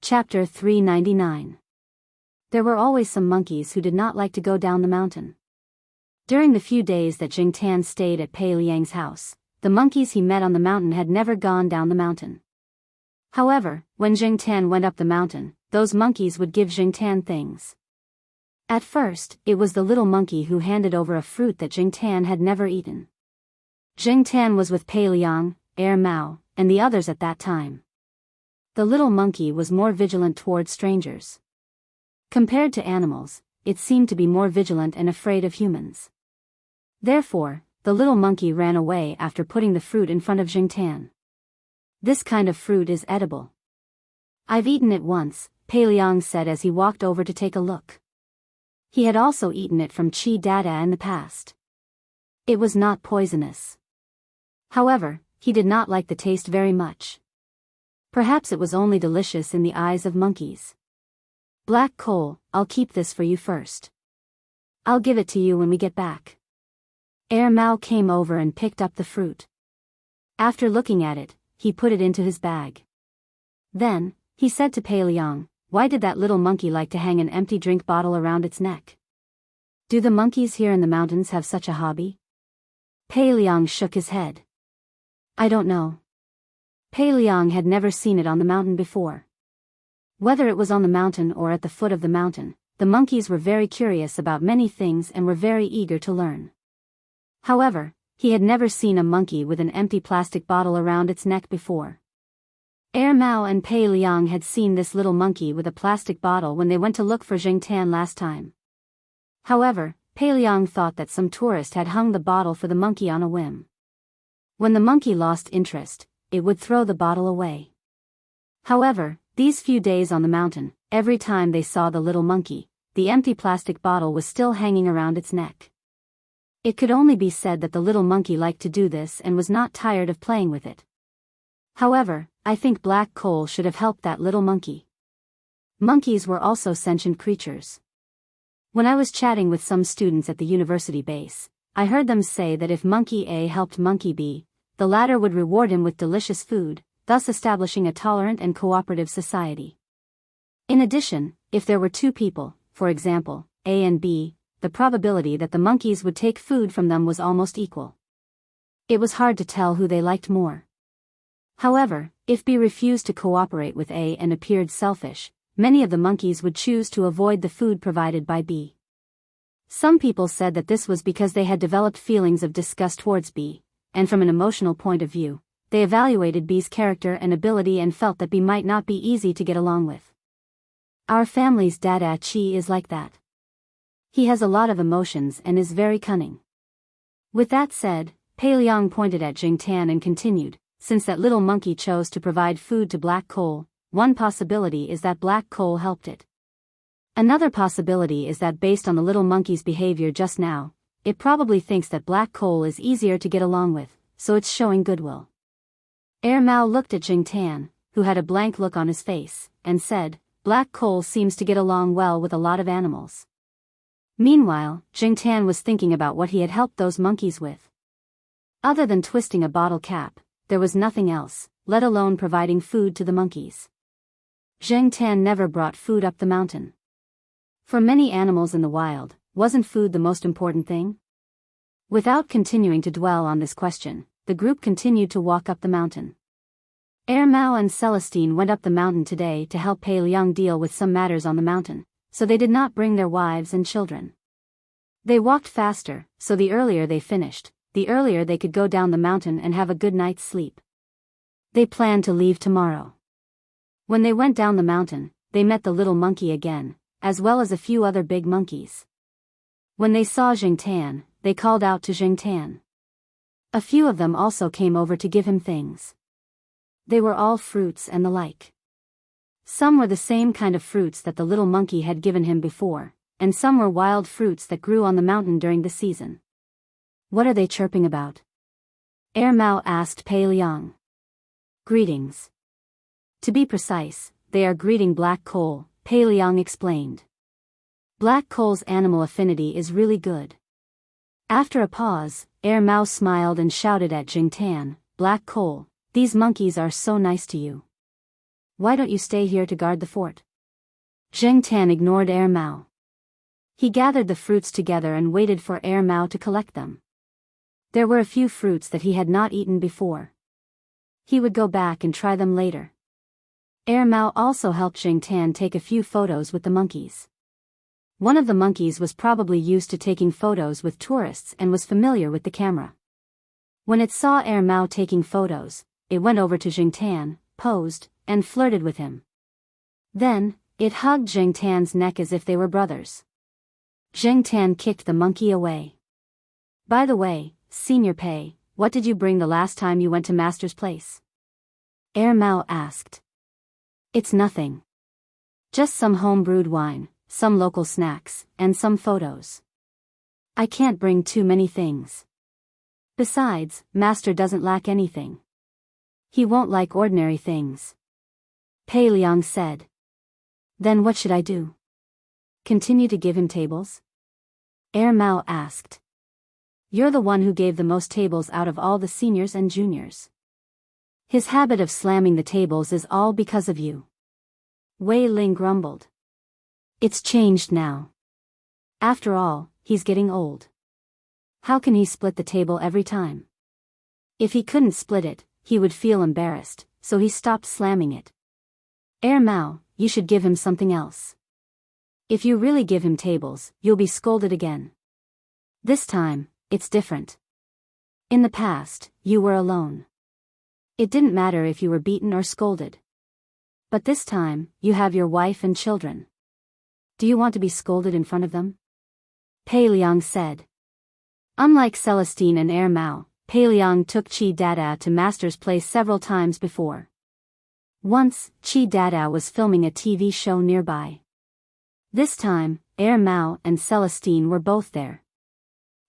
Chapter 399. There were always some monkeys who did not like to go down the mountain. During the few days that Jingtan stayed at Pei Liang's house, the monkeys he met on the mountain had never gone down the mountain. However, when Jingtan went up the mountain, those monkeys would give Jingtan things. At first, it was the little monkey who handed over a fruit that Jingtan had never eaten. Jingtan was with Pei Liang, Mao, and the others at that time. The little monkey was more vigilant toward strangers. Compared to animals, it seemed to be more vigilant and afraid of humans. Therefore, the little monkey ran away after putting the fruit in front of Jingtan. This kind of fruit is edible. I've eaten it once, Pei Liang said as he walked over to take a look. He had also eaten it from Chi Dada in the past. It was not poisonous. However, he did not like the taste very much. Perhaps it was only delicious in the eyes of monkeys. Black coal, I'll keep this for you first. I'll give it to you when we get back. Mao came over and picked up the fruit. After looking at it, he put it into his bag. Then, he said to Pei Liang, "Why did that little monkey like to hang an empty drink bottle around its neck? Do the monkeys here in the mountains have such a hobby?" Pei Liang shook his head. "I don't know." Pei Liang had never seen it on the mountain before. Whether it was on the mountain or at the foot of the mountain, the monkeys were very curious about many things and were very eager to learn. However, he had never seen a monkey with an empty plastic bottle around its neck before. Mao and Pei Liang had seen this little monkey with a plastic bottle when they went to look for Jingtan last time. However, Pei Liang thought that some tourist had hung the bottle for the monkey on a whim. When the monkey lost interest, it would throw the bottle away. However, these few days on the mountain, every time they saw the little monkey, the empty plastic bottle was still hanging around its neck. It could only be said that the little monkey liked to do this and was not tired of playing with it. However, I think black coal should have helped that little monkey. Monkeys were also sentient creatures. When I was chatting with some students at the university base, I heard them say that if Monkey A helped Monkey B, the latter would reward him with delicious food, thus establishing a tolerant and cooperative society. In addition, if there were two people, for example, A and B, the probability that the monkeys would take food from them was almost equal. It was hard to tell who they liked more. However, if B refused to cooperate with A and appeared selfish, many of the monkeys would choose to avoid the food provided by B. Some people said that this was because they had developed feelings of disgust towards B, and from an emotional point of view, they evaluated B's character and ability and felt that B might not be easy to get along with. Our family's Dada Chi is like that. He has a lot of emotions and is very cunning. With that said, Pei Liang pointed at Jingtan and continued, since that little monkey chose to provide food to black coal, one possibility is that black coal helped it. Another possibility is that based on the little monkey's behavior just now, it probably thinks that black coal is easier to get along with, so it's showing goodwill. Mao looked at Jingtan, who had a blank look on his face, and said, "Black coal seems to get along well with a lot of animals." Meanwhile, Jingtan was thinking about what he had helped those monkeys with. Other than twisting a bottle cap, there was nothing else, let alone providing food to the monkeys. Jingtan never brought food up the mountain. For many animals in the wild, wasn't food the most important thing? Without continuing to dwell on this question, the group continued to walk up the mountain. Mao and Celestine went up the mountain today to help Pei Liang deal with some matters on the mountain, so they did not bring their wives and children. They walked faster, so the earlier they finished, the earlier they could go down the mountain and have a good night's sleep. They planned to leave tomorrow. When they went down the mountain, they met the little monkey again, as well as a few other big monkeys. When they saw Jingtan, they called out to Jingtan. A few of them also came over to give him things. They were all fruits and the like. Some were the same kind of fruits that the little monkey had given him before, and some were wild fruits that grew on the mountain during the season. "What are they chirping about?" Mao asked Pei Liang. "Greetings. To be precise, they are greeting black coal," Pei Liang explained. "Black coal's animal affinity is really good." After a pause, Mao smiled and shouted at Jingtan, "Black coal, these monkeys are so nice to you." Why don't you stay here to guard the fort? Zheng Tan ignored Air Mao. He gathered the fruits together and waited for Air Mao to collect them. There were a few fruits that he had not eaten before. He would go back and try them later. Air Mao also helped Zheng Tan take a few photos with the monkeys. One of the monkeys was probably used to taking photos with tourists and was familiar with the camera. When it saw Air Mao taking photos, it went over to Zheng Tan, posed, and flirted with him. Then, it hugged Zheng Tan's neck as if they were brothers. Zheng Tan kicked the monkey away. By the way, Senior Pei, what did you bring the last time you went to Master's place? Air Mao asked. It's nothing. Just some home-brewed wine, some local snacks, and some photos. I can't bring too many things. Besides, Master doesn't lack anything. He won't like ordinary things. Pei Liang said. Then what should I do? Continue to give him tables? Air Mao asked. You're the one who gave the most tables out of all the seniors and juniors. His habit of slamming the tables is all because of you. Wei Ling grumbled. It's changed now. After all, he's getting old. How can he split the table every time? If he couldn't split it, he would feel embarrassed, so he stopped slamming it. Air Mao, you should give him something else. If you really give him tables, you'll be scolded again. This time, it's different. In the past, you were alone. It didn't matter if you were beaten or scolded. But this time, you have your wife and children. Do you want to be scolded in front of them? Pei Liang said. Unlike Celestine and Air Mao, Pei Liang took Chi Dada to Master's place several times before. Once, Chi Dada was filming a TV show nearby. This time, Air Mao and Celestine were both there.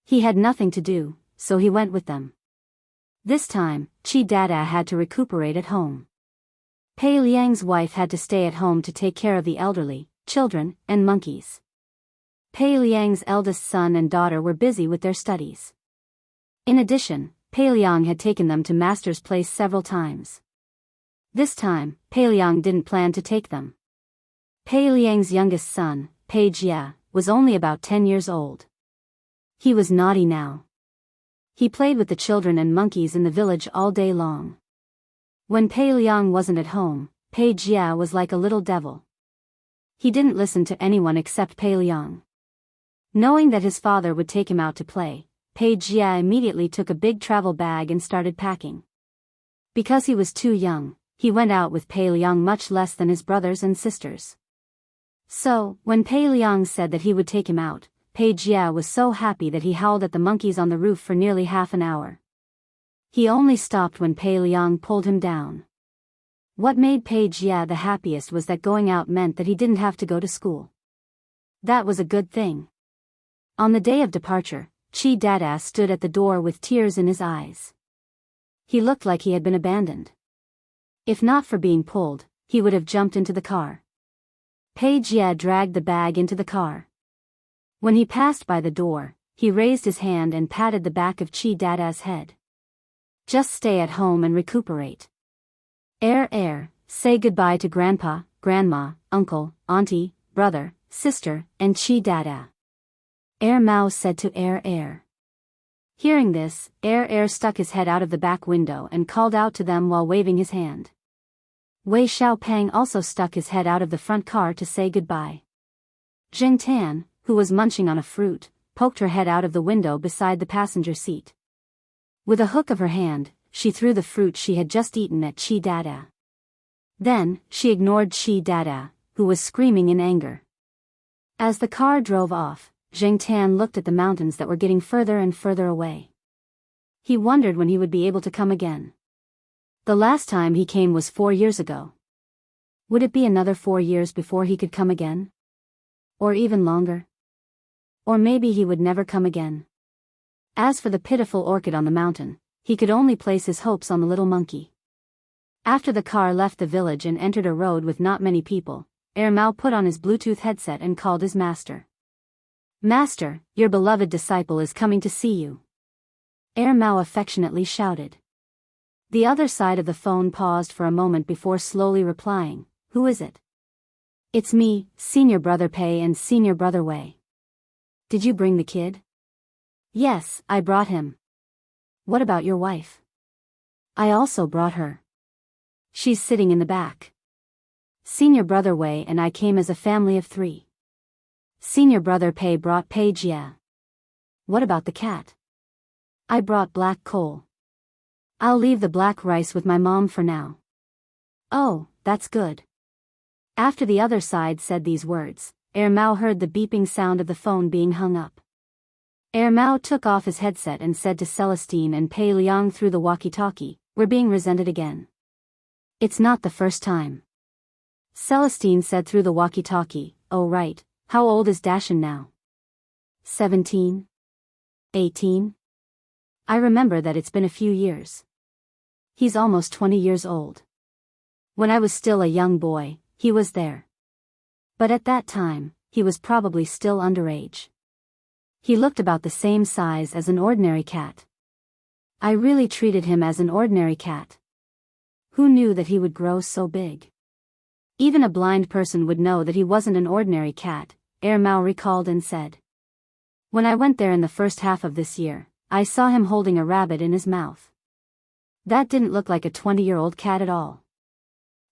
He had nothing to do, so he went with them. This time, Chi Dada had to recuperate at home. Pei Liang's wife had to stay at home to take care of the elderly, children, and monkeys. Pei Liang's eldest son and daughter were busy with their studies. In addition, Pei Liang had taken them to Master's place several times. This time, Pei Liang didn't plan to take them. Pei Liang's youngest son, Pei Jia, was only about 10 years old. He was naughty now. He played with the children and monkeys in the village all day long. When Pei Liang wasn't at home, Pei Jia was like a little devil. He didn't listen to anyone except Pei Liang. Knowing that his father would take him out to play, Pei Jia immediately took a big travel bag and started packing. Because he was too young, he went out with Pei Liang much less than his brothers and sisters. So, when Pei Liang said that he would take him out, Pei Jia was so happy that he howled at the monkeys on the roof for nearly half an hour. He only stopped when Pei Liang pulled him down. What made Pei Jia the happiest was that going out meant that he didn't have to go to school. That was a good thing. On the day of departure, Chi Dada stood at the door with tears in his eyes. He looked like he had been abandoned. If not for being pulled, he would have jumped into the car. Pei Jia dragged the bag into the car. When he passed by the door, he raised his hand and patted the back of Chi Dada's head. Just stay at home and recuperate. Say goodbye to Grandpa, Grandma, Uncle, Auntie, Brother, Sister, and Chi Dada. Air Mao said to Air. Hearing this, Air stuck his head out of the back window and called out to them while waving his hand. Wei Xiaopeng also stuck his head out of the front car to say goodbye. Zheng Tan, who was munching on a fruit, poked her head out of the window beside the passenger seat. With a hook of her hand, she threw the fruit she had just eaten at Chi Dada. Then, she ignored Chi Dada, who was screaming in anger. As the car drove off, Zheng Tan looked at the mountains that were getting further and further away. He wondered when he would be able to come again. The last time he came was 4 years ago. Would it be another 4 years before he could come again? Or even longer? Or maybe he would never come again. As for the pitiful orchid on the mountain, he could only place his hopes on the little monkey. After the car left the village and entered a road with not many people, Air Mao put on his Bluetooth headset and called his master. Master, your beloved disciple is coming to see you. Air Mao affectionately shouted. The other side of the phone paused for a moment before slowly replying, "Who is it?" "It's me, Senior Brother Pei and Senior Brother Wei." "Did you bring the kid?" "Yes, I brought him." "What about your wife?" "I also brought her. She's sitting in the back." Senior Brother Wei and I came as a family of 3. Senior Brother Pei brought Pei Jia. "What about the cat?" "I brought black coal. I'll leave the black rice with my mom for now." "Oh, that's good." After the other side said these words, Mao heard the beeping sound of the phone being hung up. Mao took off his headset and said to Celestine and Pei Liang through the walkie-talkie, "We're being resented again." "It's not the first time." Celestine said through the walkie-talkie, "Oh right, how old is Dashan now?" 17? 18? I remember that it's been a few years. He's almost 20 years old. When I was still a young boy, he was there. But at that time, he was probably still underage. He looked about the same size as an ordinary cat. I really treated him as an ordinary cat. Who knew that he would grow so big? Even a blind person would know that he wasn't an ordinary cat, Mao recalled and said. When I went there in the first half of this year, I saw him holding a rabbit in his mouth. That didn't look like a 20-year-old cat at all.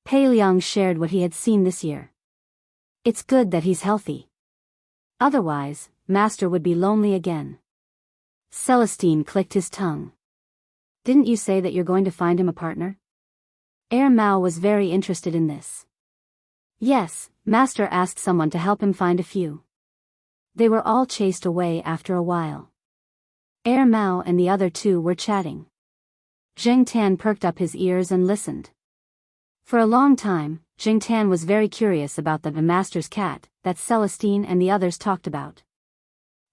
Pei Liang shared what he had seen this year. It's good that he's healthy. Otherwise, Master would be lonely again. Celestine clicked his tongue. Didn't you say that you're going to find him a partner? Mao was very interested in this. Yes, Master asked someone to help him find a few. They were all chased away after a while. Mao and the other 2 were chatting. Jing Tan perked up his ears and listened. For a long time, Jing Tan was very curious about the Master's cat that Celestine and the others talked about.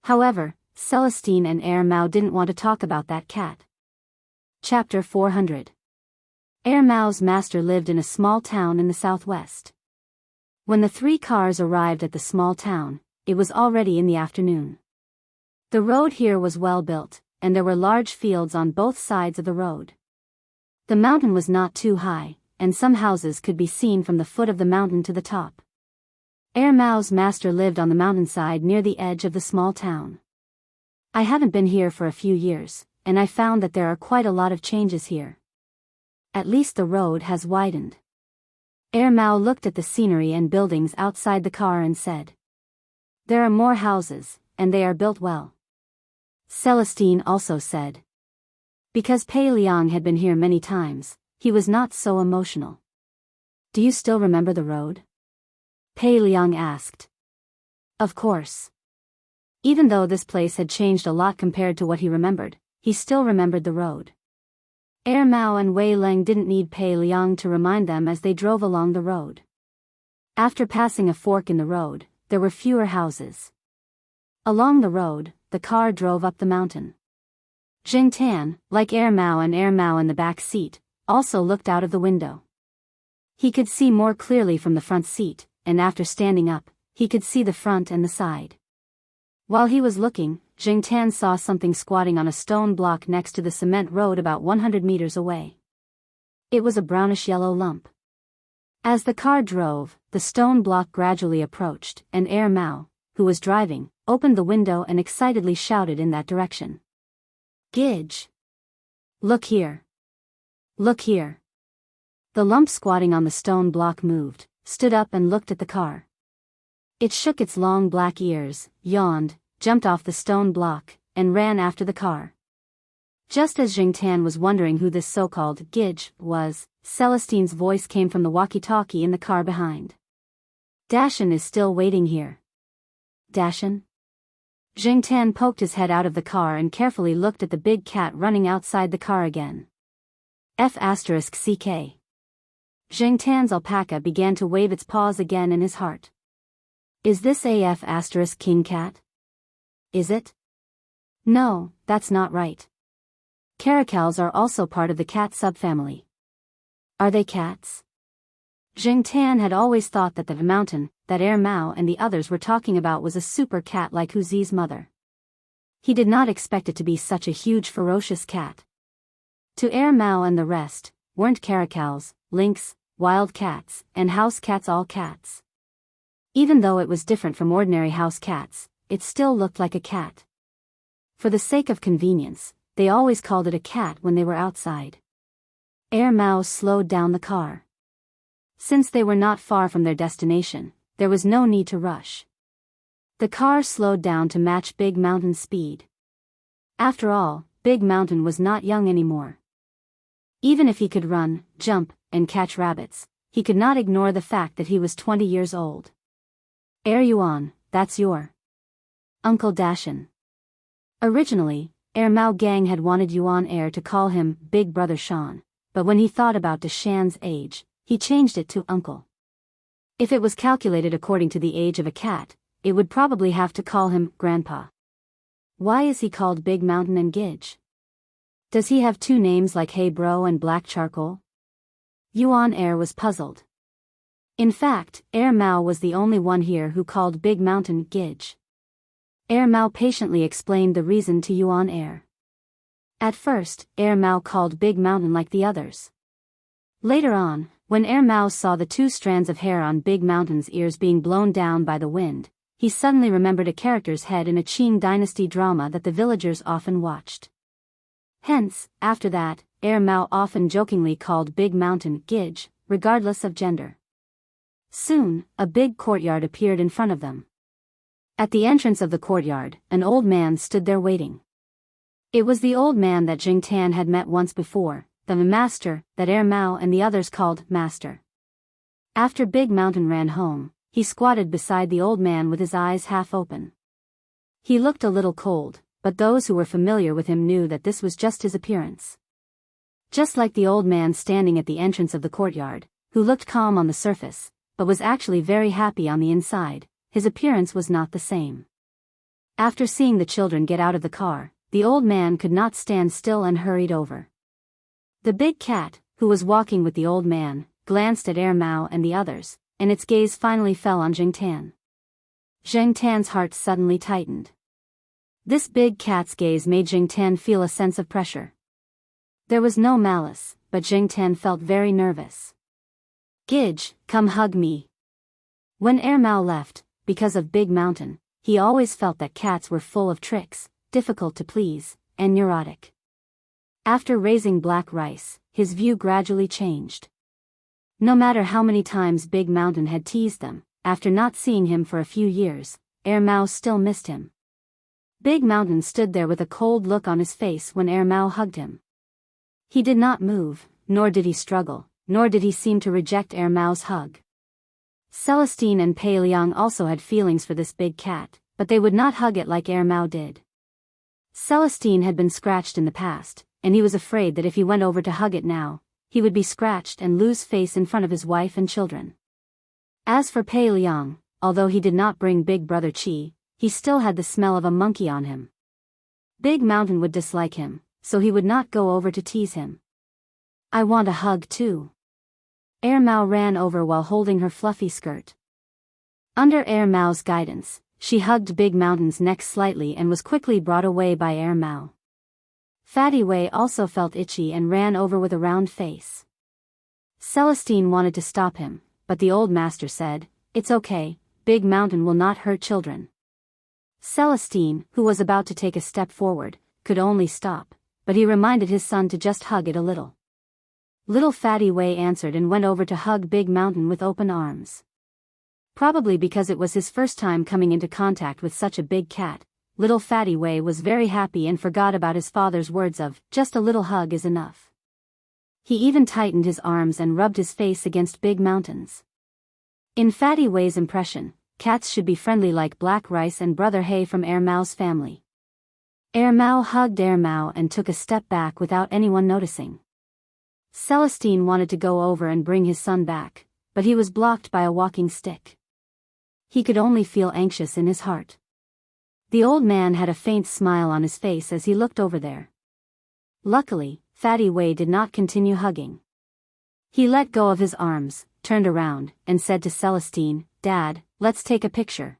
However, Celestine and Mao didn't want to talk about that cat. Chapter 400. Mao's master lived in a small town in the southwest. When the 3 cars arrived at the small town, it was already in the afternoon. The road here was well built, and there were large fields on both sides of the road. The mountain was not too high, and some houses could be seen from the foot of the mountain to the top. Mao's master lived on the mountainside near the edge of the small town. I haven't been here for a few years, and I found that there are quite a lot of changes here. At least the road has widened. Mao looked at the scenery and buildings outside the car and said. There are more houses, and they are built well. Celestine also said. Because Pei Liang had been here many times, he was not so emotional. Do you still remember the road? Pei Liang asked. Of course. Even though this place had changed a lot compared to what he remembered, he still remembered the road. Mao and Wei Leng didn't need Pei Liang to remind them as they drove along the road. After passing a fork in the road, there were fewer houses. Along the road, the car drove up the mountain. Jing Tan, like Mao and Mao in the back seat, also looked out of the window. He could see more clearly from the front seat, and after standing up, he could see the front and the side. While he was looking, Jing Tan saw something squatting on a stone block next to the cement road about 100 meters away. It was a brownish-yellow lump. As the car drove, the stone block gradually approached, and Mao, who was driving, opened the window and excitedly shouted in that direction. Gidge! Look here! Look here! The lump squatting on the stone block moved, stood up and looked at the car. It shook its long black ears, yawned, jumped off the stone block, and ran after the car. Just as Jing Tan was wondering who this so-called Gidge was, Celestine's voice came from the walkie-talkie in the car behind. Dashan is still waiting here. Dashan? Jing Tan poked his head out of the car and carefully looked at the big cat running outside the car again. F***CK. Jing Tan's alpaca began to wave its paws again in his heart. Is this a F***king cat? Is it? No, that's not right. Caracals are also part of the cat subfamily. Are they cats? Jing Tan had always thought that the mountain that Mao and the others were talking about was a super cat like Huzi's mother. He did not expect it to be such a huge ferocious cat. To Air Mao and the rest, weren't caracals, lynx, wild cats, and house cats all cats. Even though it was different from ordinary house cats, it still looked like a cat. For the sake of convenience, they always called it a cat when they were outside. Air Mao slowed down the car. Since they were not far from their destination, there was no need to rush. The car slowed down to match Big Mountain's speed. After all, Big Mountain was not young anymore. Even if he could run, jump, and catch rabbits, he could not ignore the fact that he was 20 years old. Air Yuan, that's your Uncle Dashan. Originally, Air Mao Gang had wanted Yuan Air to call him Big Brother Shan, but when he thought about Dashan's age, he changed it to Uncle. If it was calculated according to the age of a cat, it would probably have to call him Grandpa. Why is he called Big Mountain and Gidge? Does he have two names like Hey Bro and Black Charcoal? Yuan Air was puzzled. In fact, Air Mao was the only one here who called Big Mountain Gidge. Air Mao patiently explained the reason to Yuan Air. At first, Air Mao called Big Mountain like the others. Later on, when Air Mao saw the two strands of hair on Big Mountain's ears being blown down by the wind, he suddenly remembered a character's head in a Qing dynasty drama that the villagers often watched. Hence, after that, Air Mao often jokingly called Big Mountain Gidge, regardless of gender. Soon, a big courtyard appeared in front of them. At the entrance of the courtyard, an old man stood there waiting. It was the old man that Jing Tan had met once before, the master that Air Mao and the others called Master. After Big Mountain ran home, he squatted beside the old man with his eyes half open. He looked a little cold, but those who were familiar with him knew that this was just his appearance. Just like the old man standing at the entrance of the courtyard, who looked calm on the surface, but was actually very happy on the inside, his appearance was not the same. After seeing the children get out of the car, the old man could not stand still and hurried over. The big cat, who was walking with the old man, glanced at Air Mao and the others, and its gaze finally fell on Jing Tan. Jing Tan's heart suddenly tightened. This big cat's gaze made Jing Tan feel a sense of pressure. There was no malice, but Jing Tan felt very nervous. Gidge, come hug me. When Air Mao left, because of Big Mountain, he always felt that cats were full of tricks, difficult to please, and neurotic. After raising black rice, his view gradually changed. No matter how many times Big Mountain had teased them, after not seeing him for a few years, Air Mao still missed him. Big Mountain stood there with a cold look on his face when Air Mao hugged him. He did not move, nor did he struggle, nor did he seem to reject Air Mao's hug. Celestine and Pei Liang also had feelings for this big cat, but they would not hug it like Air Mao did. Celestine had been scratched in the past, and he was afraid that if he went over to hug it now, he would be scratched and lose face in front of his wife and children. As for Pei Liang, although he did not bring Big Brother Qi, he still had the smell of a monkey on him. Big Mountain would dislike him, so he would not go over to tease him. I want a hug too. Air Mao ran over while holding her fluffy skirt. Under Air Mao's guidance, she hugged Big Mountain's neck slightly and was quickly brought away by Air Mao. Fatty Wei also felt itchy and ran over with a round face. Celestine wanted to stop him, but the old master said, "It's okay, Big Mountain will not hurt children." Celestine, who was about to take a step forward, could only stop, but he reminded his son to just hug it a little. Little Fatty Wei answered and went over to hug Big Mountain with open arms. Probably because it was his first time coming into contact with such a big cat, little Fatty Wei was very happy and forgot about his father's words of, "Just a little hug is enough." He even tightened his arms and rubbed his face against Big Mountain's. In Fatty Wei's impression, cats should be friendly like Black Rice and Brother Hay from Air Mao's family. Air Mao hugged Air Mao and took a step back without anyone noticing. Celestine wanted to go over and bring his son back, but he was blocked by a walking stick. He could only feel anxious in his heart. The old man had a faint smile on his face as he looked over there. Luckily, Fatty Wei did not continue hugging. He let go of his arms, turned around, and said to Celestine, "Dad, let's take a picture."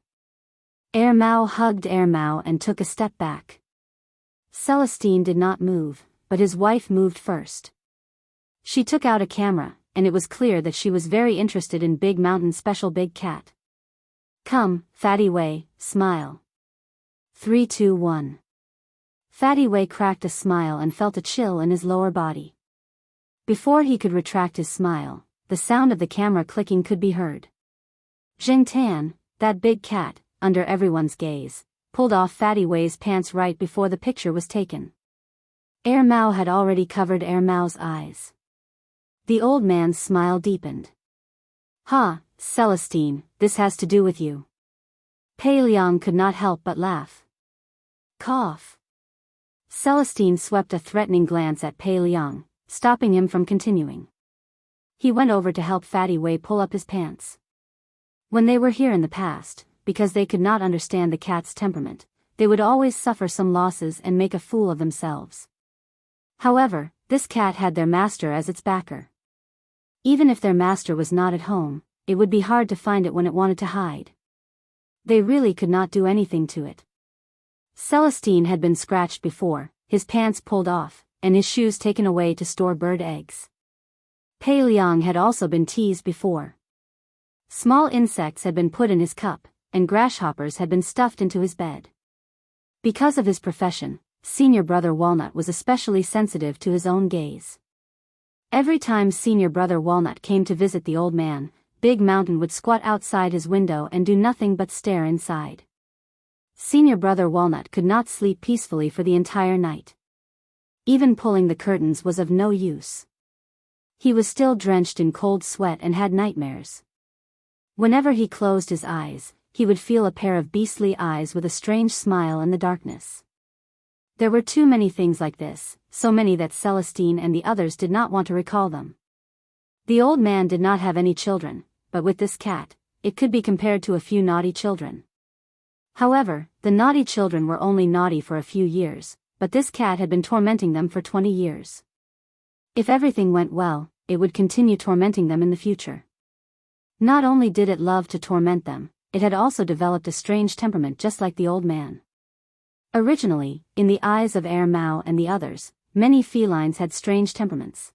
Air Mao hugged Air Mao and took a step back. Celestine did not move, but his wife moved first. She took out a camera, and it was clear that she was very interested in Big Mountain's special big cat. "Come, Fatty Wei, smile." 3, 2, 1. Fatty Wei cracked a smile and felt a chill in his lower body. Before he could retract his smile, the sound of the camera clicking could be heard. Jiangtan, that big cat, under everyone's gaze, pulled off Fatty Wei's pants right before the picture was taken. Mao had already covered Mao's eyes. The old man's smile deepened. "Ha, Celestine, this has to do with you." Pei Liang could not help but laugh. Cough. Celestine swept a threatening glance at Pei Liang, stopping him from continuing. He went over to help Fatty Wei pull up his pants. When they were here in the past, because they could not understand the cat's temperament, they would always suffer some losses and make a fool of themselves. However, this cat had their master as its backer. Even if their master was not at home, it would be hard to find it when it wanted to hide. They really could not do anything to it. Celestine had been scratched before, his pants pulled off, and his shoes taken away to store bird eggs. Pei Liang had also been teased before. Small insects had been put in his cup, and grasshoppers had been stuffed into his bed. Because of his profession, Senior Brother Walnut was especially sensitive to his own gaze. Every time Senior Brother Walnut came to visit the old man, Big Mountain would squat outside his window and do nothing but stare inside. Senior Brother Walnut could not sleep peacefully for the entire night. Even pulling the curtains was of no use. He was still drenched in cold sweat and had nightmares. Whenever he closed his eyes, he would feel a pair of beastly eyes with a strange smile in the darkness. There were too many things like this, so many that Celestine and the others did not want to recall them. The old man did not have any children, but with this cat, it could be compared to a few naughty children. However, the naughty children were only naughty for a few years, but this cat had been tormenting them for 20 years. If everything went well, it would continue tormenting them in the future. Not only did it love to torment them, it had also developed a strange temperament just like the old man. Originally, in the eyes of Mao and the others, many felines had strange temperaments.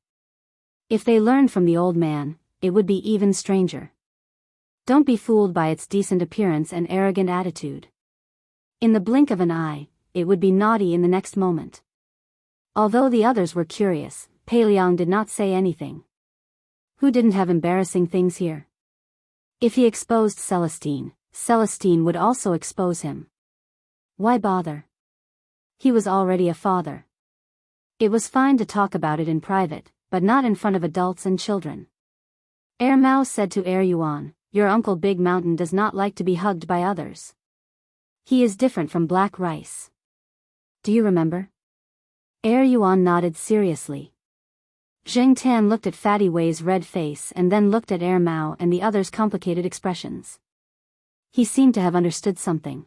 If they learned from the old man, it would be even stranger. Don't be fooled by its decent appearance and arrogant attitude. In the blink of an eye, it would be naughty in the next moment. Although the others were curious, Pei Liang did not say anything. Who didn't have embarrassing things here? If he exposed Celestine, Celestine would also expose him. Why bother? He was already a father. It was fine to talk about it in private, but not in front of adults and children. Mao said to Yuan, "Your uncle Big Mountain does not like to be hugged by others. He is different from Black Rice. Do you remember?" Yuan nodded seriously. Jiangtan looked at Fatty Wei's red face and then looked at Mao and the others' complicated expressions. He seemed to have understood something.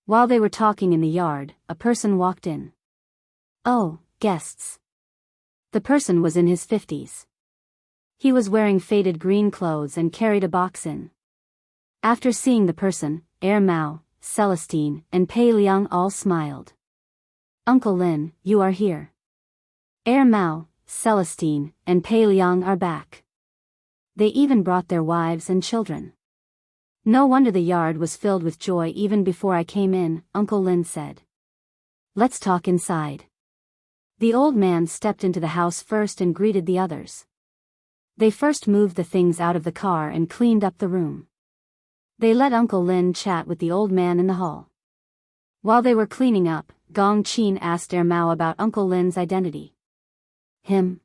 While they were talking in the yard, a person walked in. Oh, guests. The person was in his 50s. He was wearing faded green clothes and carried a box in. After seeing the person, Mao, Celestine, and Pei Liang all smiled. "Uncle Lin, you are here. Mao, Celestine, and Pei Liang are back. They even brought their wives and children. No wonder the yard was filled with joy even before I came in," Uncle Lin said. "Let's talk inside." The old man stepped into the house first and greeted the others. They first moved the things out of the car and cleaned up the room. They let Uncle Lin chat with the old man in the hall. While they were cleaning up, Gong Qin asked Mao about Uncle Lin's identity. "Him?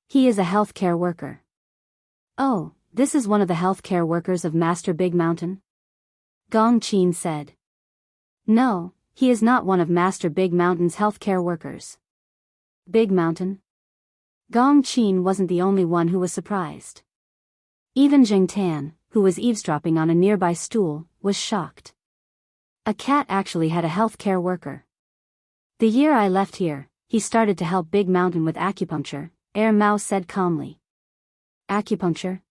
He is a healthcare worker." "Oh, this is one of the healthcare workers of Master Big Mountain?" Gong Qin said. "No, he is not one of Master Big Mountain's healthcare workers." Big Mountain? Gong Qin wasn't the only one who was surprised. Even Jiangtan, who was eavesdropping on a nearby stool, was shocked. A cat actually had a healthcare worker. "The year I left here, he started to help Big Mountain with acupuncture," Mao said calmly. "Acupuncture?"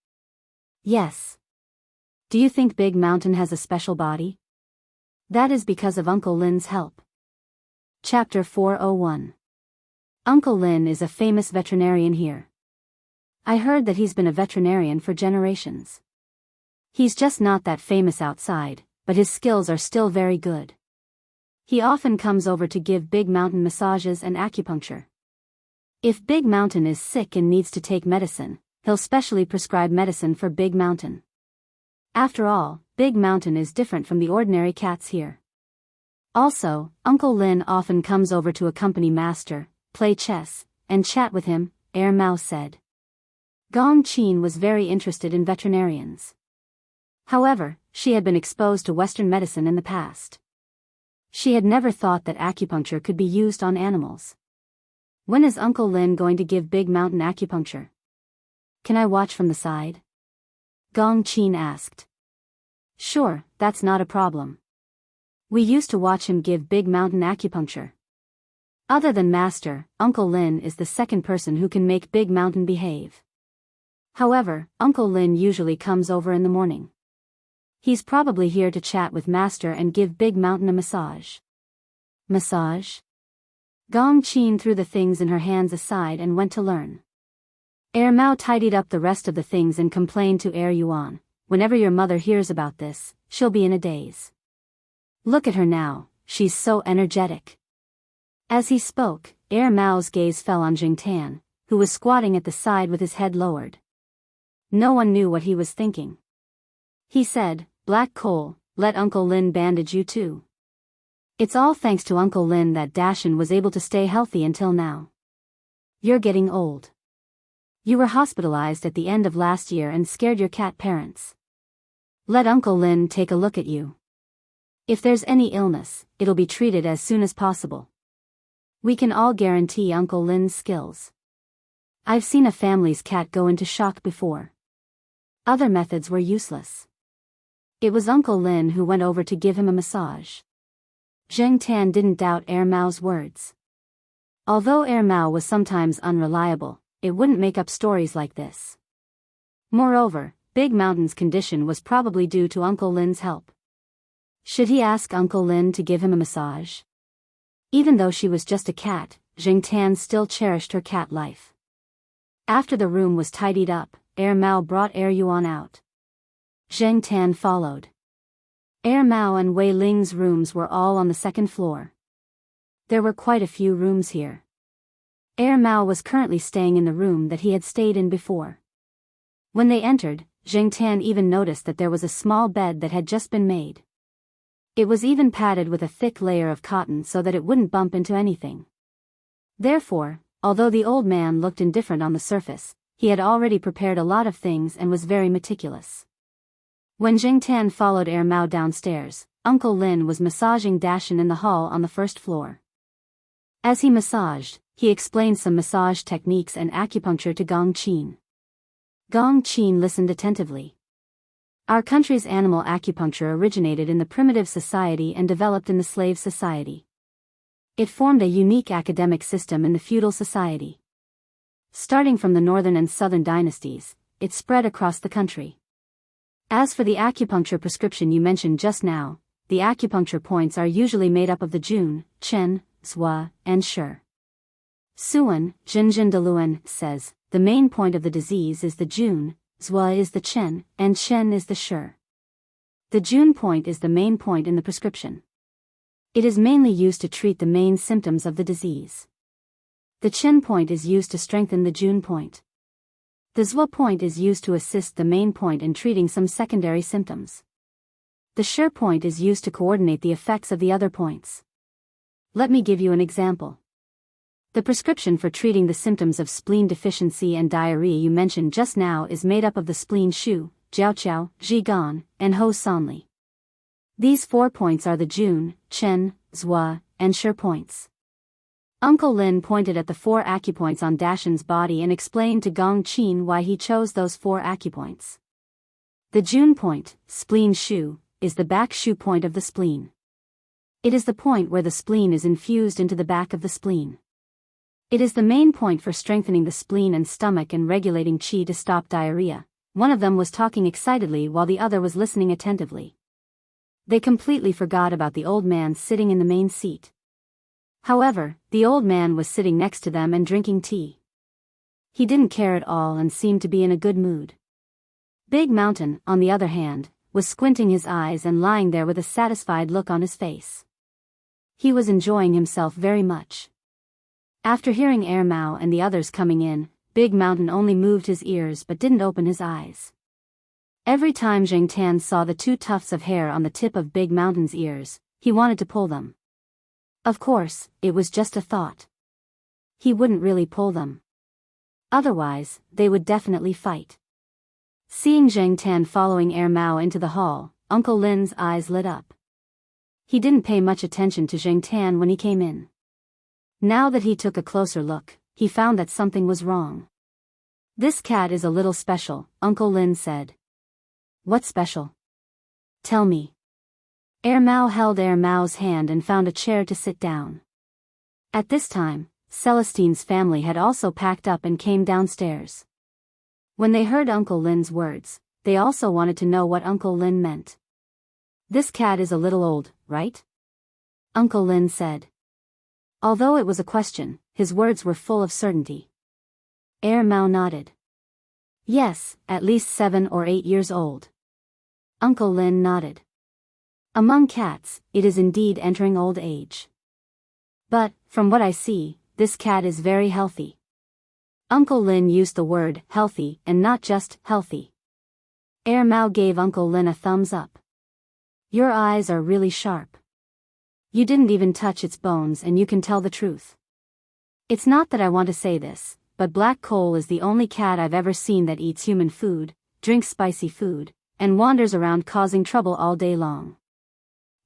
"Yes. Do you think Big Mountain has a special body?" "That is because of Uncle Lin's help." Chapter 401. Uncle Lin is a famous veterinarian here. I heard that he's been a veterinarian for generations. He's just not that famous outside, but his skills are still very good. He often comes over to give Big Mountain massages and acupuncture. If Big Mountain is sick and needs to take medicine, he'll specially prescribe medicine for Big Mountain. After all, Big Mountain is different from the ordinary cats here. Also, Uncle Lin often comes over to accompany Master, play chess, and chat with him, Mao said. Gong Qin was very interested in veterinarians. However, she had been exposed to Western medicine in the past. She had never thought that acupuncture could be used on animals. When is Uncle Lin going to give Big Mountain acupuncture? Can I watch from the side? Gong Qin asked. Sure, that's not a problem. We used to watch him give Big Mountain acupuncture. Other than Master, Uncle Lin is the second person who can make Big Mountain behave. However, Uncle Lin usually comes over in the morning. He's probably here to chat with Master and give Big Mountain a massage. Massage? Gong Qin threw the things in her hands aside and went to learn. Mao tidied up the rest of the things and complained to Yuan, whenever your mother hears about this, she'll be in a daze. Look at her now, she's so energetic. As he spoke, Mao's gaze fell on Jingtan, who was squatting at the side with his head lowered. No one knew what he was thinking. He said, Black Coal, let Uncle Lin bandage you too. It's all thanks to Uncle Lin that Dashin was able to stay healthy until now. You're getting old. You were hospitalized at the end of last year and scared your cat parents. Let Uncle Lin take a look at you. If there's any illness, it'll be treated as soon as possible. We can all guarantee Uncle Lin's skills. I've seen a family's cat go into shock before. Other methods were useless. It was Uncle Lin who went over to give him a massage. Zheng Tan didn't doubt Mao's words. Although Mao was sometimes unreliable, it wouldn't make up stories like this. Moreover, Big Mountain's condition was probably due to Uncle Lin's help. Should he ask Uncle Lin to give him a massage? Even though she was just a cat, Zheng Tan still cherished her cat life. After the room was tidied up, Mao brought Yuan out. Zheng Tan followed. Mao and Wei Ling's rooms were all on the second floor. There were quite a few rooms here. Mao was currently staying in the room that he had stayed in before. When they entered, Zheng Tan even noticed that there was a small bed that had just been made. It was even padded with a thick layer of cotton so that it wouldn't bump into anything. Therefore, although the old man looked indifferent on the surface, he had already prepared a lot of things and was very meticulous. When Zheng Tan followed Mao downstairs, Uncle Lin was massaging Dashin in the hall on the first floor. As he massaged, he explained some massage techniques and acupuncture to Gong Qin. Gong Qin listened attentively. Our country's animal acupuncture originated in the primitive society and developed in the slave society. It formed a unique academic system in the feudal society. Starting from the northern and southern dynasties, it spread across the country. As for the acupuncture prescription you mentioned just now, the acupuncture points are usually made up of the Jun, Chen, Zhua, and Shi. Suan, Zhenjin Deluan, says, the main point of the disease is the Jun, Zhua is the Chen, and Chen is the Shi. The Jun point is the main point in the prescription. It is mainly used to treat the main symptoms of the disease. The Chen point is used to strengthen the Jun point. The Zhua point is used to assist the main point in treating some secondary symptoms. The Shi point is used to coordinate the effects of the other points. Let me give you an example. The prescription for treating the symptoms of spleen deficiency and diarrhea you mentioned just now is made up of the spleen Shu, Jiaoqiao, Zhigan, and Ho Sanli. These 4 points are the Jun, Chen, Zhua, and Shi points. Uncle Lin pointed at the 4 acupoints on Dashin's body and explained to Gong Qin why he chose those 4 acupoints. The Jun point, spleen Shu, is the back Shu point of the spleen. It is the point where the spleen is infused into the back of the spleen. It is the main point for strengthening the spleen and stomach and regulating qi to stop diarrhea. One of them was talking excitedly while the other was listening attentively. They completely forgot about the old man sitting in the main seat. However, the old man was sitting next to them and drinking tea. He didn't care at all and seemed to be in a good mood. Big Mountain, on the other hand, was squinting his eyes and lying there with a satisfied look on his face. He was enjoying himself very much. After hearing Air Mao and the others coming in, Big Mountain only moved his ears but didn't open his eyes. Every time Jing Tan saw the 2 tufts of hair on the tip of Big Mountain's ears, he wanted to pull them. Of course, it was just a thought. He wouldn't really pull them. Otherwise, they would definitely fight. Seeing Jing Tan following Air Mao into the hall, Uncle Lin's eyes lit up. He didn't pay much attention to Jing Tan when he came in. Now that he took a closer look, he found that something was wrong. "This cat is a little special," Uncle Lin said. "What special? Tell me." Air Mao held Air Mao's hand and found a chair to sit down. At this time, Celestine's family had also packed up and came downstairs. When they heard Uncle Lin's words, they also wanted to know what Uncle Lin meant. "This cat is a little old, right?" Uncle Lin said. Although it was a question, his words were full of certainty. Air Mao nodded. "Yes, at least 7 or 8 years old." Uncle Lin nodded. "Among cats, it is indeed entering old age. But, from what I see, this cat is very healthy." Uncle Lin used the word healthy and not just healthy. Air Mao gave Uncle Lin a thumbs up. "Your eyes are really sharp. You didn't even touch its bones and you can tell the truth. It's not that I want to say this, but Black Coal is the only cat I've ever seen that eats human food, drinks spicy food, and wanders around causing trouble all day long.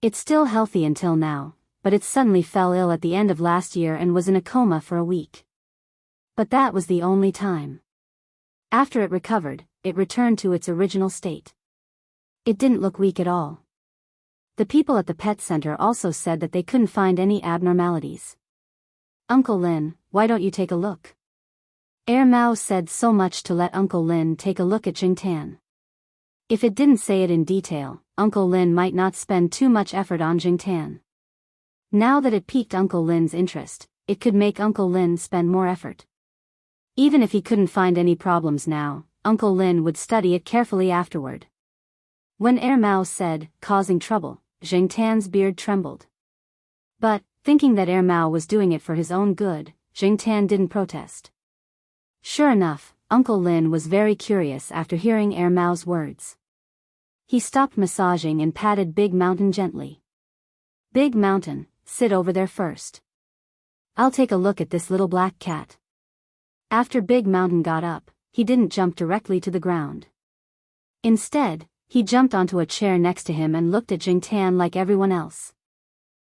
It's still healthy until now, but it suddenly fell ill at the end of last year and was in a coma for a week. But that was the only time. After it recovered, it returned to its original state. It didn't look weak at all. The people at the pet center also said that they couldn't find any abnormalities." "Uncle Lin, why don't you take a look?" Air Mao said so much to let Uncle Lin take a look at Jing Tan. If it didn't say it in detail, Uncle Lin might not spend too much effort on Jing Tan. Now that it piqued Uncle Lin's interest, it could make Uncle Lin spend more effort. Even if he couldn't find any problems now, Uncle Lin would study it carefully afterward. When Air Mao said, "causing trouble," Jing Tan's beard trembled. But, thinking that Air Mao was doing it for his own good, Jing Tan didn't protest. Sure enough, Uncle Lin was very curious after hearing Air Mao's words. He stopped massaging and patted Big Mountain gently. "Big Mountain, sit over there first. I'll take a look at this little black cat." After Big Mountain got up, he didn't jump directly to the ground. Instead, he jumped onto a chair next to him and looked at Jing Tan like everyone else.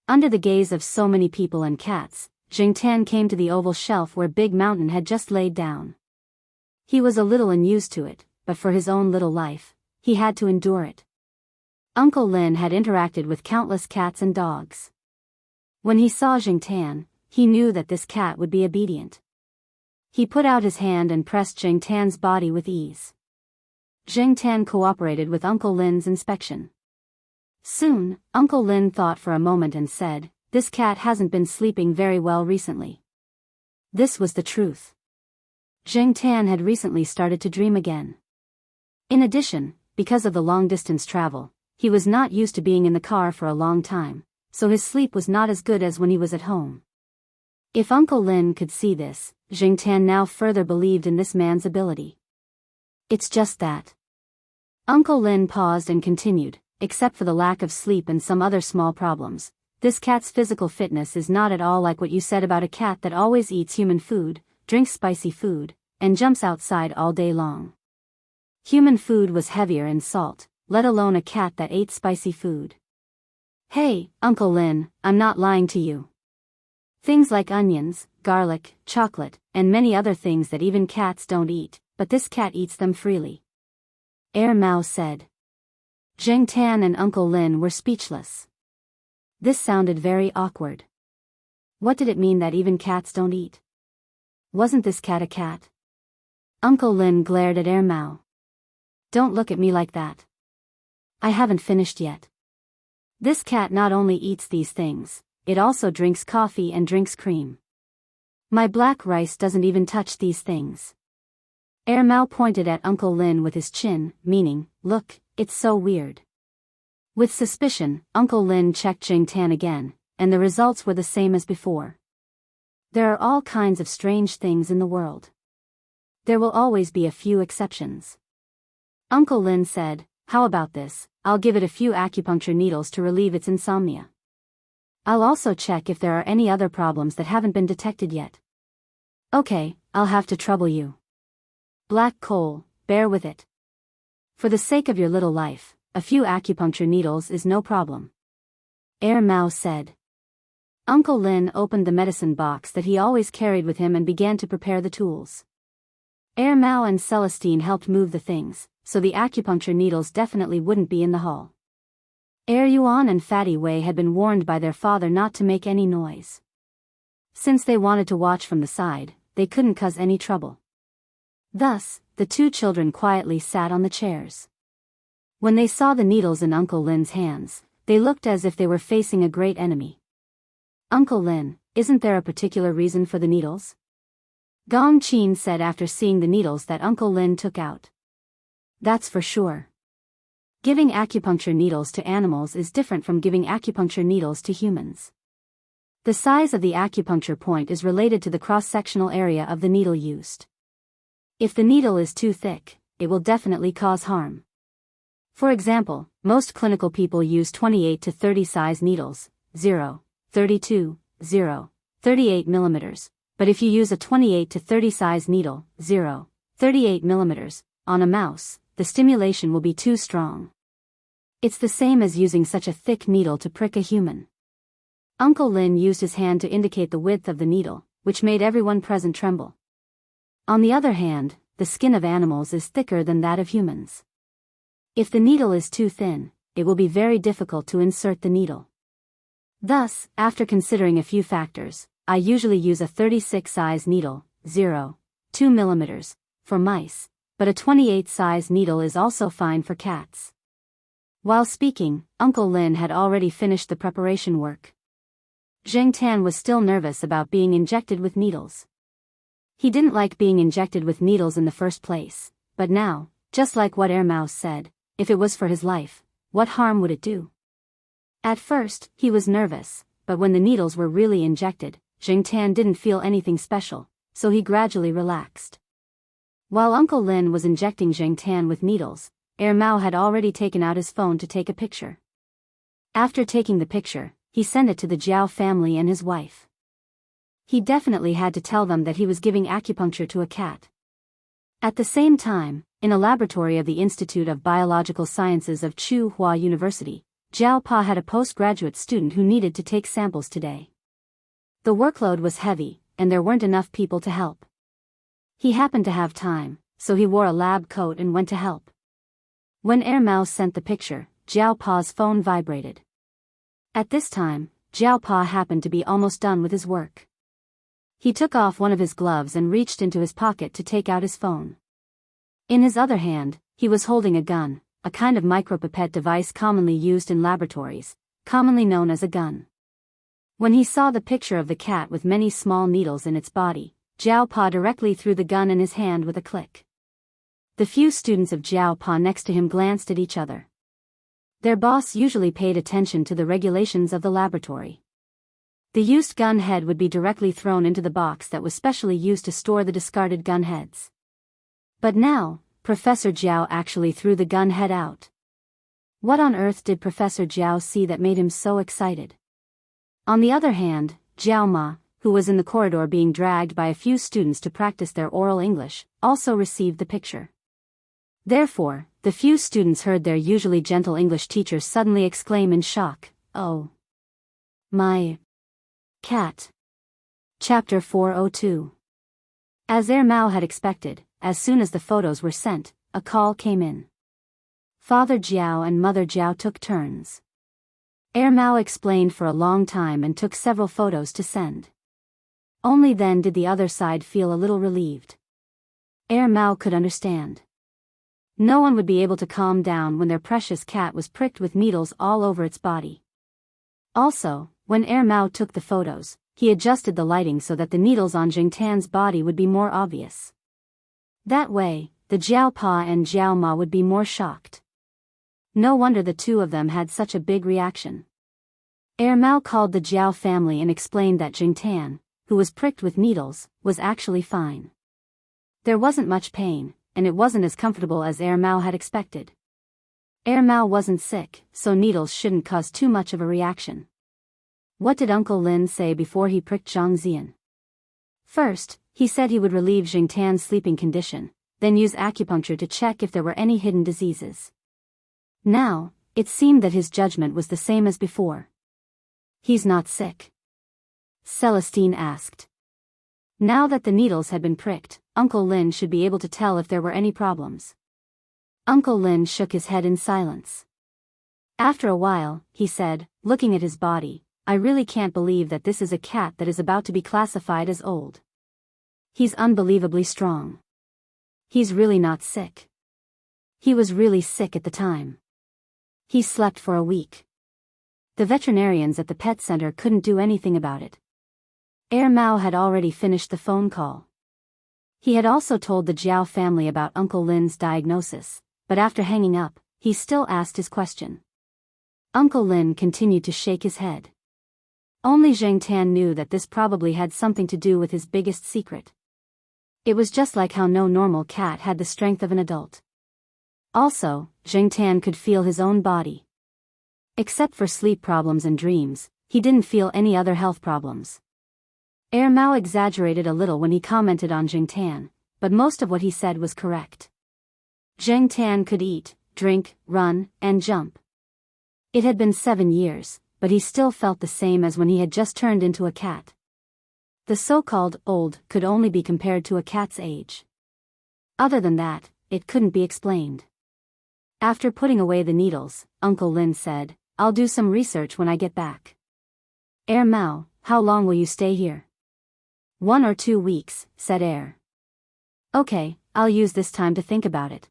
Under the gaze of so many people and cats, Jing Tan came to the oval shelf where Big Mountain had just laid down. He was a little unused to it, but for his own little life, he had to endure it. Uncle Lin had interacted with countless cats and dogs. When he saw Jing Tan, he knew that this cat would be obedient. He put out his hand and pressed Jing Tan's body with ease. Jing Tan cooperated with Uncle Lin's inspection. Soon, Uncle Lin thought for a moment and said, "This cat hasn't been sleeping very well recently." This was the truth. Jing Tan had recently started to dream again. In addition, because of the long-distance travel, he was not used to being in the car for a long time, so his sleep was not as good as when he was at home. If Uncle Lin could see this, Jing Tan now further believed in this man's ability. "It's just that." Uncle Lin paused and continued, "Except for the lack of sleep and some other small problems, this cat's physical fitness is not at all like what you said about a cat that always eats human food, drinks spicy food, and jumps outside all day long. Human food was heavier in salt, let alone a cat that ate spicy food. Hey, Uncle Lin, I'm not lying to you. Things like onions, garlic, chocolate, and many other things that even cats don't eat, but this cat eats them freely." Air Mao said. Jing Tan and Uncle Lin were speechless. This sounded very awkward. What did it mean that even cats don't eat? Wasn't this cat a cat? Uncle Lin glared at Air Mao. "Don't look at me like that. I haven't finished yet. This cat not only eats these things, it also drinks coffee and drinks cream. My black rice doesn't even touch these things. Mao pointed at Uncle Lin with his chin, meaning, look, it's so weird. With suspicion, Uncle Lin checked Jingtan again, and the results were the same as before. There are all kinds of strange things in the world. There will always be a few exceptions. Uncle Lin said, how about this, I'll give it a few acupuncture needles to relieve its insomnia. I'll also check if there are any other problems that haven't been detected yet. Okay, I'll have to trouble you. Black coal, bear with it. For the sake of your little life, a few acupuncture needles is no problem. Mao said. Uncle Lin opened the medicine box that he always carried with him and began to prepare the tools. Mao and Celestine helped move the things, so the acupuncture needles definitely wouldn't be in the hall. Yuan and Fatty Wei had been warned by their father not to make any noise. Since they wanted to watch from the side, they couldn't cause any trouble. Thus, the two children quietly sat on the chairs. When they saw the needles in Uncle Lin's hands, they looked as if they were facing a great enemy. Uncle Lin, isn't there a particular reason for the needles? Gong Qin said after seeing the needles that Uncle Lin took out. That's for sure. Giving acupuncture needles to animals is different from giving acupuncture needles to humans. The size of the acupuncture point is related to the cross-sectional area of the needle used. If the needle is too thick, it will definitely cause harm. For example, most clinical people use 28 to 30 size needles, 0, 32, 0, 38 millimeters, but if you use a 28 to 30 size needle, 0, 38 millimeters, on a mouse, the stimulation will be too strong. It's the same as using such a thick needle to prick a human. Uncle Lin used his hand to indicate the width of the needle, which made everyone present tremble. On the other hand, the skin of animals is thicker than that of humans. If the needle is too thin, it will be very difficult to insert the needle. Thus, after considering a few factors, I usually use a 36 size needle, 0, 2 millimeters, for mice, but a 28 size needle is also fine for cats. While speaking, Uncle Lin had already finished the preparation work. Jingtan was still nervous about being injected with needles. He didn't like being injected with needles in the first place, but now, just like what Mao said, if it was for his life, what harm would it do? At first, he was nervous, but when the needles were really injected, Jingtan didn't feel anything special, so he gradually relaxed. While Uncle Lin was injecting Jingtan with needles, Mao had already taken out his phone to take a picture. After taking the picture, he sent it to the Jiao family and his wife. He definitely had to tell them that he was giving acupuncture to a cat. At the same time, in a laboratory of the Institute of Biological Sciences of Tsinghua University, Jiao Pa had a postgraduate student who needed to take samples today. The workload was heavy, and there weren't enough people to help. He happened to have time, so he wore a lab coat and went to help. When Mao sent the picture, Jiao Pa's phone vibrated. At this time, Jiao Pa happened to be almost done with his work. He took off one of his gloves and reached into his pocket to take out his phone. In his other hand, he was holding a gun, a kind of micropipette device commonly used in laboratories, commonly known as a gun. When he saw the picture of the cat with many small needles in its body, Jiao Pa directly threw the gun in his hand with a click. The few students of Jiao Pa next to him glanced at each other. Their boss usually paid attention to the regulations of the laboratory. The used gun head would be directly thrown into the box that was specially used to store the discarded gun heads. But now, Professor Jiao actually threw the gun head out. What on earth did Professor Jiao see that made him so excited? On the other hand, Jiao Ma, who was in the corridor being dragged by a few students to practice their oral English, also received the picture. Therefore, the few students heard their usually gentle English teacher suddenly exclaim in shock, "Oh! My cat!" Chapter 402. As Mao had expected, as soon as the photos were sent, a call came in. Father Jiao and Mother Jiao took turns. Mao explained for a long time and took several photos to send. Only then did the other side feel a little relieved. Mao could understand. No one would be able to calm down when their precious cat was pricked with needles all over its body. Also, When Mao took the photos, he adjusted the lighting so that the needles on Jingtan's body would be more obvious. That way, the Jiao Pa and Jiao Ma would be more shocked. No wonder the two of them had such a big reaction. Mao called the Jiao family and explained that Jingtan, who was pricked with needles, was actually fine. There wasn't much pain, and it wasn't as comfortable as Mao had expected. Mao wasn't sick, so needles shouldn't cause too much of a reaction. What did Uncle Lin say before he pricked Zhang Zian? First, he said he would relieve Jingtan's sleeping condition, then use acupuncture to check if there were any hidden diseases. Now, it seemed that his judgment was the same as before. He's not sick? Celestine asked. Now that the needles had been pricked, Uncle Lin should be able to tell if there were any problems. Uncle Lin shook his head in silence. After a while, he said, looking at his body, I really can't believe that this is a cat that is about to be classified as old. He's unbelievably strong. He's really not sick. He was really sick at the time. He slept for a week. The veterinarians at the pet center couldn't do anything about it. Mao had already finished the phone call. He had also told the Jiao family about Uncle Lin's diagnosis, but after hanging up, he still asked his question. Uncle Lin continued to shake his head. Only Jingtan knew that this probably had something to do with his biggest secret. It was just like how no normal cat had the strength of an adult. Also, Jingtan could feel his own body. Except for sleep problems and dreams, he didn't feel any other health problems. Mao exaggerated a little when he commented on Jingtan, but most of what he said was correct. Jingtan could eat, drink, run, and jump. It had been 7 years, but he still felt the same as when he had just turned into a cat. The so-called old could only be compared to a cat's age. Other than that, it couldn't be explained. After putting away the needles, Uncle Lin said, I'll do some research when I get back. Mao, how long will you stay here? 1 or 2 weeks, said Okay, I'll use this time to think about it.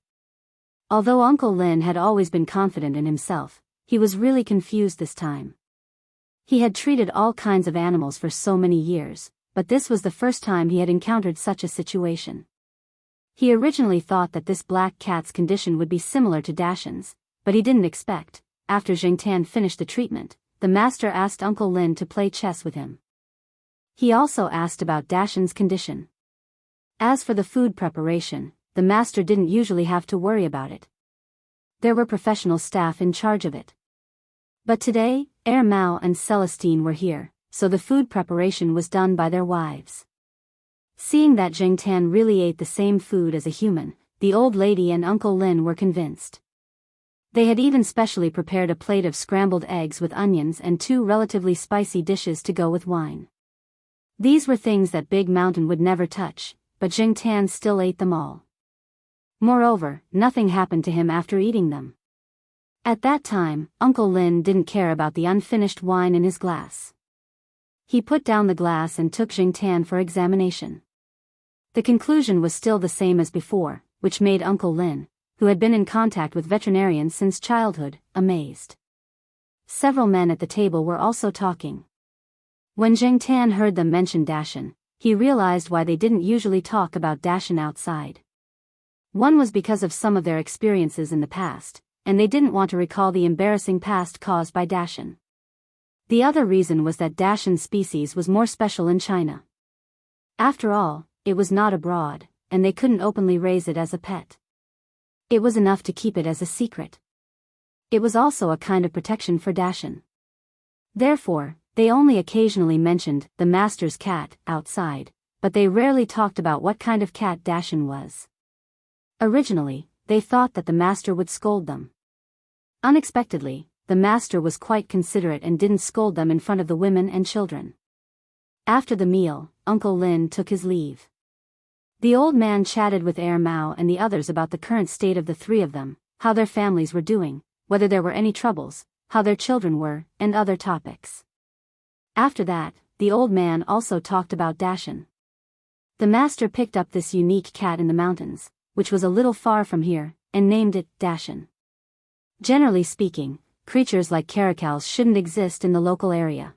Although Uncle Lin had always been confident in himself, he was really confused this time. He had treated all kinds of animals for so many years, but this was the first time he had encountered such a situation. He originally thought that this black cat's condition would be similar to Dashan's, but he didn't expect, after Jingtan finished the treatment, the master asked Uncle Lin to play chess with him. He also asked about Dashan's condition. As for the food preparation, the master didn't usually have to worry about it. There were professional staff in charge of it. But today, Mao and Celestine were here, so the food preparation was done by their wives. Seeing that Jingtan really ate the same food as a human, the old lady and Uncle Lin were convinced. They had even specially prepared a plate of scrambled eggs with onions and 2 relatively spicy dishes to go with wine. These were things that Big Mountain would never touch, but Jingtan still ate them all. Moreover, nothing happened to him after eating them. At that time, Uncle Lin didn't care about the unfinished wine in his glass. He put down the glass and took Jingtan for examination. The conclusion was still the same as before, which made Uncle Lin, who had been in contact with veterinarians since childhood, amazed. Several men at the table were also talking. When Jingtan heard them mention Dashan, he realized why they didn't usually talk about Dashan outside. One was because of some of their experiences in the past, and they didn't want to recall the embarrassing past caused by Dashan. The other reason was that Dashan's species was more special in China. After all, it was not abroad, and they couldn't openly raise it as a pet. It was enough to keep it as a secret. It was also a kind of protection for Dashan. Therefore, they only occasionally mentioned the master's cat outside, but they rarely talked about what kind of cat Dashan was. Originally, they thought that the master would scold them. Unexpectedly, the master was quite considerate and didn't scold them in front of the women and children. After the meal, Uncle Lin took his leave. The old man chatted with Mao and the others about the current state of the 3 of them, how their families were doing, whether there were any troubles, how their children were, and other topics. After that, the old man also talked about Dashan. The master picked up this unique cat in the mountains, which was a little far from here, and named it Dashan. Generally speaking, creatures like caracals shouldn't exist in the local area.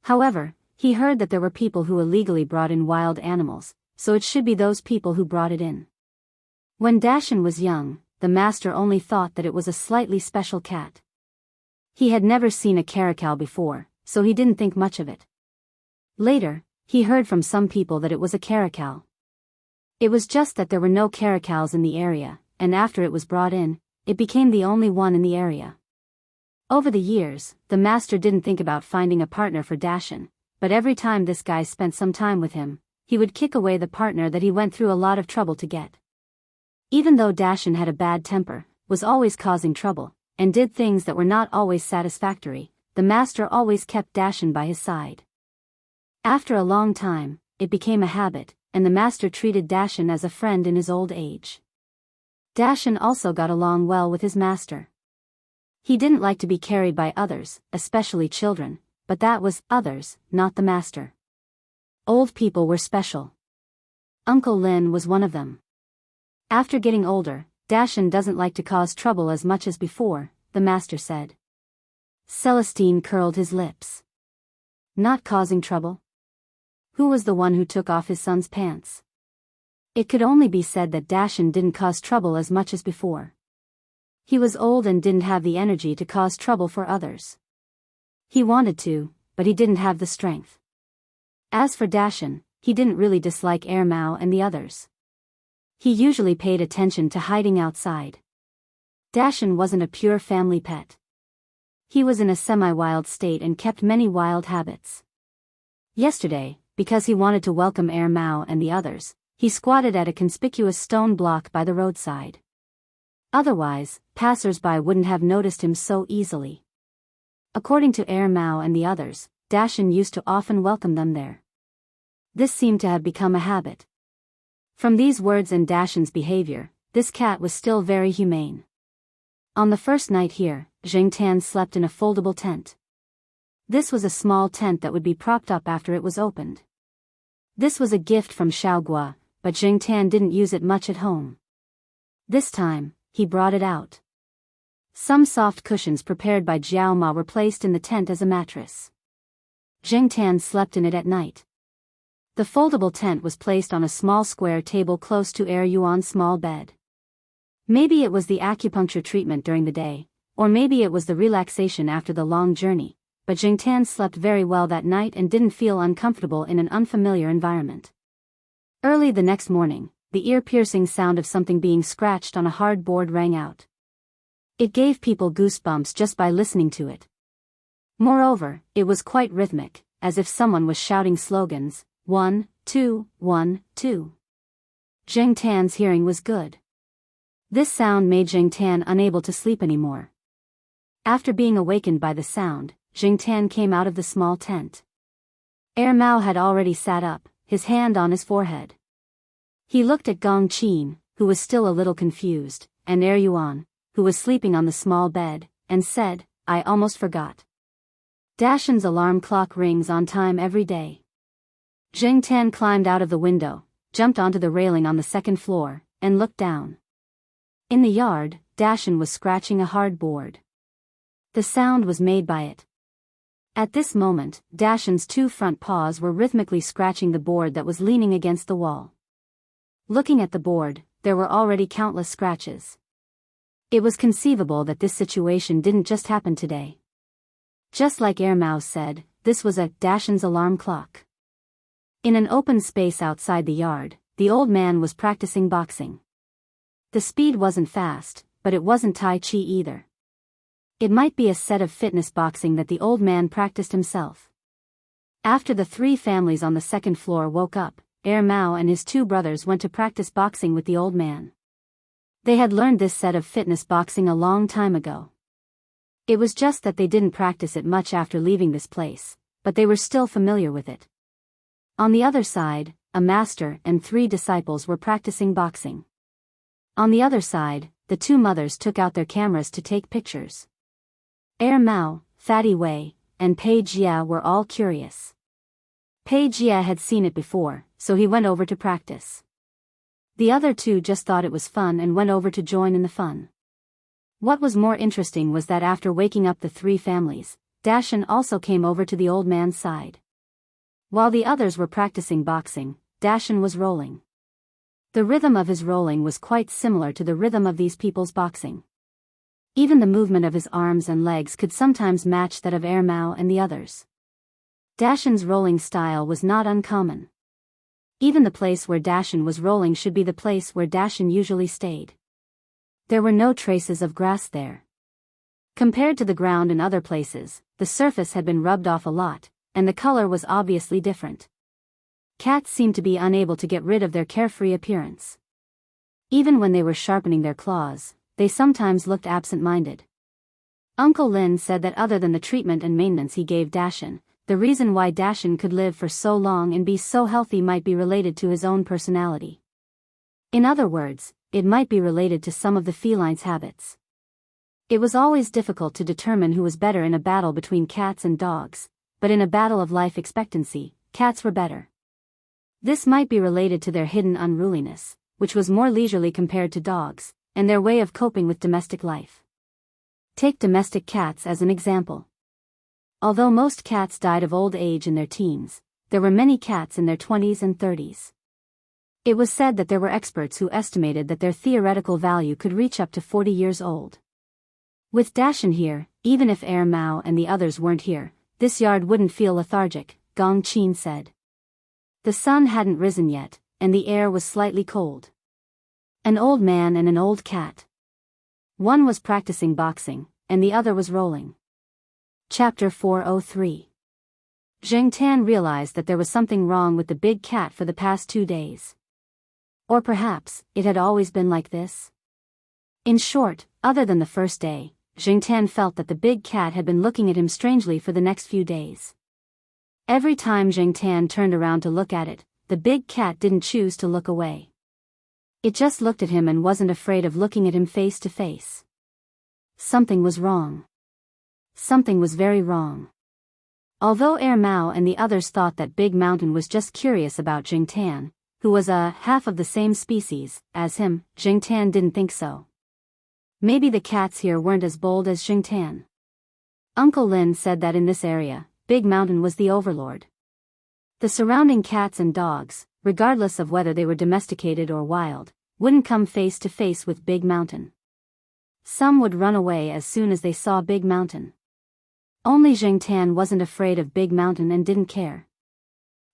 However, he heard that there were people who illegally brought in wild animals, so it should be those people who brought it in. When Dashan was young, the master only thought that it was a slightly special cat. He had never seen a caracal before, so he didn't think much of it. Later, he heard from some people that it was a caracal. It was just that there were no caracals in the area, and after it was brought in, it became the only one in the area. Over the years, the master didn't think about finding a partner for Dashan, but every time this guy spent some time with him, he would kick away the partner that he went through a lot of trouble to get. Even though Dashan had a bad temper, was always causing trouble, and did things that were not always satisfactory, the master always kept Dashan by his side. After a long time, it became a habit, and the master treated Dashan as a friend in his old age. Dashan also got along well with his master. He didn't like to be carried by others, especially children, but that was others, not the master. Old people were special. Uncle Lin was one of them. After getting older, Dashan doesn't like to cause trouble as much as before, the master said. Celestine curled his lips. Not causing trouble? Who was the one who took off his son's pants? It could only be said that Dashan didn't cause trouble as much as before. He was old and didn't have the energy to cause trouble for others. He wanted to, but he didn't have the strength. As for Dashan, he didn't really dislike Mao and the others. He usually paid attention to hiding outside. Dashan wasn't a pure family pet. He was in a semi-wild state and kept many wild habits. Yesterday, because he wanted to welcome Mao and the others, he squatted at a conspicuous stone block by the roadside. Otherwise, passers-by wouldn't have noticed him so easily. According to Mao and the others, Dashan used to often welcome them there. This seemed to have become a habit. From these words and Dashan's behavior, this cat was still very humane. On the first night here, Jiangtan slept in a foldable tent. This was a small tent that would be propped up after it was opened. This was a gift from Xiaogua, but Jiangtan didn't use it much at home. This time, he brought it out. Some soft cushions prepared by Jiao Ma were placed in the tent as a mattress. Jiangtan slept in it at night. The foldable tent was placed on a small square table close to Yuan's small bed. Maybe it was the acupuncture treatment during the day, or maybe it was the relaxation after the long journey, but Jiangtan slept very well that night and didn't feel uncomfortable in an unfamiliar environment. Early the next morning, the ear-piercing sound of something being scratched on a hard board rang out. It gave people goosebumps just by listening to it. Moreover, it was quite rhythmic, as if someone was shouting slogans, 1, 2, 1, 2. Jiangtan's hearing was good. This sound made Jiangtan unable to sleep anymore. After being awakened by the sound, Jiangtan came out of the small tent. Mao had already sat up, his hand on his forehead. He looked at Gong Qin, who was still a little confused, and Yuan, who was sleeping on the small bed, and said, I almost forgot. Dashan's alarm clock rings on time every day. Jiangtan climbed out of the window, jumped onto the railing on the second floor, and looked down. In the yard, Dashan was scratching a hard board. The sound was made by it. At this moment, Dashan's two front paws were rhythmically scratching the board that was leaning against the wall. Looking at the board, there were already countless scratches. It was conceivable that this situation didn't just happen today. Just like Mao said, this was a Dashan's alarm clock. In an open space outside the yard, the old man was practicing boxing. The speed wasn't fast, but it wasn't Tai Chi either. It might be a set of fitness boxing that the old man practiced himself. After the three families on the second floor woke up, Mao and his two brothers went to practice boxing with the old man. They had learned this set of fitness boxing a long time ago. It was just that they didn't practice it much after leaving this place, but they were still familiar with it. On the other side, a master and 3 disciples were practicing boxing. On the other side, the 2 mothers took out their cameras to take pictures. Mao, Fatty Wei, and Pei Jia were all curious. Pei Jia had seen it before, so he went over to practice. The other 2 just thought it was fun and went over to join in the fun. What was more interesting was that after waking up the 3 families, Dashan also came over to the old man's side. While the others were practicing boxing, Dashan was rolling. The rhythm of his rolling was quite similar to the rhythm of these people's boxing. Even the movement of his arms and legs could sometimes match that of Mao and the others. Dashan's rolling style was not uncommon. Even the place where Dashan was rolling should be the place where Dashan usually stayed. There were no traces of grass there. Compared to the ground in other places, the surface had been rubbed off a lot, and the color was obviously different. Cats seemed to be unable to get rid of their carefree appearance. Even when they were sharpening their claws, they sometimes looked absent-minded. Uncle Lin said that other than the treatment and maintenance he gave Dashan, the reason why Dashan could live for so long and be so healthy might be related to his own personality. In other words, it might be related to some of the feline's habits. It was always difficult to determine who was better in a battle between cats and dogs, but in a battle of life expectancy, cats were better. This might be related to their hidden unruliness, which was more leisurely compared to dogs, and their way of coping with domestic life. Take domestic cats as an example. Although most cats died of old age in their teens, there were many cats in their 20s and 30s. It was said that there were experts who estimated that their theoretical value could reach up to 40 years old. With Dashan here, even if Mao and the others weren't here, this yard wouldn't feel lethargic, Gong Qin said. The sun hadn't risen yet, and the air was slightly cold. An old man and an old cat. One was practicing boxing, and the other was rolling. Chapter 403. Zheng Tan realized that there was something wrong with the big cat for the past 2 days. Or perhaps, it had always been like this? In short, other than the first day, Zheng Tan felt that the big cat had been looking at him strangely for the next few days. Every time Zheng Tan turned around to look at it, the big cat didn't choose to look away. It just looked at him and wasn't afraid of looking at him face to face. Something was wrong. Something was very wrong. Although Mao and the others thought that Big Mountain was just curious about Zheng Tan, who was a half of the same species as him, Zheng Tan didn't think so. Maybe the cats here weren't as bold as Zheng Tan. Uncle Lin said that in this area, Big Mountain was the overlord. The surrounding cats and dogs, regardless of whether they were domesticated or wild, wouldn't come face to face with Big Mountain. Some would run away as soon as they saw Big Mountain. Only Zheng Tan wasn't afraid of Big Mountain and didn't care.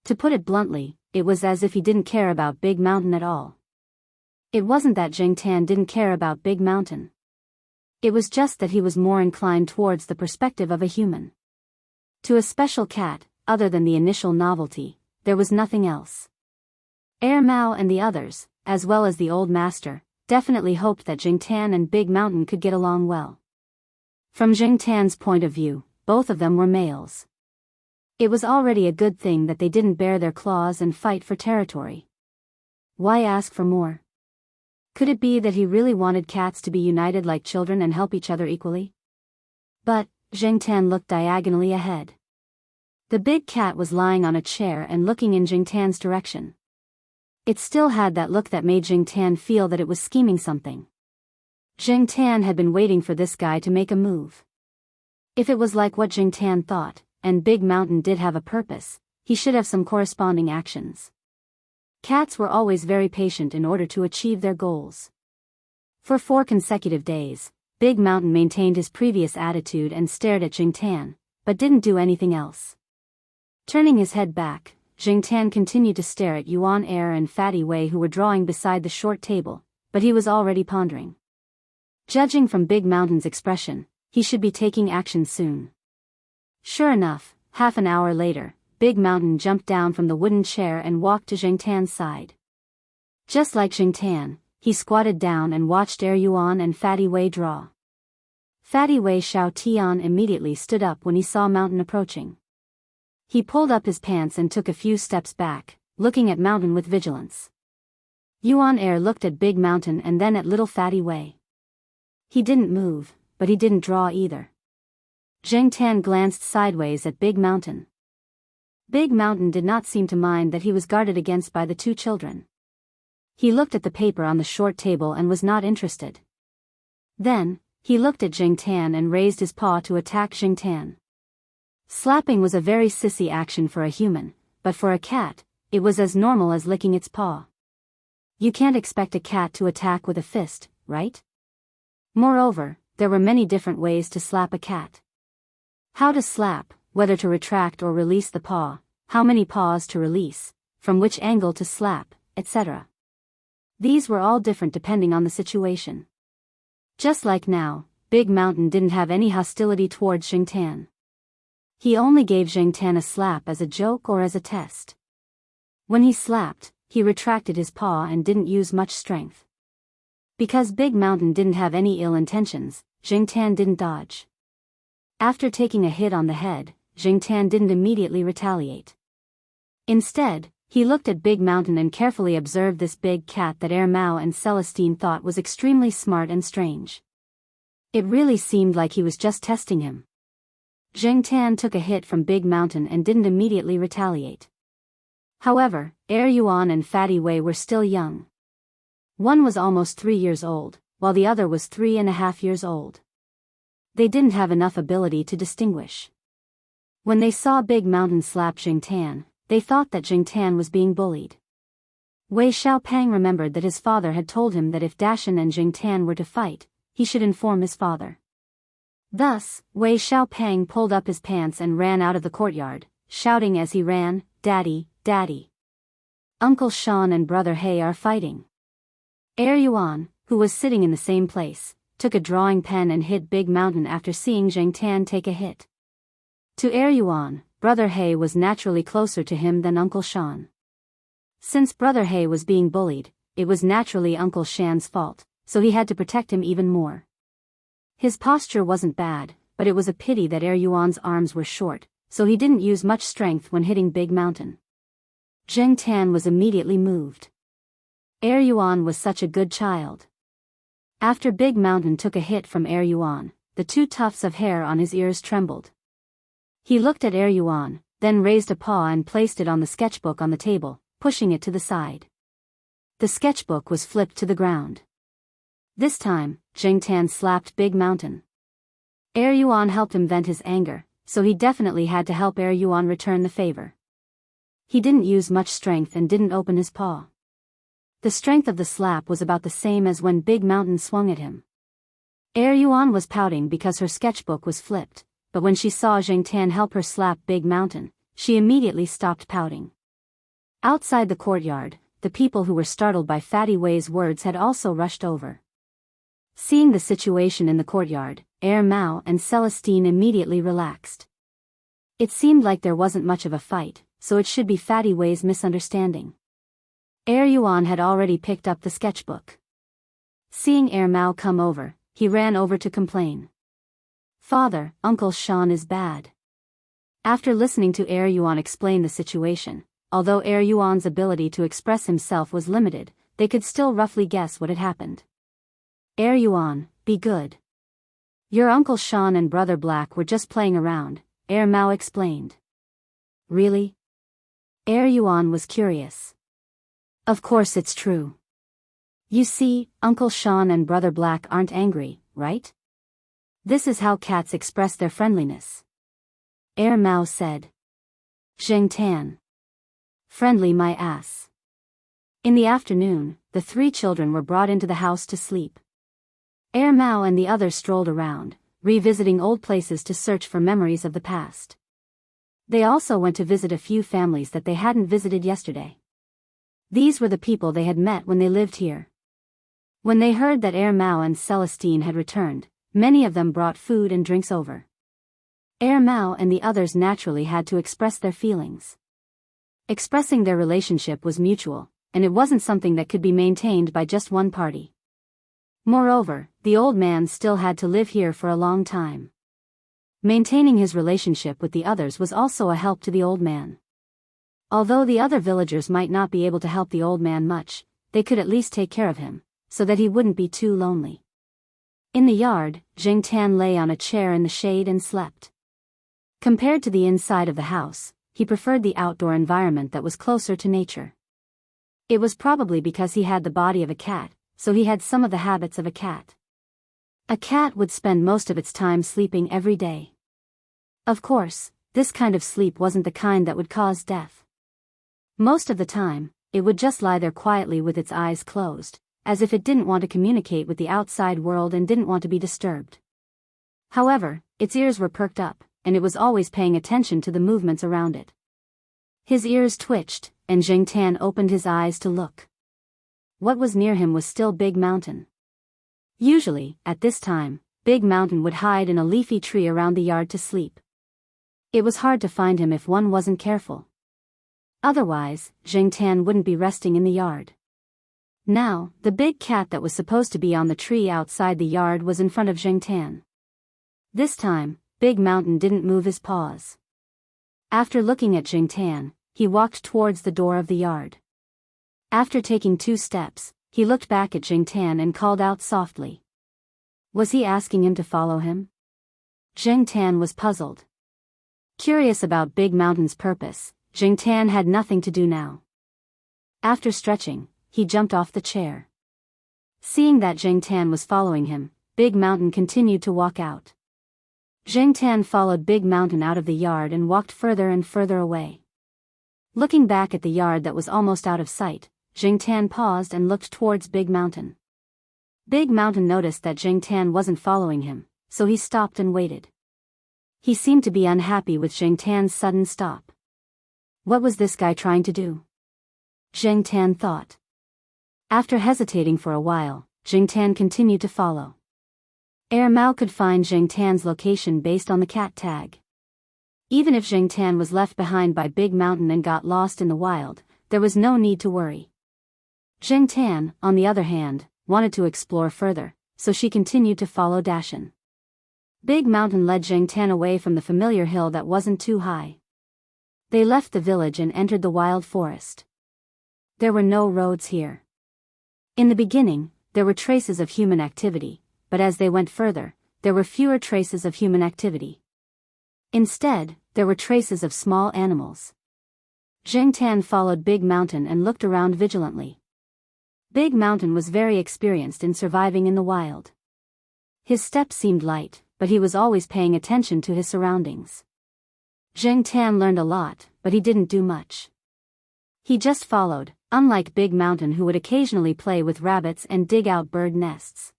To put it bluntly, it was as if he didn't care about Big Mountain at all. It wasn't that Zheng Tan didn't care about Big Mountain. It was just that he was more inclined towards the perspective of a human. To a special cat, other than the initial novelty, there was nothing else. Mao and the others, as well as the old master, definitely hoped that Zheng Tan and Big Mountain could get along well. From Zheng Tan's point of view, both of them were males. It was already a good thing that they didn't bare their claws and fight for territory. Why ask for more? Could it be that he really wanted cats to be united like children and help each other equally? But, Zheng Tan looked diagonally ahead. The big cat was lying on a chair and looking in Zheng Tan's direction. It still had that look that made Zheng Tan feel that it was scheming something. Zheng Tan had been waiting for this guy to make a move. If it was like what Zheng Tan thought, and Big Mountain did have a purpose, he should have some corresponding actions. Cats were always very patient in order to achieve their goals. For 4 consecutive days, Big Mountain maintained his previous attitude and stared at Zheng Tan, but didn't do anything else. Turning his head back, Zheng Tan continued to stare at Yuan Er and Fatty Wei, who were drawing beside the short table, but he was already pondering. Judging from Big Mountain's expression, he should be taking action soon. Sure enough, half an hour later, Big Mountain jumped down from the wooden chair and walked to Zheng Tan's side. Just like Zheng Tan, he squatted down and watched Yuan and Fatty Wei draw. Fatty Wei Xiao Tian immediately stood up when he saw Mountain approaching. He pulled up his pants and took a few steps back, looking at Mountain with vigilance. Yuan Er looked at Big Mountain and then at little Fatty Wei. He didn't move, but he didn't draw either. Zheng Tan glanced sideways at Big Mountain. Big Mountain did not seem to mind that he was guarded against by the 2 children. He looked at the paper on the short table and was not interested. Then, he looked at Zheng Tan and raised his paw to attack Zheng Tan. Slapping was a very sissy action for a human, but for a cat, it was as normal as licking its paw. You can't expect a cat to attack with a fist, right? Moreover, there were many different ways to slap a cat. How to slap, whether to retract or release the paw, how many paws to release, from which angle to slap, etc. These were all different depending on the situation. Just like now, Big Mountain didn't have any hostility towards Jingtan. He only gave Jingtan a slap as a joke or as a test. When he slapped, he retracted his paw and didn't use much strength. Because Big Mountain didn't have any ill intentions, Jingtan didn't dodge. After taking a hit on the head, Jingtan didn't immediately retaliate. Instead, he looked at Big Mountain and carefully observed this big cat that Mao and Celestine thought was extremely smart and strange. It really seemed like he was just testing him. Jingtan took a hit from Big Mountain and didn't immediately retaliate. However, Yuan and Fatty Wei were still young. One was almost 3 years old, while the other was 3.5 years old. They didn't have enough ability to distinguish. When they saw Big Mountain slap Jingtan, they thought that Jingtan was being bullied. Wei Xiaopeng remembered that his father had told him that if Dashan and Jingtan were to fight, he should inform his father. Thus, Wei Xiaopeng pulled up his pants and ran out of the courtyard, shouting as he ran, "Daddy, Daddy! Uncle Sean and Brother He are fighting." Yuan, who was sitting in the same place, took a drawing pen and hit Big Mountain after seeing Jingtan take a hit. To Yuan, Brother He was naturally closer to him than Uncle Sean. Since Brother He was being bullied, it was naturally Uncle Shan's fault, so he had to protect him even more. His posture wasn't bad, but it was a pity that Yuan's arms were short, so he didn't use much strength when hitting Big Mountain. Jingtan was immediately moved. Yuan was such a good child. After Big Mountain took a hit from Yuan, the 2 tufts of hair on his ears trembled. He looked at Yuan, then raised a paw and placed it on the sketchbook on the table, pushing it to the side. The sketchbook was flipped to the ground. This time, Jingtan slapped Big Mountain. Yuan helped him vent his anger, so he definitely had to help Yuan return the favor. He didn't use much strength and didn't open his paw. The strength of the slap was about the same as when Big Mountain swung at him. Yuan was pouting because her sketchbook was flipped, but when she saw Jingtan help her slap Big Mountain, she immediately stopped pouting. Outside the courtyard, the people who were startled by Fatty Wei's words had also rushed over. Seeing the situation in the courtyard, Mao and Celestine immediately relaxed. It seemed like there wasn't much of a fight, so it should be Fatty Wei's misunderstanding. Yuan had already picked up the sketchbook. Seeing Mao come over, he ran over to complain. "Father, Uncle Sean is bad." After listening to Yuan explain the situation, although Yuan's ability to express himself was limited, they could still roughly guess what had happened. "Yuan, be good. Your Uncle Sean and Brother Black were just playing around," Mao explained. "Really?" Yuan was curious. "Of course it's true. You see, Uncle Sean and Brother Black aren't angry, right? This is how cats express their friendliness." Mao said. "Jingtan. Friendly my ass." In the afternoon, the 3 children were brought into the house to sleep. Mao and the others strolled around, revisiting old places to search for memories of the past. They also went to visit a few families that they hadn't visited yesterday. These were the people they had met when they lived here. When they heard that Mao and Celestine had returned, many of them brought food and drinks over. Mao and the others naturally had to express their feelings. Expressing their relationship was mutual, and it wasn't something that could be maintained by just one party. Moreover, the old man still had to live here for a long time. Maintaining his relationship with the others was also a help to the old man. Although the other villagers might not be able to help the old man much, they could at least take care of him, so that he wouldn't be too lonely. In the yard, Jingtan lay on a chair in the shade and slept. Compared to the inside of the house, he preferred the outdoor environment that was closer to nature. It was probably because he had the body of a cat, so he had some of the habits of a cat. A cat would spend most of its time sleeping every day. Of course, this kind of sleep wasn't the kind that would cause death. Most of the time, it would just lie there quietly with its eyes closed, as if it didn't want to communicate with the outside world and didn't want to be disturbed. However, its ears were perked up, and it was always paying attention to the movements around it. His ears twitched, and Jingtan opened his eyes to look. What was near him was still Big Mountain. Usually, at this time, Big Mountain would hide in a leafy tree around the yard to sleep. It was hard to find him if one wasn't careful. Otherwise, Jingtan wouldn't be resting in the yard. Now, the big cat that was supposed to be on the tree outside the yard was in front of Jingtan. This time, Big Mountain didn't move his paws. After looking at Jingtan, he walked towards the door of the yard. After taking 2 steps, he looked back at Jingtan and called out softly. Was he asking him to follow him? Jingtan was puzzled. Curious about Big Mountain's purpose, Jingtan had nothing to do now. After stretching, he jumped off the chair. Seeing that Jingtan was following him, Big Mountain continued to walk out. Jingtan followed Big Mountain out of the yard and walked further and further away. Looking back at the yard that was almost out of sight, Jingtan paused and looked towards Big Mountain. Big Mountain noticed that Jingtan wasn't following him, so he stopped and waited. He seemed to be unhappy with Jingtan's sudden stop. What was this guy trying to do? Jingtan thought. After hesitating for a while, Jingtan continued to follow. Mao could find Jingtan's location based on the cat tag. Even if Jingtan was left behind by Big Mountain and got lost in the wild, there was no need to worry. Jingtan, on the other hand, wanted to explore further, so she continued to follow Dashan. Big Mountain led Jingtan away from the familiar hill that wasn't too high. They left the village and entered the wild forest. There were no roads here. In the beginning, there were traces of human activity, but as they went further, there were fewer traces of human activity. Instead, there were traces of small animals. Jingtan followed Big Mountain and looked around vigilantly. Big Mountain was very experienced in surviving in the wild. His steps seemed light, but he was always paying attention to his surroundings. Jingtan learned a lot, but he didn't do much. He just followed, unlike Big Mountain who would occasionally play with rabbits and dig out bird nests.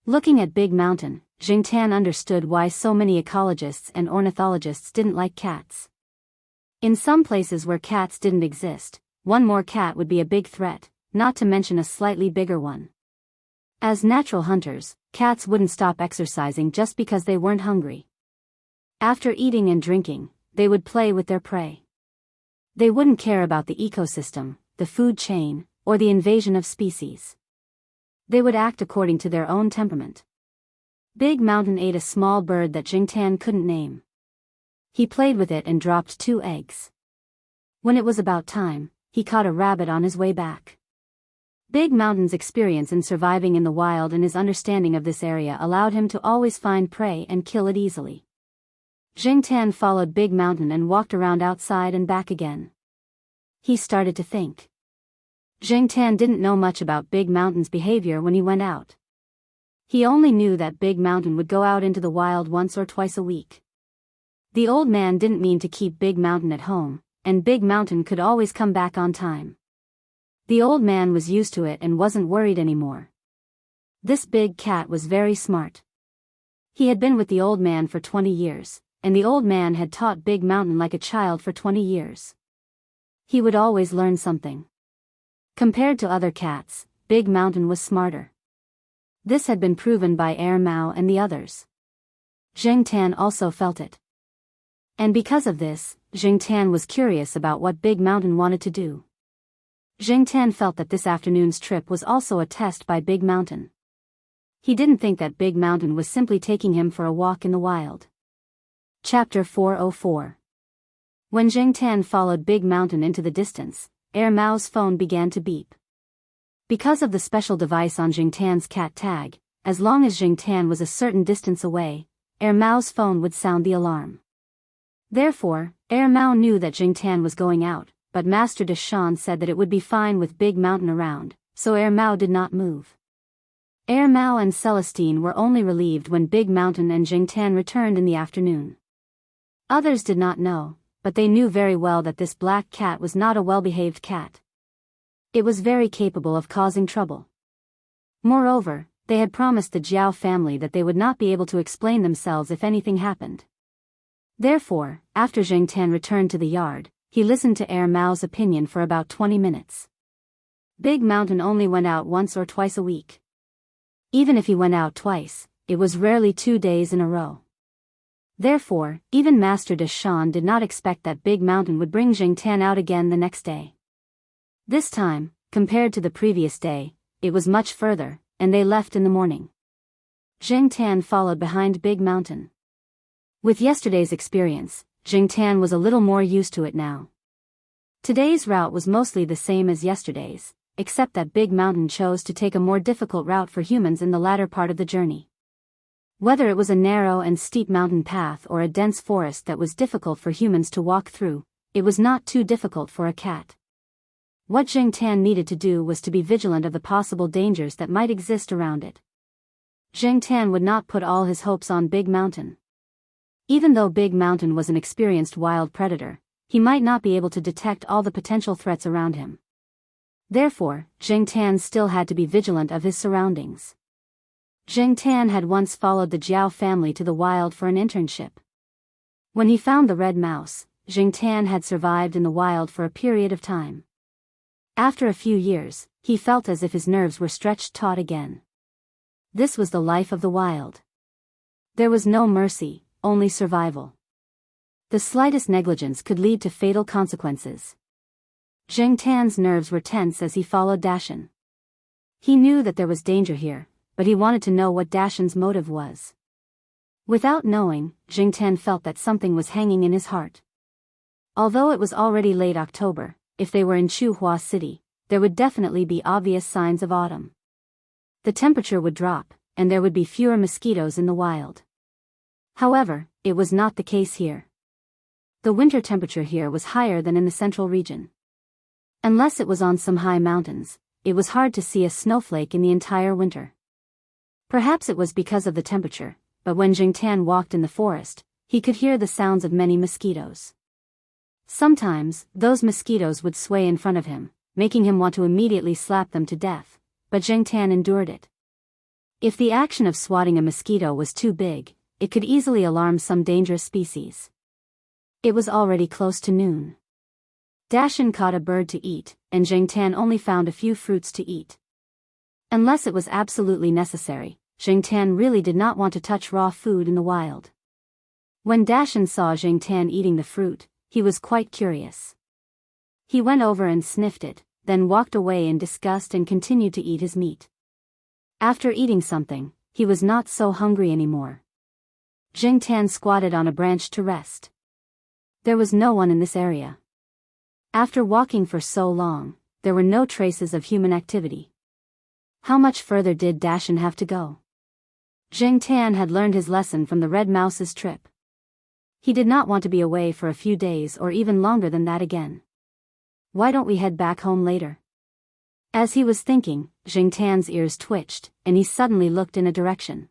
Looking at Big Mountain, Jingtan understood why so many ecologists and ornithologists didn't like cats. In some places where cats didn't exist, one more cat would be a big threat, not to mention a slightly bigger one. As natural hunters, cats wouldn't stop exercising just because they weren't hungry. After eating and drinking, they would play with their prey. They wouldn't care about the ecosystem, the food chain, or the invasion of species. They would act according to their own temperament. Big Mountain ate a small bird that Jingtan couldn't name. He played with it and dropped 2 eggs. When it was about time, he caught a rabbit on his way back. Big Mountain's experience in surviving in the wild and his understanding of this area allowed him to always find prey and kill it easily. Jingtan followed Big Mountain and walked around outside and back again. He started to think. Jingtan didn't know much about Big Mountain's behavior when he went out. He only knew that Big Mountain would go out into the wild once or twice a week. The old man didn't mean to keep Big Mountain at home, and Big Mountain could always come back on time. The old man was used to it and wasn't worried anymore. This big cat was very smart. He had been with the old man for 20 years, and the old man had taught Big Mountain like a child for 20 years. He would always learn something. Compared to other cats, Big Mountain was smarter. This had been proven by Mao and the others. Jingtan also felt it. And because of this, Jingtan was curious about what Big Mountain wanted to do. Jingtan felt that this afternoon's trip was also a test by Big Mountain. He didn't think that Big Mountain was simply taking him for a walk in the wild. Chapter 404. When Jingtan followed Big Mountain into the distance, Mao's phone began to beep. Because of the special device on Jingtan's cat tag, as long as Jingtan was a certain distance away, Mao's phone would sound the alarm. Therefore, Mao knew that Jingtan was going out, but Master Deshan said that it would be fine with Big Mountain around, so Mao did not move. Mao and Celestine were only relieved when Big Mountain and Jingtan returned in the afternoon. Others did not know, but they knew very well that this black cat was not a well-behaved cat. It was very capable of causing trouble. Moreover, they had promised the Jiao family that they would not be able to explain themselves if anything happened. Therefore, after Zheng Tan returned to the yard, he listened to Mao's opinion for about 20 minutes. Big Mountain only went out once or twice a week. Even if he went out twice, it was rarely 2 days in a row. Therefore, even Master De Shan did not expect that Big Mountain would bring Zheng Tan out again the next day. This time, compared to the previous day, it was much further, and they left in the morning. Zheng Tan followed behind Big Mountain. With yesterday's experience, Zheng Tan was a little more used to it now. Today's route was mostly the same as yesterday's, except that Big Mountain chose to take a more difficult route for humans in the latter part of the journey. Whether it was a narrow and steep mountain path or a dense forest that was difficult for humans to walk through, it was not too difficult for a cat. What Zheng Tan needed to do was to be vigilant of the possible dangers that might exist around it. Zheng Tan would not put all his hopes on Big Mountain. Even though Big Mountain was an experienced wild predator, he might not be able to detect all the potential threats around him. Therefore, Zheng Tan still had to be vigilant of his surroundings. Zheng Tan had once followed the Jiao family to the wild for an internship. When he found the red mouse, Zheng Tan had survived in the wild for a period of time. After a few years, he felt as if his nerves were stretched taut again. This was the life of the wild. There was no mercy, only survival. The slightest negligence could lead to fatal consequences. Zheng Tan's nerves were tense as he followed Dashan. He knew that there was danger here, but he wanted to know what Dashan's motive was. Without knowing, Zheng Tan felt that something was hanging in his heart. Although it was already late October, if they were in Chuhua City, there would definitely be obvious signs of autumn. The temperature would drop, and there would be fewer mosquitoes in the wild. However, it was not the case here. The winter temperature here was higher than in the central region. Unless it was on some high mountains, it was hard to see a snowflake in the entire winter. Perhaps it was because of the temperature, but when Zheng Tan walked in the forest, he could hear the sounds of many mosquitoes. Sometimes, those mosquitoes would sway in front of him, making him want to immediately slap them to death, but Zheng Tan endured it. If the action of swatting a mosquito was too big, it could easily alarm some dangerous species. It was already close to noon. Dashan caught a bird to eat, and Zheng Tan only found a few fruits to eat. Unless it was absolutely necessary, Zheng Tan really did not want to touch raw food in the wild. When Dashan saw Zheng Tan eating the fruit, he was quite curious. He went over and sniffed it, then walked away in disgust and continued to eat his meat. After eating something, he was not so hungry anymore. Zheng Tan squatted on a branch to rest. There was no one in this area. After walking for so long, there were no traces of human activity. How much further did Dashan have to go? Zheng Tan had learned his lesson from the red mouse's trip. He did not want to be away for a few days or even longer than that again. Why don't we head back home later? As he was thinking, Zheng Tan's ears twitched, and he suddenly looked in a direction.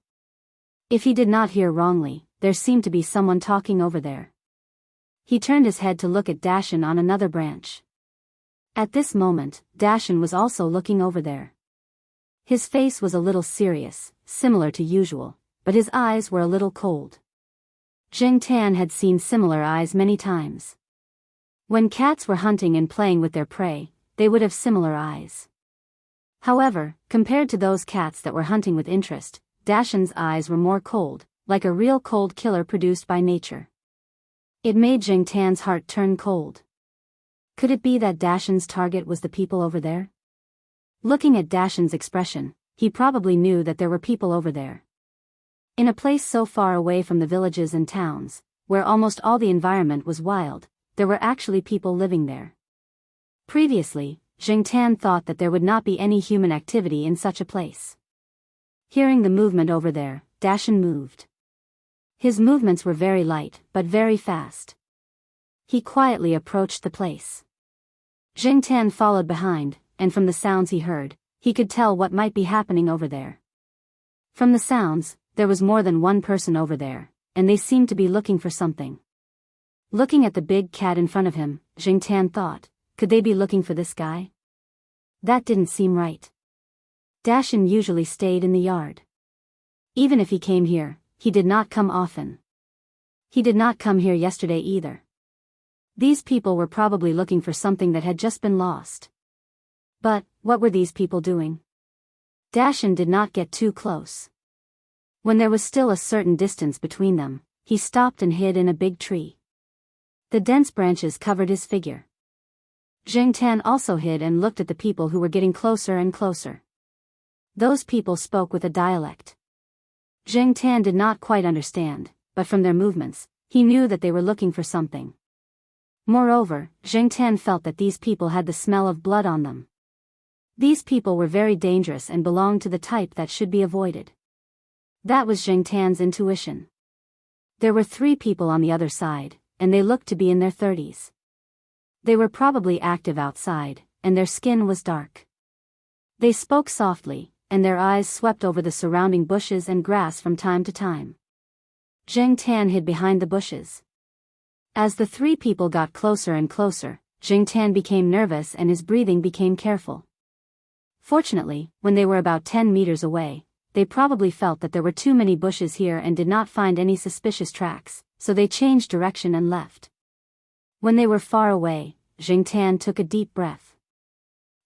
If he did not hear wrongly, there seemed to be someone talking over there. He turned his head to look at Dashan on another branch. At this moment, Dashan was also looking over there. His face was a little serious, similar to usual, but his eyes were a little cold. Zheng Tan had seen similar eyes many times. When cats were hunting and playing with their prey, they would have similar eyes. However, compared to those cats that were hunting with interest, Dashan's eyes were more cold, like a real cold killer produced by nature. It made Zheng Tan's heart turn cold. Could it be that Dashan's target was the people over there? Looking at Dashan's expression, he probably knew that there were people over there. In a place so far away from the villages and towns, where almost all the environment was wild, there were actually people living there. Previously, Zheng Tan thought that there would not be any human activity in such a place. Hearing the movement over there, Dashan moved. His movements were very light, but very fast. He quietly approached the place. Zheng Tan followed behind, and from the sounds he heard, he could tell what might be happening over there. From the sounds, there was more than one person over there, and they seemed to be looking for something. Looking at the big cat in front of him, Jiangtan thought, could they be looking for this guy? That didn't seem right. Dashan usually stayed in the yard. Even if he came here, he did not come often. He did not come here yesterday either. These people were probably looking for something that had just been lost. But, what were these people doing? Dashan did not get too close. When there was still a certain distance between them, he stopped and hid in a big tree. The dense branches covered his figure. Jiangtan also hid and looked at the people who were getting closer and closer. Those people spoke with a dialect. Jiangtan did not quite understand, but from their movements, he knew that they were looking for something. Moreover, Jiangtan felt that these people had the smell of blood on them. These people were very dangerous and belonged to the type that should be avoided. That was Jiangtan's intuition. There were 3 people on the other side, and they looked to be in their 30s. They were probably active outside, and their skin was dark. They spoke softly, and their eyes swept over the surrounding bushes and grass from time to time. Jiangtan hid behind the bushes. As the 3 people got closer and closer, Jiangtan became nervous and his breathing became careful. Fortunately, when they were about 10 meters away, they probably felt that there were too many bushes here and did not find any suspicious tracks, so they changed direction and left. When they were far away, Jiangtan took a deep breath.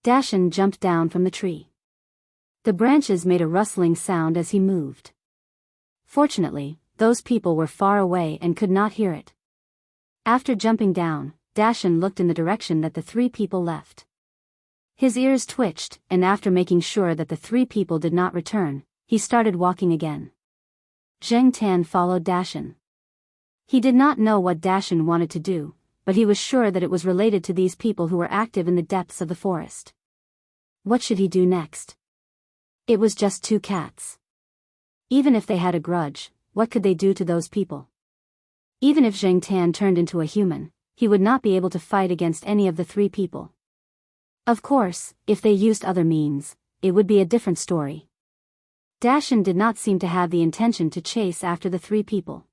Dashan jumped down from the tree. The branches made a rustling sound as he moved. Fortunately, those people were far away and could not hear it. After jumping down, Dashan looked in the direction that the 3 people left. His ears twitched, and after making sure that the 3 people did not return, he started walking again. Jiangtan followed Dashan. He did not know what Dashan wanted to do, but he was sure that it was related to these people who were active in the depths of the forest. What should he do next? It was just 2 cats. Even if they had a grudge, what could they do to those people? Even if Jiangtan turned into a human, he would not be able to fight against any of the 3 people. Of course, if they used other means, it would be a different story. Dashan did not seem to have the intention to chase after the 3 people.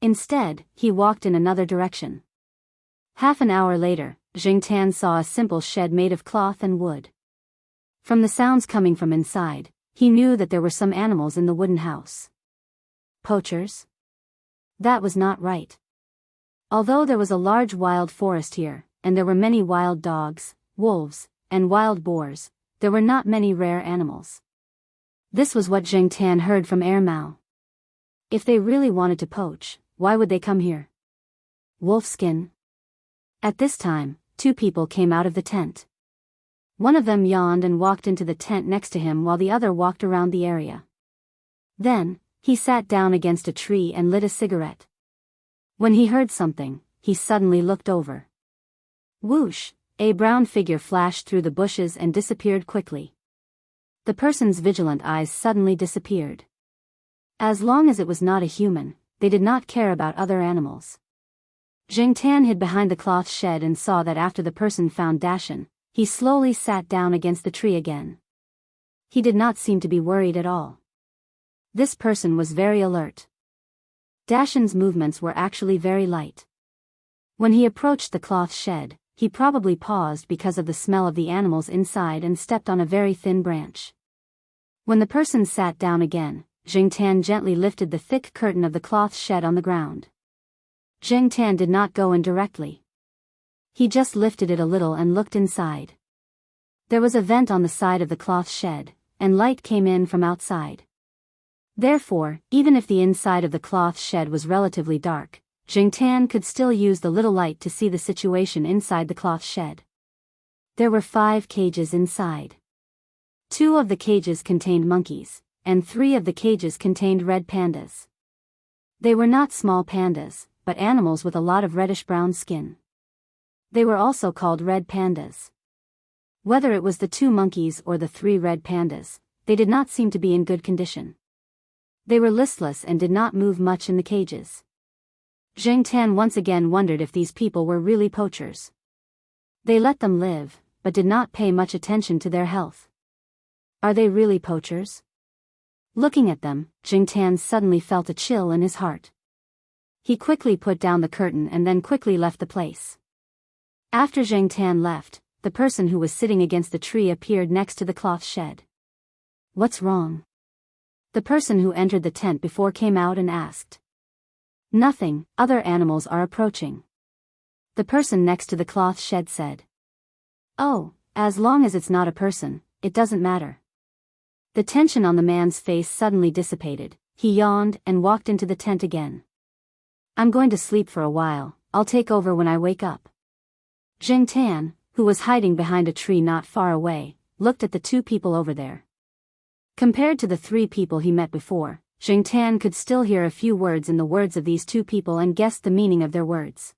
Instead, he walked in another direction. Half an hour later, Jiangtan saw a simple shed made of cloth and wood. From the sounds coming from inside, he knew that there were some animals in the wooden house. Poachers? That was not right. Although there was a large wild forest here, and there were many wild dogs, wolves, and wild boars, there were not many rare animals. This was what Jiangtan heard from Ermao. If they really wanted to poach, why would they come here? Wolfskin. At this time, 2 people came out of the tent. One of them yawned and walked into the tent next to him while the other walked around the area. Then, he sat down against a tree and lit a cigarette. When he heard something, he suddenly looked over. Whoosh! A brown figure flashed through the bushes and disappeared quickly. The person's vigilant eyes suddenly disappeared. As long as it was not a human, they did not care about other animals. Jiangtan hid behind the cloth shed and saw that after the person found Dashan, he slowly sat down against the tree again. He did not seem to be worried at all. This person was very alert. Dashan's movements were actually very light. When he approached the cloth shed, he probably paused because of the smell of the animals inside and stepped on a very thin branch. When the person sat down again, Jiangtan gently lifted the thick curtain of the cloth shed on the ground. Jiangtan did not go in directly. He just lifted it a little and looked inside. There was a vent on the side of the cloth shed, and light came in from outside. Therefore, even if the inside of the cloth shed was relatively dark, Jiangtan could still use the little light to see the situation inside the cloth shed. There were 5 cages inside. 2 of the cages contained monkeys, and 3 of the cages contained red pandas. They were not small pandas, but animals with a lot of reddish-brown skin. They were also called red pandas. Whether it was the 2 monkeys or the 3 red pandas, they did not seem to be in good condition. They were listless and did not move much in the cages. Jiangtan once again wondered if these people were really poachers. They let them live, but did not pay much attention to their health. Are they really poachers? Looking at them, Jiangtan suddenly felt a chill in his heart. He quickly put down the curtain and then quickly left the place. After Zhang Tan left, the person who was sitting against the tree appeared next to the cloth shed. "What's wrong?" The person who entered the tent before came out and asked. "Nothing, other animals are approaching." The person next to the cloth shed said. "Oh, as long as it's not a person, it doesn't matter." The tension on the man's face suddenly dissipated. He yawned and walked into the tent again. "I'm going to sleep for a while, I'll take over when I wake up." Zhang Tan, who was hiding behind a tree not far away, looked at the two people over there. Compared to the three people he met before, Zhang Tan could still hear a few words in the words of these two people and guessed the meaning of their words.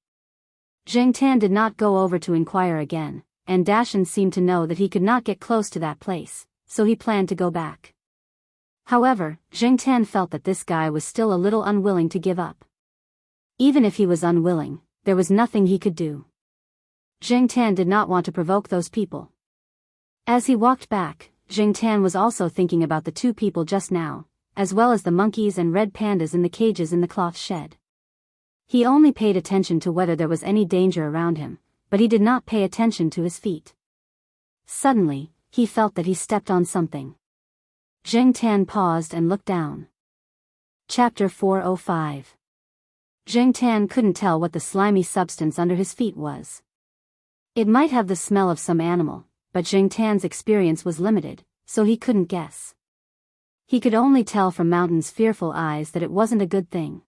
Zhang Tan did not go over to inquire again, and Dashan seemed to know that he could not get close to that place, so he planned to go back. However, Zhang Tan felt that this guy was still a little unwilling to give up. Even if he was unwilling, there was nothing he could do. Zhang Tan did not want to provoke those people. As he walked back, Zhang Tan was also thinking about the two people just now, as well as the monkeys and red pandas in the cages in the cloth shed. He only paid attention to whether there was any danger around him, but he did not pay attention to his feet. Suddenly, he felt that he stepped on something. Zhang Tan paused and looked down. Chapter 405. Zhang Tan couldn't tell what the slimy substance under his feet was. It might have the smell of some animal, but Zhang Tan's experience was limited, so he couldn't guess. He could only tell from Mountain's fearful eyes that it wasn't a good thing.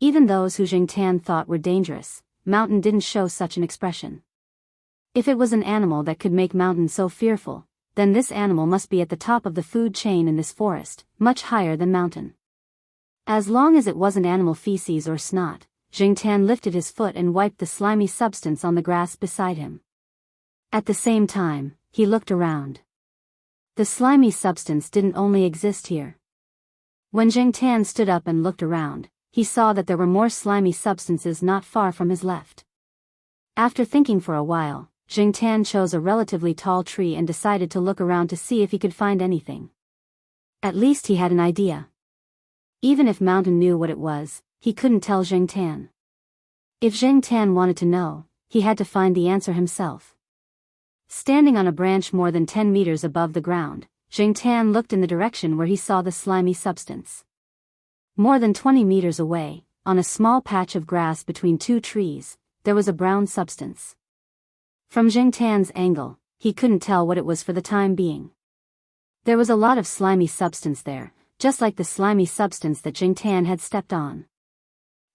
Even those who Zhang Tan thought were dangerous, Mountain didn't show such an expression. If it was an animal that could make Mountain so fearful, then this animal must be at the top of the food chain in this forest, much higher than Mountain. As long as it wasn't animal feces or snot, Zhang Tan lifted his foot and wiped the slimy substance on the grass beside him. At the same time, he looked around. The slimy substance didn't only exist here. When Zhang Tan stood up and looked around, he saw that there were more slimy substances not far from his left. After thinking for a while, Zhang Tan chose a relatively tall tree and decided to look around to see if he could find anything. At least he had an idea. Even if Mountain knew what it was, he couldn't tell Zhang Tan. If Zhang Tan wanted to know, he had to find the answer himself. Standing on a branch more than 10 meters above the ground, Zhang Tan looked in the direction where he saw the slimy substance. More than 20 meters away, on a small patch of grass between two trees, there was a brown substance. From Zhang Tan's angle, he couldn't tell what it was for the time being. There was a lot of slimy substance there, just like the slimy substance that Zhang Tan had stepped on.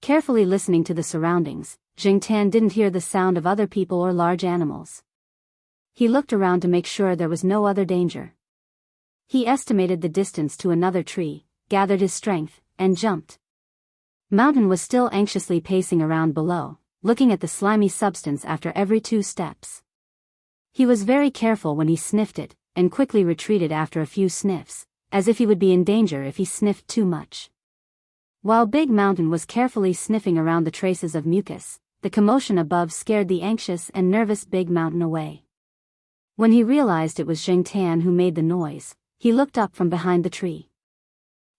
Carefully listening to the surroundings, Zhang Tan didn't hear the sound of other people or large animals. He looked around to make sure there was no other danger. He estimated the distance to another tree, gathered his strength, and jumped. Mountain was still anxiously pacing around below, looking at the slimy substance after every 2 steps. He was very careful when he sniffed it, and quickly retreated after a few sniffs, as if he would be in danger if he sniffed too much. While Big Mountain was carefully sniffing around the traces of mucus, the commotion above scared the anxious and nervous Big Mountain away. When he realized it was Zhang Tan who made the noise, he looked up from behind the tree.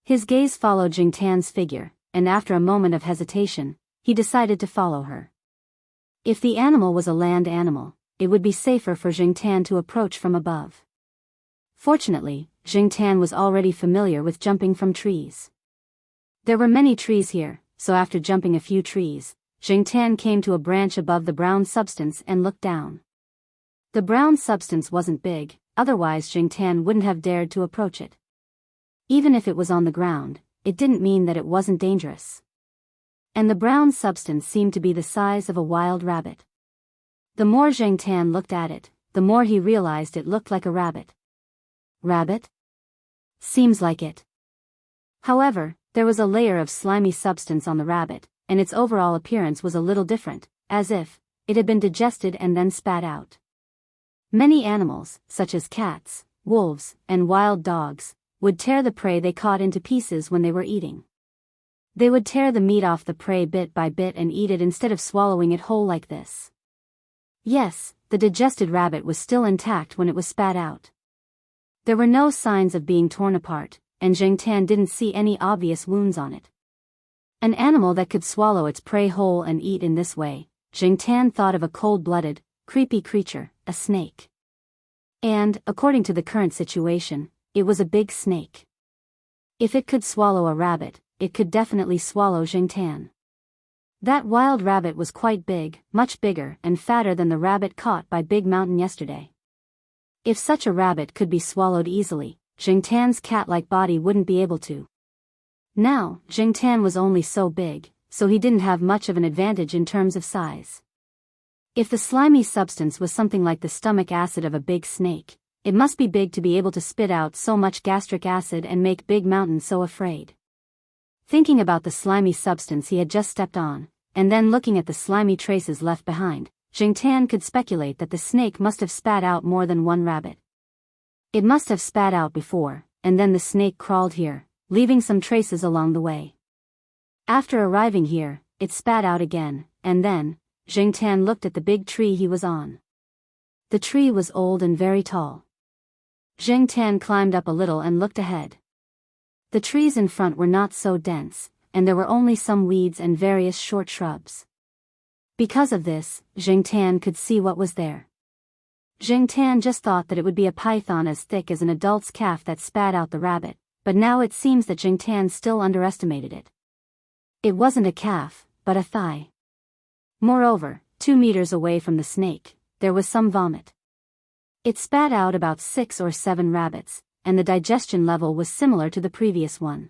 His gaze followed Zhang Tan's figure, and after a moment of hesitation, he decided to follow her. If the animal was a land animal, it would be safer for Zhang Tan to approach from above. Fortunately, Zhang Tan was already familiar with jumping from trees. There were many trees here, so after jumping a few trees, Zhang Tan came to a branch above the brown substance and looked down. The brown substance wasn't big, otherwise Zhang Tan wouldn't have dared to approach it. Even if it was on the ground, it didn't mean that it wasn't dangerous. And the brown substance seemed to be the size of a wild rabbit. The more Zhang Tan looked at it, the more he realized it looked like a rabbit. Rabbit? Seems like it. However, there was a layer of slimy substance on the rabbit, and its overall appearance was a little different, as if it had been digested and then spat out. Many animals, such as cats, wolves, and wild dogs, would tear the prey they caught into pieces when they were eating. They would tear the meat off the prey bit by bit and eat it instead of swallowing it whole like this. Yes, the digested rabbit was still intact when it was spat out. There were no signs of being torn apart, and Zhang Tan didn't see any obvious wounds on it. An animal that could swallow its prey whole and eat in this way, Jiangtan thought of a cold-blooded, creepy creature, a snake. And, according to the current situation, it was a big snake. If it could swallow a rabbit, it could definitely swallow Jiangtan. That wild rabbit was quite big, much bigger and fatter than the rabbit caught by Big Mountain yesterday. If such a rabbit could be swallowed easily, Jiangtan's cat-like body wouldn't be able to. Now, Jiangtan was only so big, so he didn't have much of an advantage in terms of size. If the slimy substance was something like the stomach acid of a big snake, it must be big to be able to spit out so much gastric acid and make Big Mountain so afraid. Thinking about the slimy substance he had just stepped on, and then looking at the slimy traces left behind, Jiangtan could speculate that the snake must have spat out more than one rabbit. It must have spat out before, and then the snake crawled here, leaving some traces along the way. After arriving here, it spat out again, and then, Jiangtan looked at the big tree he was on. The tree was old and very tall. Jiangtan climbed up a little and looked ahead. The trees in front were not so dense, and there were only some weeds and various short shrubs. Because of this, Jiangtan could see what was there. Jiangtan just thought that it would be a python as thick as an adult's calf that spat out the rabbit, but now it seems that Jiangtan still underestimated it. It wasn't a calf, but a thigh. Moreover, 2 meters away from the snake, there was some vomit. It spat out about 6 or 7 rabbits, and the digestion level was similar to the previous one.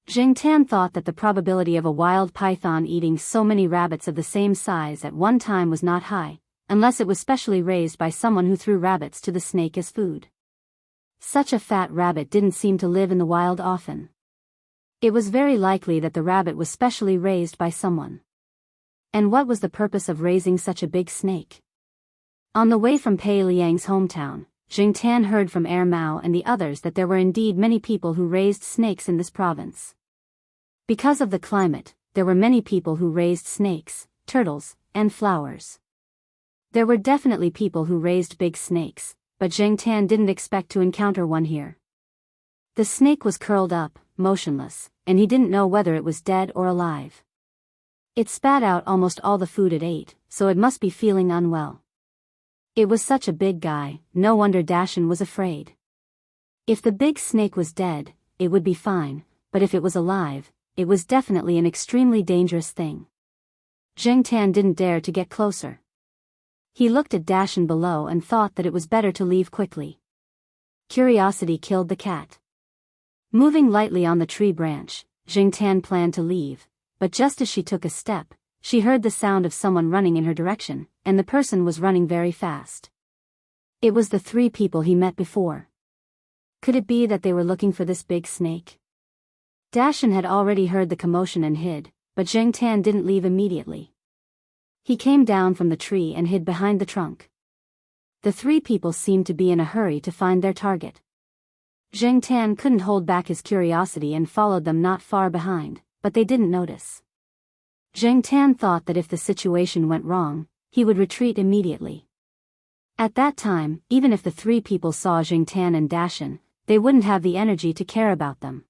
Jiangtan thought that the probability of a wild python eating so many rabbits of the same size at one time was not high, unless it was specially raised by someone who threw rabbits to the snake as food. Such a fat rabbit didn't seem to live in the wild often. It was very likely that the rabbit was specially raised by someone. And what was the purpose of raising such a big snake? On the way from Pei Liang's hometown, Jiangtan heard from Mao and the others that there were indeed many people who raised snakes in this province. Because of the climate, there were many people who raised snakes, turtles, and flowers. There were definitely people who raised big snakes, but Jiangtan didn't expect to encounter one here. The snake was curled up, motionless, and he didn't know whether it was dead or alive. It spat out almost all the food it ate, so it must be feeling unwell. It was such a big guy, no wonder Dashan was afraid. If the big snake was dead, it would be fine, but if it was alive, it was definitely an extremely dangerous thing. Jiangtan didn't dare to get closer. He looked at Dashan below and thought that it was better to leave quickly. Curiosity killed the cat. Moving lightly on the tree branch, Jiangtan planned to leave, but just as she took a step, she heard the sound of someone running in her direction, and the person was running very fast. It was the 3 people he met before. Could it be that they were looking for this big snake? Dashan had already heard the commotion and hid, but Jiangtan didn't leave immediately. He came down from the tree and hid behind the trunk. The 3 people seemed to be in a hurry to find their target. Jiangtan couldn't hold back his curiosity and followed them not far behind, but they didn't notice. Jiangtan thought that if the situation went wrong, he would retreat immediately. At that time, even if the 3 people saw Jiangtan and Dashan, they wouldn't have the energy to care about them.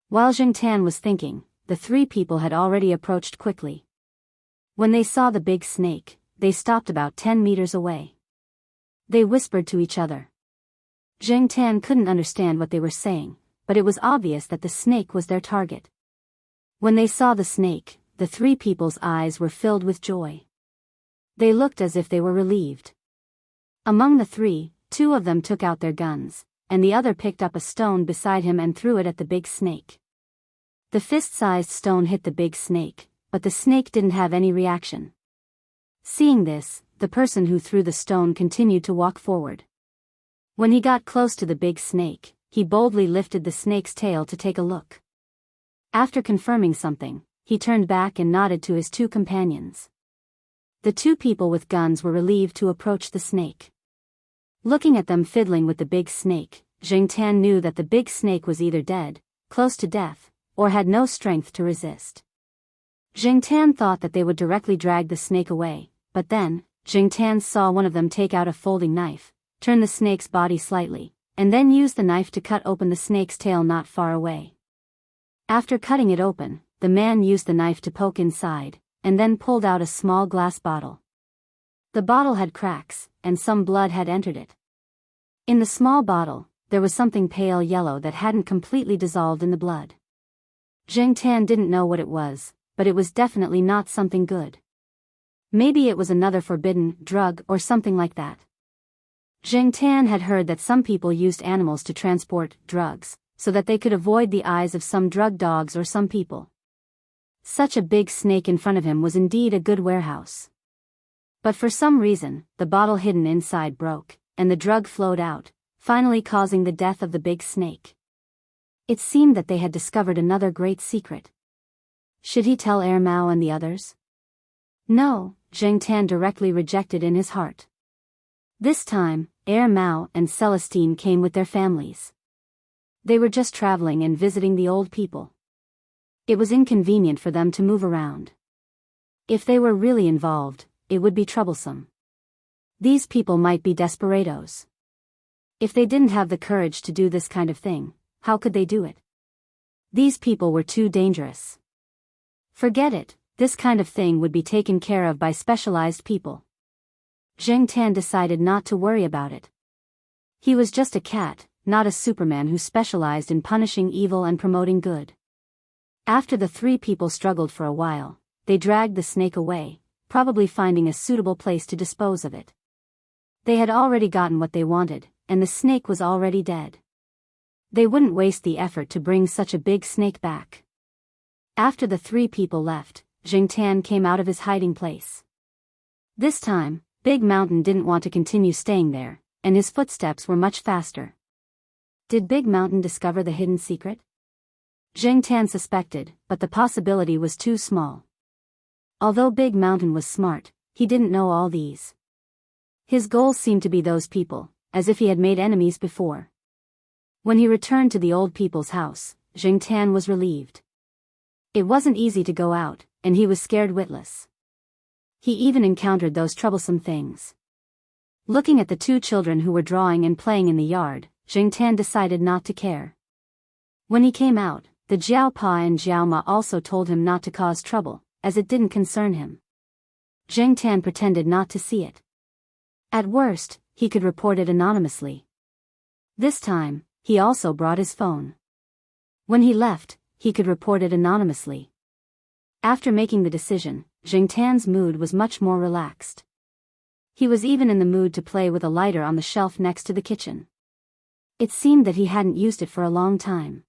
While Jiangtan was thinking, the 3 people had already approached quickly. When they saw the big snake, they stopped about 10 meters away. They whispered to each other. Jiangtan couldn't understand what they were saying, but it was obvious that the snake was their target. When they saw the snake, the 3 people's eyes were filled with joy. They looked as if they were relieved. Among the 3, 2 of them took out their guns, and the other picked up a stone beside him and threw it at the big snake. The fist-sized stone hit the big snake, but the snake didn't have any reaction. Seeing this, the person who threw the stone continued to walk forward. When he got close to the big snake, he boldly lifted the snake's tail to take a look. After confirming something, he turned back and nodded to his 2 companions. The 2 people with guns were relieved to approach the snake. Looking at them fiddling with the big snake, Jiangtan knew that the big snake was either dead, close to death, or had no strength to resist. Jiangtan thought that they would directly drag the snake away, but then, Jiangtan saw one of them take out a folding knife, turn the snake's body slightly, and then use the knife to cut open the snake's tail not far away. After cutting it open, the man used the knife to poke inside, and then pulled out a small glass bottle. The bottle had cracks, and some blood had entered it. In the small bottle, there was something pale yellow that hadn't completely dissolved in the blood. Jiang Tan didn't know what it was, but it was definitely not something good. Maybe it was another forbidden drug or something like that. Jiang Tan had heard that some people used animals to transport drugs, so that they could avoid the eyes of some drug dogs or some people. Such a big snake in front of him was indeed a good warehouse. But for some reason, the bottle hidden inside broke, and the drug flowed out, finally causing the death of the big snake. It seemed that they had discovered another great secret. Should he tell Mao and the others? No, Jiang Tan directly rejected in his heart. This time, Mao and Celestine came with their families. They were just traveling and visiting the old people. It was inconvenient for them to move around. If they were really involved, it would be troublesome. These people might be desperados. If they didn't have the courage to do this kind of thing, how could they do it? These people were too dangerous. Forget it, this kind of thing would be taken care of by specialized people. Jiang Tan decided not to worry about it. He was just a cat, not a Superman who specialized in punishing evil and promoting good. After the three people struggled for a while, they dragged the snake away, probably finding a suitable place to dispose of it. They had already gotten what they wanted, and the snake was already dead. They wouldn't waste the effort to bring such a big snake back. After the three people left, Jiang Tan came out of his hiding place. This time, Big Mountain didn't want to continue staying there, and his footsteps were much faster. Did Big Mountain discover the hidden secret? Jiang Tan suspected, but the possibility was too small. Although Big Mountain was smart, he didn't know all these. His goal seemed to be those people, as if he had made enemies before. When he returned to the old people's house, Jiang Tan was relieved. It wasn't easy to go out, and he was scared witless. He even encountered those troublesome things. Looking at the two children who were drawing and playing in the yard, Jiang Tan decided not to care. When he came out, the Jiao Pa and Jiao Ma also told him not to cause trouble, as it didn't concern him. Jiang Tan pretended not to see it. At worst, he could report it anonymously. This time, he also brought his phone. When he left, he could report it anonymously. After making the decision, Jiang Tan's mood was much more relaxed. He was even in the mood to play with a lighter on the shelf next to the kitchen. It seemed that he hadn't used it for a long time.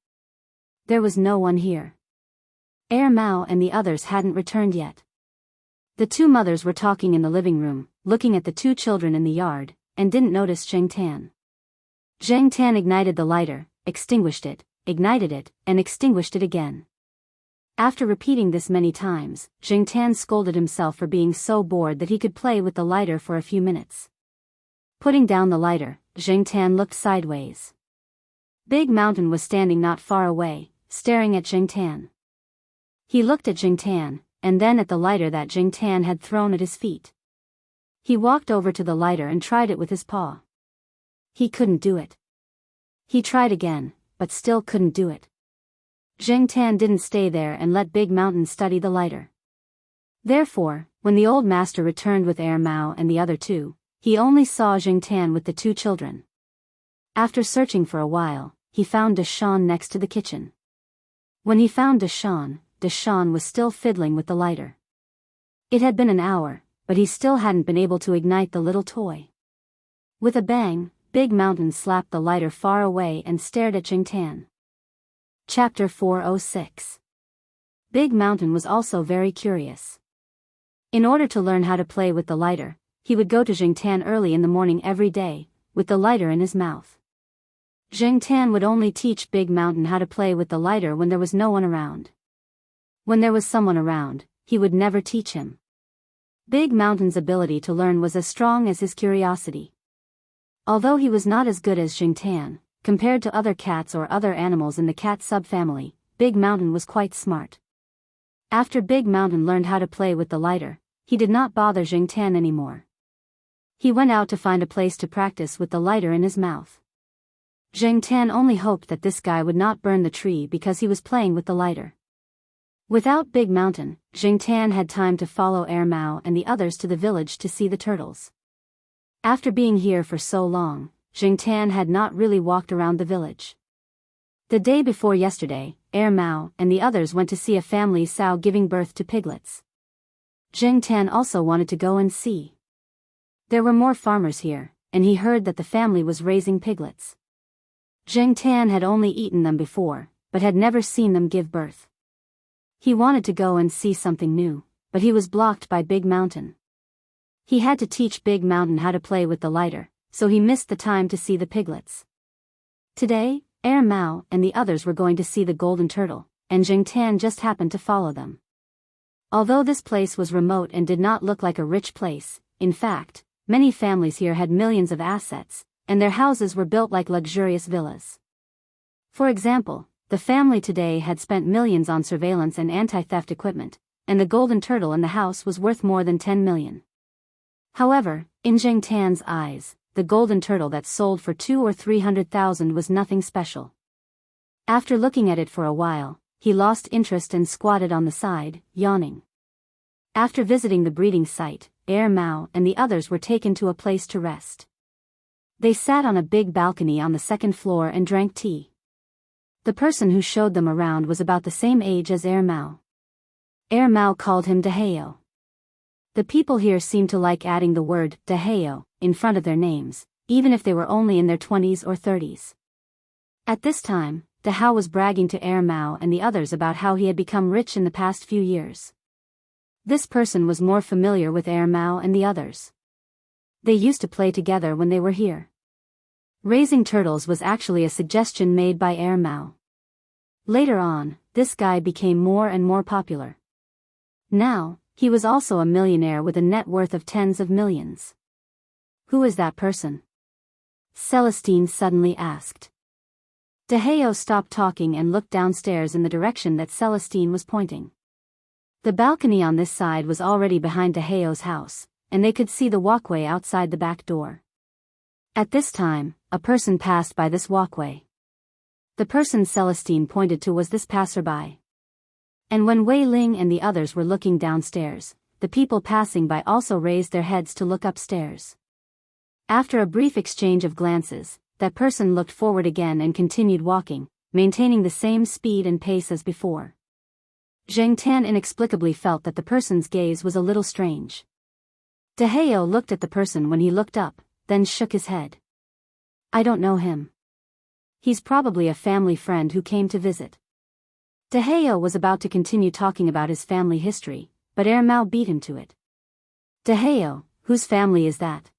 There was no one here. Mao and the others hadn't returned yet. The two mothers were talking in the living room, looking at the two children in the yard, and didn't notice Jiang Tan. Jiang Tan ignited the lighter, extinguished it, ignited it, and extinguished it again. After repeating this many times, Jiang Tan scolded himself for being so bored that he could play with the lighter for a few minutes. Putting down the lighter, Jiang Tan looked sideways. Big Mountain was standing not far away, staring at Jiang Tan. He looked at Jiang Tan, and then at the lighter that Jiang Tan had thrown at his feet. He walked over to the lighter and tried it with his paw. He couldn't do it. He tried again, but still couldn't do it. Jiang Tan didn't stay there and let Big Mountain study the lighter. Therefore, when the old master returned with Mao and the other two, he only saw Jiang Tan with the two children. After searching for a while, he found Deshan next to the kitchen. When he found Deshan was still fiddling with the lighter. It had been an hour, but he still hadn't been able to ignite the little toy. With a bang, Big Mountain slapped the lighter far away and stared at Jiang Tan. Chapter 406. Big Mountain was also very curious. In order to learn how to play with the lighter, he would go to Jiang Tan early in the morning every day, with the lighter in his mouth. Jiang Tan would only teach Big Mountain how to play with the lighter when there was no one around. When there was someone around, he would never teach him. Big Mountain's ability to learn was as strong as his curiosity. Although he was not as good as Jiang Tan, compared to other cats or other animals in the cat subfamily, Big Mountain was quite smart. After Big Mountain learned how to play with the lighter, he did not bother Jiang Tan anymore. He went out to find a place to practice with the lighter in his mouth. Jiang Tan only hoped that this guy would not burn the tree because he was playing with the lighter. Without Big Mountain, Jingtan had time to follow Air Mao and the others to the village to see the turtles. After being here for so long, Jingtan had not really walked around the village. The day before yesterday, Air Mao and the others went to see a family sow giving birth to piglets. Jingtan also wanted to go and see. There were more farmers here, and he heard that the family was raising piglets. Jingtan had only eaten them before, but had never seen them give birth. He wanted to go and see something new, but he was blocked by Big Mountain. He had to teach Big Mountain how to play with the lighter, so he missed the time to see the piglets. Today, Air Mao and the others were going to see the golden turtle, and Jingtan just happened to follow them. Although this place was remote and did not look like a rich place, in fact, many families here had millions of assets, and their houses were built like luxurious villas. For example, the family today had spent millions on surveillance and anti-theft equipment, and the golden turtle in the house was worth more than 10 million. However, in Jingtan's eyes, the golden turtle that sold for 200,000 or 300,000 was nothing special. After looking at it for a while, he lost interest and squatted on the side, yawning. After visiting the breeding site, Air Mao and the others were taken to a place to rest. They sat on a big balcony on the second floor and drank tea. The person who showed them around was about the same age as Air Mao. Air Mao called him Daheo. The people here seemed to like adding the word Daheo in front of their names, even if they were only in their 20s or 30s. At this time, Dahao was bragging to Air Mao and the others about how he had become rich in the past few years. This person was more familiar with Air Mao and the others. They used to play together when they were here. Raising turtles was actually a suggestion made by Air Mao. Later on, this guy became more and more popular. Now, he was also a millionaire with a net worth of tens of millions. Who is that person? Celestine suddenly asked. Daheo stopped talking and looked downstairs in the direction that Celestine was pointing. The balcony on this side was already behind Daheo's house, and they could see the walkway outside the back door. At this time, a person passed by this walkway. The person Celestine pointed to was this passerby. And when Wei Ling and the others were looking downstairs, the people passing by also raised their heads to look upstairs. After a brief exchange of glances, that person looked forward again and continued walking, maintaining the same speed and pace as before. Zheng Tan inexplicably felt that the person's gaze was a little strange. Daheo looked at the person when he looked up, then shook his head. I don't know him. He's probably a family friend who came to visit. Daheo was about to continue talking about his family history, but Air Mao beat him to it. Daheo, whose family is that?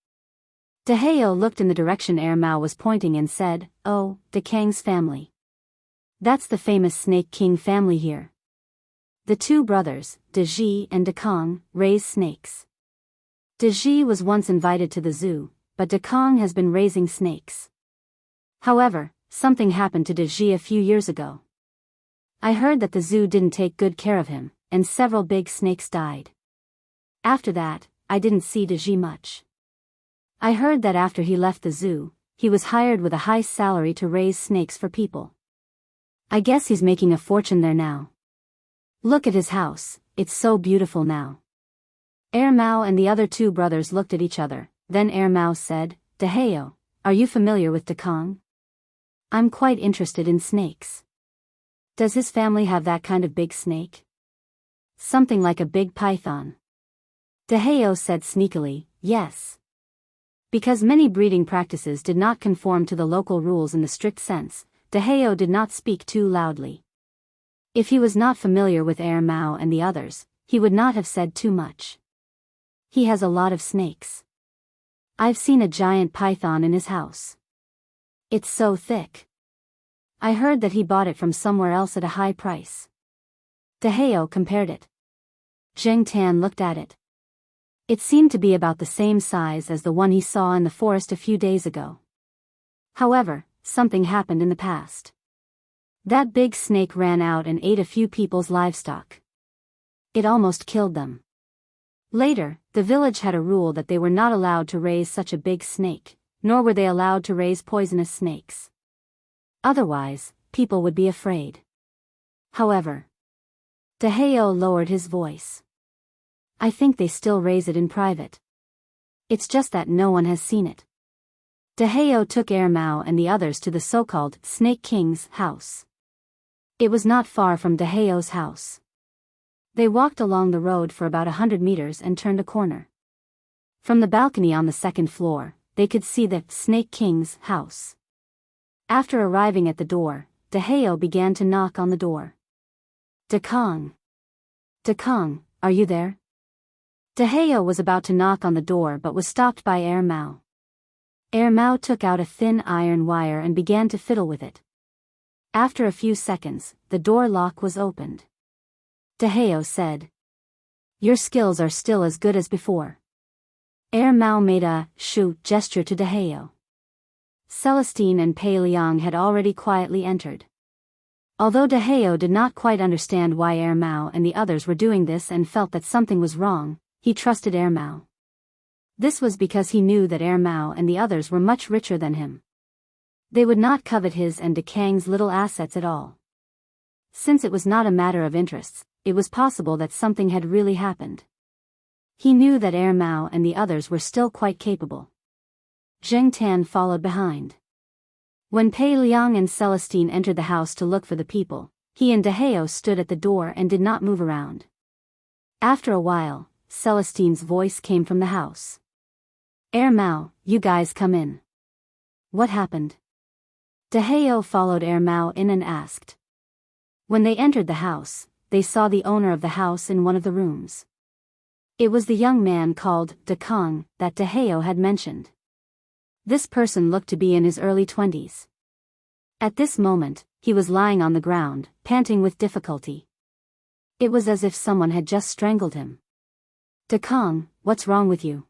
Daheo looked in the direction Air Mao was pointing and said, Oh, De Kang's family. That's the famous Snake King family here. The two brothers, De Ji and De Kong, raise snakes. De Ji was once invited to the zoo, but De Kong has been raising snakes. However, something happened to De Ji a few years ago. I heard that the zoo didn't take good care of him, and several big snakes died. After that, I didn't see De Ji much. I heard that after he left the zoo, he was hired with a high salary to raise snakes for people. I guess he's making a fortune there now. Look at his house, it's so beautiful now. Air Mao and the other two brothers looked at each other, then Air Mao said, Daheo, are you familiar with De Kong? I'm quite interested in snakes. Does his family have that kind of big snake? Something like a big python. Daheo said sneakily, yes. Because many breeding practices did not conform to the local rules in the strict sense, Daheo did not speak too loudly. If he was not familiar with Air Mao and the others, he would not have said too much. He has a lot of snakes. I've seen a giant python in his house. It's so thick. I heard that he bought it from somewhere else at a high price. Daheo compared it. Zheng Tan looked at it. It seemed to be about the same size as the one he saw in the forest a few days ago. However, something happened in the past. That big snake ran out and ate a few people's livestock. It almost killed them. Later, the village had a rule that they were not allowed to raise such a big snake, nor were they allowed to raise poisonous snakes. Otherwise, people would be afraid. However, Deheo lowered his voice. I think they still raise it in private. It's just that no one has seen it. Deheo took Mao and the others to the so-called Snake King's house. It was not far from Deheo's house. They walked along the road for about 100 meters and turned a corner. From the balcony on the second floor, they could see the Snake King's house. After arriving at the door, Deheo began to knock on the door. Dekong. Dekong, are you there? Deheo was about to knock on the door but was stopped by Mao. Mao took out a thin iron wire and began to fiddle with it. After a few seconds, the door lock was opened. Deheo said, "Your skills are still as good as before." Mao made a shoot gesture to Deheo. Celestine and Pei Liang had already quietly entered. Although Deheo did not quite understand why Mao and the others were doing this and felt that something was wrong, he trusted Mao. This was because he knew that Mao and the others were much richer than him. They would not covet his and Dekang's little assets at all. Since it was not a matter of interests, it was possible that something had really happened. He knew that Mao and the others were still quite capable. Zheng Tan followed behind. When Pei Liang and Celestine entered the house to look for the people, he and Deheo stood at the door and did not move around. After a while, Celestine's voice came from the house. Mao, you guys come in. What happened? Deheo followed Mao in and asked. When they entered the house, they saw the owner of the house in one of the rooms. It was the young man called Dekong that Deheo had mentioned. This person looked to be in his early 20s. At this moment, he was lying on the ground, panting with difficulty. It was as if someone had just strangled him. Dekong, what's wrong with you?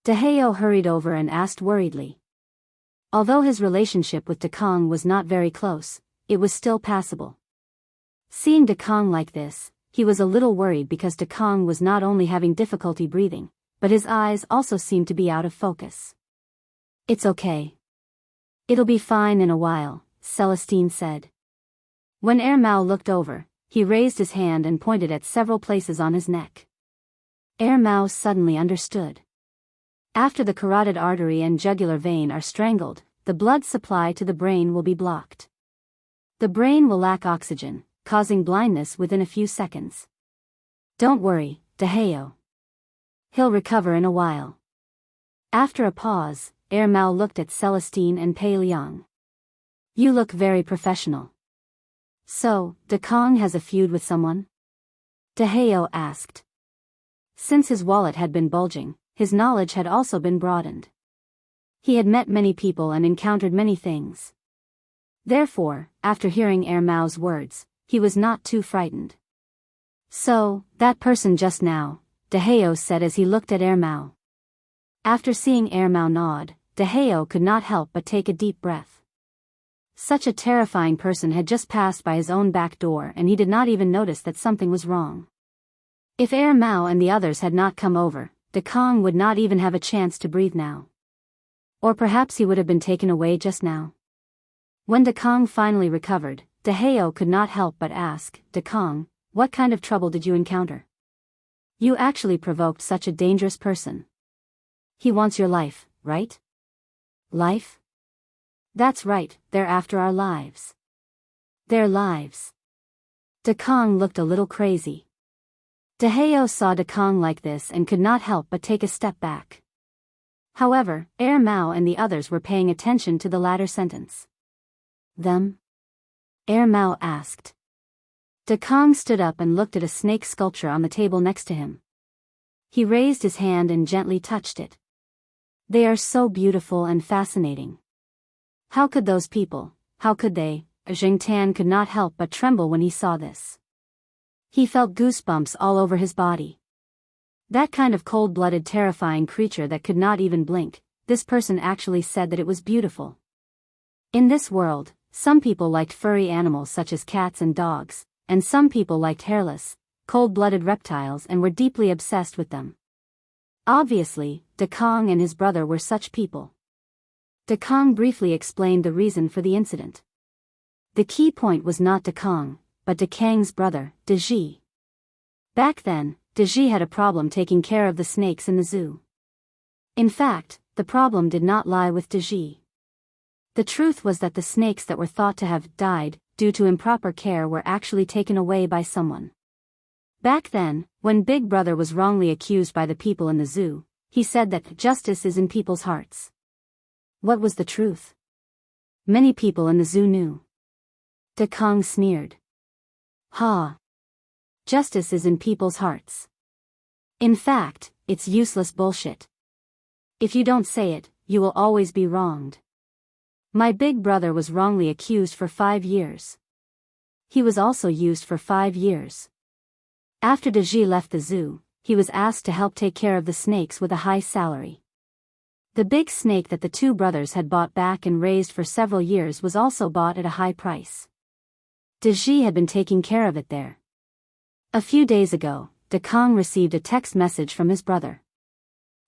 Deheo hurried over and asked worriedly. Although his relationship with Dekong was not very close, it was still passable. Seeing Dekong like this, he was a little worried because Dekong was not only having difficulty breathing, but his eyes also seemed to be out of focus. It's okay. It'll be fine in a while, Celestine said. When Mao looked over, he raised his hand and pointed at several places on his neck. Mao suddenly understood. After the carotid artery and jugular vein are strangled, the blood supply to the brain will be blocked. The brain will lack oxygen, causing blindness within a few seconds. Don't worry, Deheo. He'll recover in a while. After a pause, Mao looked at Celestine and Pei Liang. You look very professional. So, Dekong has a feud with someone? Deheo asked. Since his wallet had been bulging, his knowledge had also been broadened. He had met many people and encountered many things. Therefore, after hearing Mao's words, he was not too frightened. So, that person just now, Deheo said as he looked at Mao. After seeing Mao nod, Deheo could not help but take a deep breath. Such a terrifying person had just passed by his own back door and he did not even notice that something was wrong. If Mao and the others had not come over, Dekong would not even have a chance to breathe now. Or perhaps he would have been taken away just now. When Dekong finally recovered, Deheo could not help but ask, Dekong, what kind of trouble did you encounter? You actually provoked such a dangerous person. He wants your life, right? Life? That's right, they're after our lives. Their lives. Dekong looked a little crazy. Deheo saw Dekong like this and could not help but take a step back. However, Mao and the others were paying attention to the latter sentence. Them? Mao asked. Dekong stood up and looked at a snake sculpture on the table next to him. He raised his hand and gently touched it. They are so beautiful and fascinating. How could those people, how could they? Zheng Tan could not help but tremble when he saw this. He felt goosebumps all over his body. That kind of cold-blooded terrifying creature that could not even blink, this person actually said that it was beautiful. In this world, some people liked furry animals such as cats and dogs, and some people liked hairless, cold-blooded reptiles and were deeply obsessed with them. Obviously, Dekong and his brother were such people. Dekong briefly explained the reason for the incident. The key point was not Dekong, but De Kang's brother, De Ji. Back then, De Ji had a problem taking care of the snakes in the zoo. In fact, the problem did not lie with De Ji. The truth was that the snakes that were thought to have died due to improper care were actually taken away by someone. Back then, when Big Brother was wrongly accused by the people in the zoo, he said that justice is in people's hearts. What was the truth? Many people in the zoo knew. De Kang sneered. Ha! Justice is in people's hearts. In fact, it's useless bullshit. If you don't say it, you will always be wronged. My big brother was wrongly accused for 5 years. He was also used for 5 years. After De Ji left the zoo, he was asked to help take care of the snakes with a high salary. The big snake that the two brothers had bought back and raised for several years was also bought at a high price. De Ji had been taking care of it there. A few days ago, De Kang received a text message from his brother.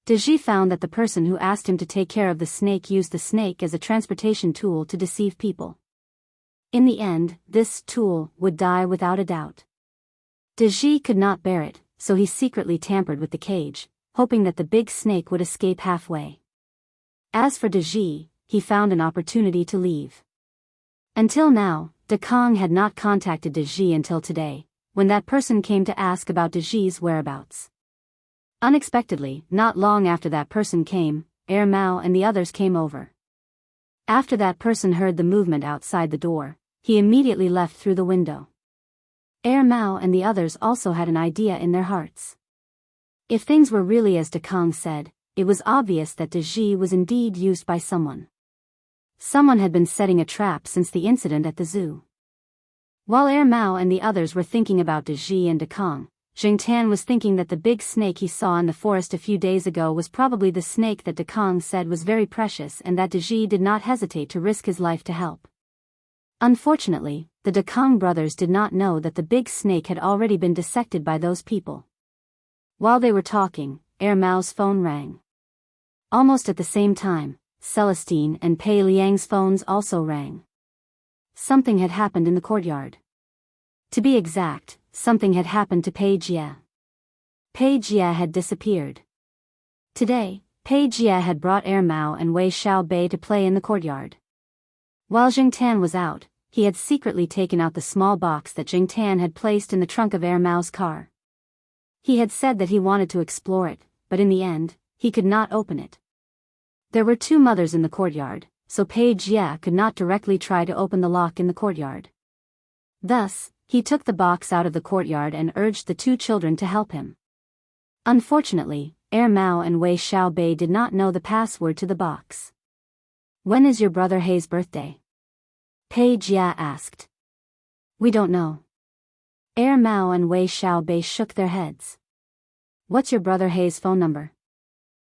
De Ji found that the person who asked him to take care of the snake used the snake as a transportation tool to deceive people. In the end, this tool would die without a doubt. De Ji could not bear it, so he secretly tampered with the cage, hoping that the big snake would escape halfway. As for De Ji, he found an opportunity to leave. Until now, De Kang had not contacted De Ji until today, when that person came to ask about De Ji's whereabouts. Unexpectedly, not long after that person came, Mao and the others came over. After that person heard the movement outside the door, he immediately left through the window. Mao and the others also had an idea in their hearts. If things were really as De Kang said, it was obvious that De Ji was indeed used by someone. Someone had been setting a trap since the incident at the zoo. While Mao and the others were thinking about De Ji and De Kang, Jiangtan was thinking that the big snake he saw in the forest a few days ago was probably the snake that De Kang said was very precious and that De Ji did not hesitate to risk his life to help. Unfortunately, the De Kang brothers did not know that the big snake had already been dissected by those people. While they were talking, Mao's phone rang. Almost at the same time, Celestine and Pei Liang's phones also rang. Something had happened in the courtyard. To be exact, something had happened to Pei Jie. Pei Jie had disappeared. Today, Pei Jie had brought Mao and Wei Xiaobei to play in the courtyard. While Jiangtan was out, he had secretly taken out the small box that Jiangtan had placed in the trunk of Mao's car. He had said that he wanted to explore it, but in the end, he could not open it. There were 2 mothers in the courtyard, so Pei Jie could not directly try to open the lock in the courtyard. Thus, he took the box out of the courtyard and urged the 2 children to help him. Unfortunately, Mao and Wei Xiaobei did not know the password to the box. "When is your brother Hei's birthday?" Pei Jie asked. "We don't know." Mao and Wei Xiaobei shook their heads. "What's your brother Hei's phone number?"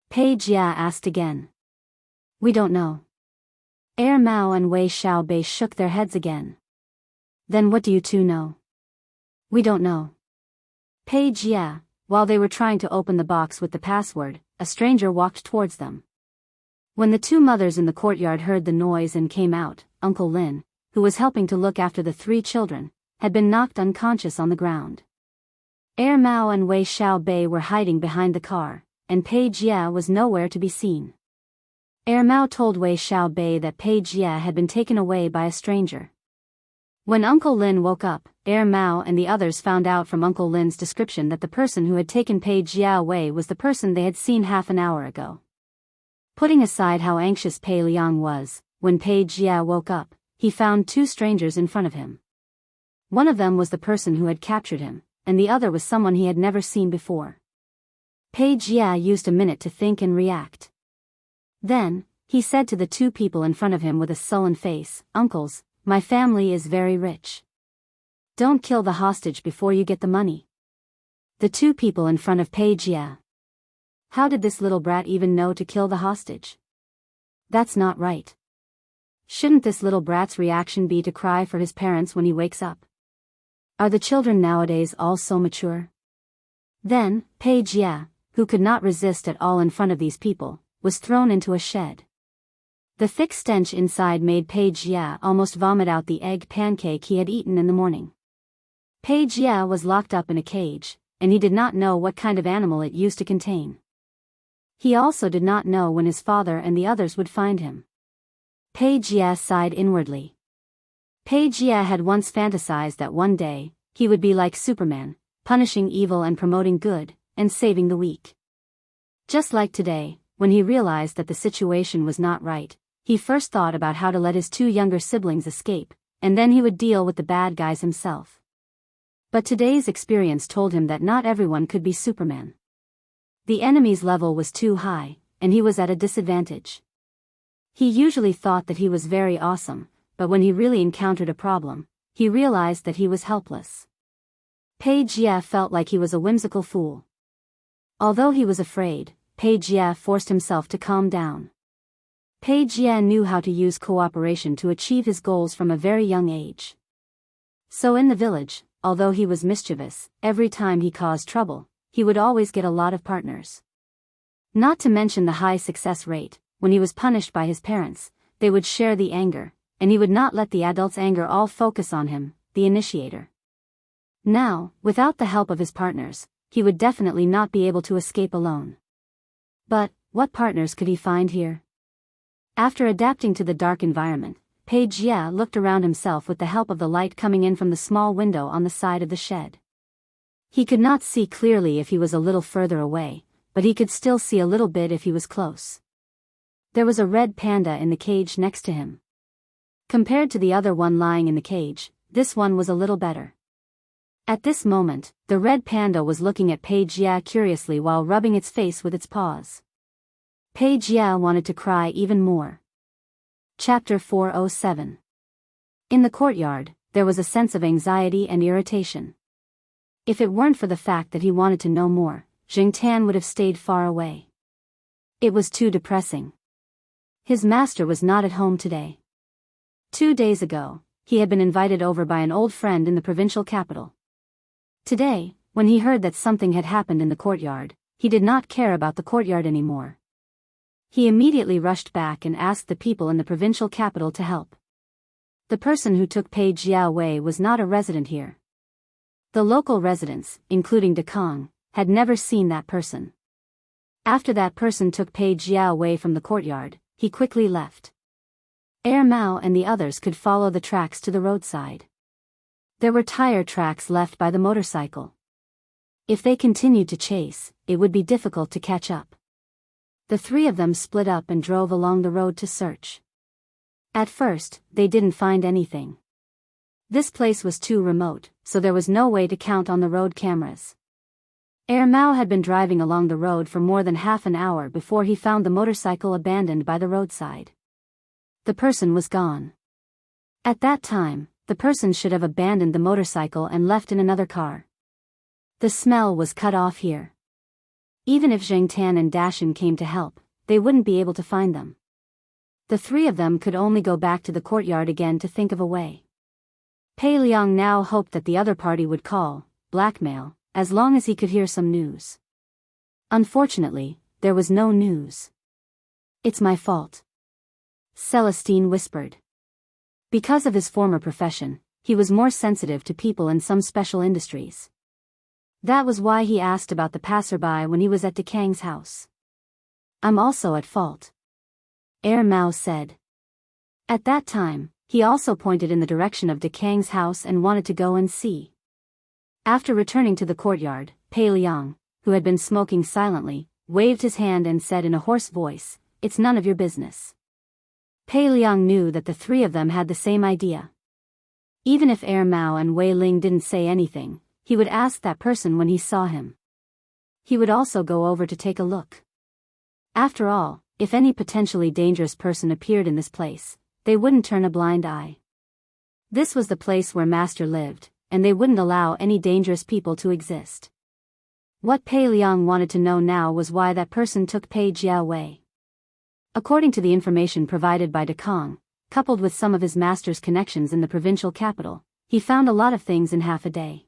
Pei Jie asked again. "We don't know." Mao and Wei Xiaobei shook their heads again. "Then what do you 2 know?" "We don't know." Pei Jie, while they were trying to open the box with the password, a stranger walked towards them. When the 2 mothers in the courtyard heard the noise and came out, Uncle Lin, who was helping to look after the 3 children, had been knocked unconscious on the ground. Mao and Wei Xiaobei were hiding behind the car, and Pei Jie was nowhere to be seen. Mao told Wei Xiaobei that Pei Jie had been taken away by a stranger. When Uncle Lin woke up, Mao and the others found out from Uncle Lin's description that the person who had taken Pei Jie away was the person they had seen half an hour ago. Putting aside how anxious Pei Liang was, when Pei Jie woke up, he found 2 strangers in front of him. One of them was the person who had captured him, and the other was someone he had never seen before. Pei Jie used a minute to think and react. Then, he said to the 2 people in front of him with a sullen face, "Uncles, my family is very rich. Don't kill the hostage before you get the money." The 2 people in front of Pei Jie. How did this little brat even know to kill the hostage? That's not right. Shouldn't this little brat's reaction be to cry for his parents when he wakes up? Are the children nowadays all so mature? Then, Pei Jie, who could not resist at all in front of these people, was thrown into a shed. The thick stench inside made Pei Jie almost vomit out the egg pancake he had eaten in the morning. Page Ye was locked up in a cage, and he did not know what kind of animal it used to contain. He also did not know when his father and the others would find him. Page Ye sighed inwardly. Page Ye had once fantasized that one day, he would be like Superman, punishing evil and promoting good, and saving the weak. Just like today, when he realized that the situation was not right, he first thought about how to let his two younger siblings escape, and then he would deal with the bad guys himself. But today's experience told him that not everyone could be Superman. The enemy's level was too high, and he was at a disadvantage. He usually thought that he was very awesome, but when he really encountered a problem, he realized that he was helpless. Page Ye felt like he was a whimsical fool. Although he was afraid, Page Ye forced himself to calm down. Page Ye knew how to use cooperation to achieve his goals from a very young age. So in the village, although he was mischievous, every time he caused trouble, he would always get a lot of partners. Not to mention the high success rate, when he was punished by his parents, they would share the anger, and he would not let the adults' anger all focus on him, the initiator. Now, without the help of his partners, he would definitely not be able to escape alone. But, what partners could he find here? After adapting to the dark environment, Page Ye looked around himself with the help of the light coming in from the small window on the side of the shed. He could not see clearly if he was a little further away, but he could still see a little bit if he was close. There was a red panda in the cage next to him. Compared to the other one lying in the cage, this one was a little better. At this moment, the red panda was looking at Page Ye curiously while rubbing its face with its paws. Page Ye wanted to cry even more. Chapter 407. In the courtyard, there was a sense of anxiety and irritation. If it weren't for the fact that he wanted to know more, Jiangtan would have stayed far away. It was too depressing. His master was not at home today. 2 days ago, he had been invited over by an old friend in the provincial capital. Today, when he heard that something had happened in the courtyard, he did not care about the courtyard anymore. He immediately rushed back and asked the people in the provincial capital to help. The person who took Page Ye away was not a resident here. The local residents, including De Kong, had never seen that person. After that person took Page Ye away from the courtyard, he quickly left. Mao and the others could follow the tracks to the roadside. There were tire tracks left by the motorcycle. If they continued to chase, it would be difficult to catch up. The three of them split up and drove along the road to search. At first, they didn't find anything. This place was too remote, so there was no way to count on the road cameras. Mao had been driving along the road for more than half an hour before he found the motorcycle abandoned by the roadside. The person was gone. At that time, the person should have abandoned the motorcycle and left in another car. The smell was cut off here. Even if Jiangtan and Dashin came to help, they wouldn't be able to find them. The three of them could only go back to the courtyard again to think of a way. Pei Liang now hoped that the other party would call, blackmail, as long as he could hear some news. Unfortunately, there was no news. "It's my fault," Celestine whispered. Because of his former profession, he was more sensitive to people in some special industries. That was why he asked about the passerby when he was at De Kang's house. "I'm also at fault," Mao said. At that time, he also pointed in the direction of De Kang's house and wanted to go and see. After returning to the courtyard, Pei Liang, who had been smoking silently, waved his hand and said in a hoarse voice, "It's none of your business." Pei Liang knew that the three of them had the same idea. Even if Mao and Wei Ling didn't say anything, he would ask that person when he saw him. He would also go over to take a look. After all, if any potentially dangerous person appeared in this place, they wouldn't turn a blind eye. This was the place where Master lived, and they wouldn't allow any dangerous people to exist. What Pei Liang wanted to know now was why that person took Page Ye away. According to the information provided by De Kong, coupled with some of his master's connections in the provincial capital, he found a lot of things in half a day.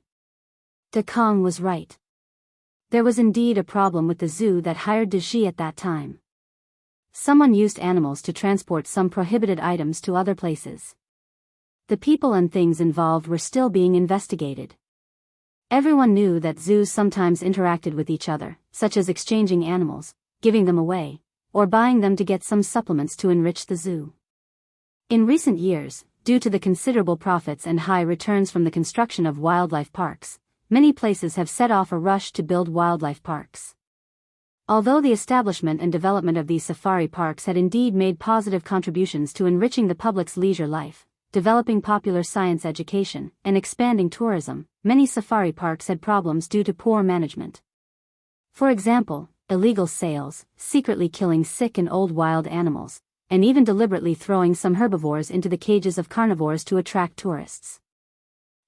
De Kong was right. There was indeed a problem with the zoo that hired De Ji at that time. Someone used animals to transport some prohibited items to other places. The people and things involved were still being investigated. Everyone knew that zoos sometimes interacted with each other, such as exchanging animals, giving them away, or buying them to get some supplements to enrich the zoo. In recent years, due to the considerable profits and high returns from the construction of wildlife parks, many places have set off a rush to build wildlife parks. Although the establishment and development of these safari parks had indeed made positive contributions to enriching the public's leisure life, developing popular science education, and expanding tourism, many safari parks had problems due to poor management. For example, illegal sales, secretly killing sick and old wild animals, and even deliberately throwing some herbivores into the cages of carnivores to attract tourists.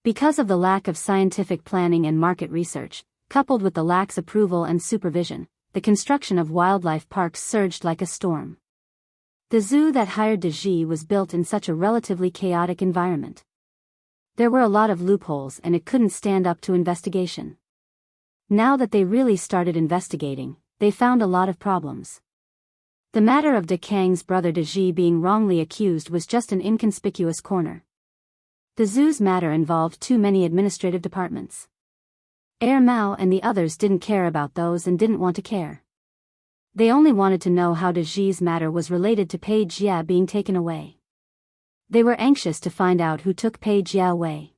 Because of the lack of scientific planning and market research, coupled with the lax approval and supervision, the construction of wildlife parks surged like a storm. The zoo that hired Deji was built in such a relatively chaotic environment. There were a lot of loopholes and it couldn't stand up to investigation. Now that they really started investigating, they found a lot of problems. The matter of De Kang's brother Deji being wrongly accused was just an inconspicuous corner. The zoo's matter involved too many administrative departments. Mao and the others didn't care about those and didn't want to care. They only wanted to know how Deji's matter was related to Pei Jia being taken away. They were anxious to find out who took Pei Jia away.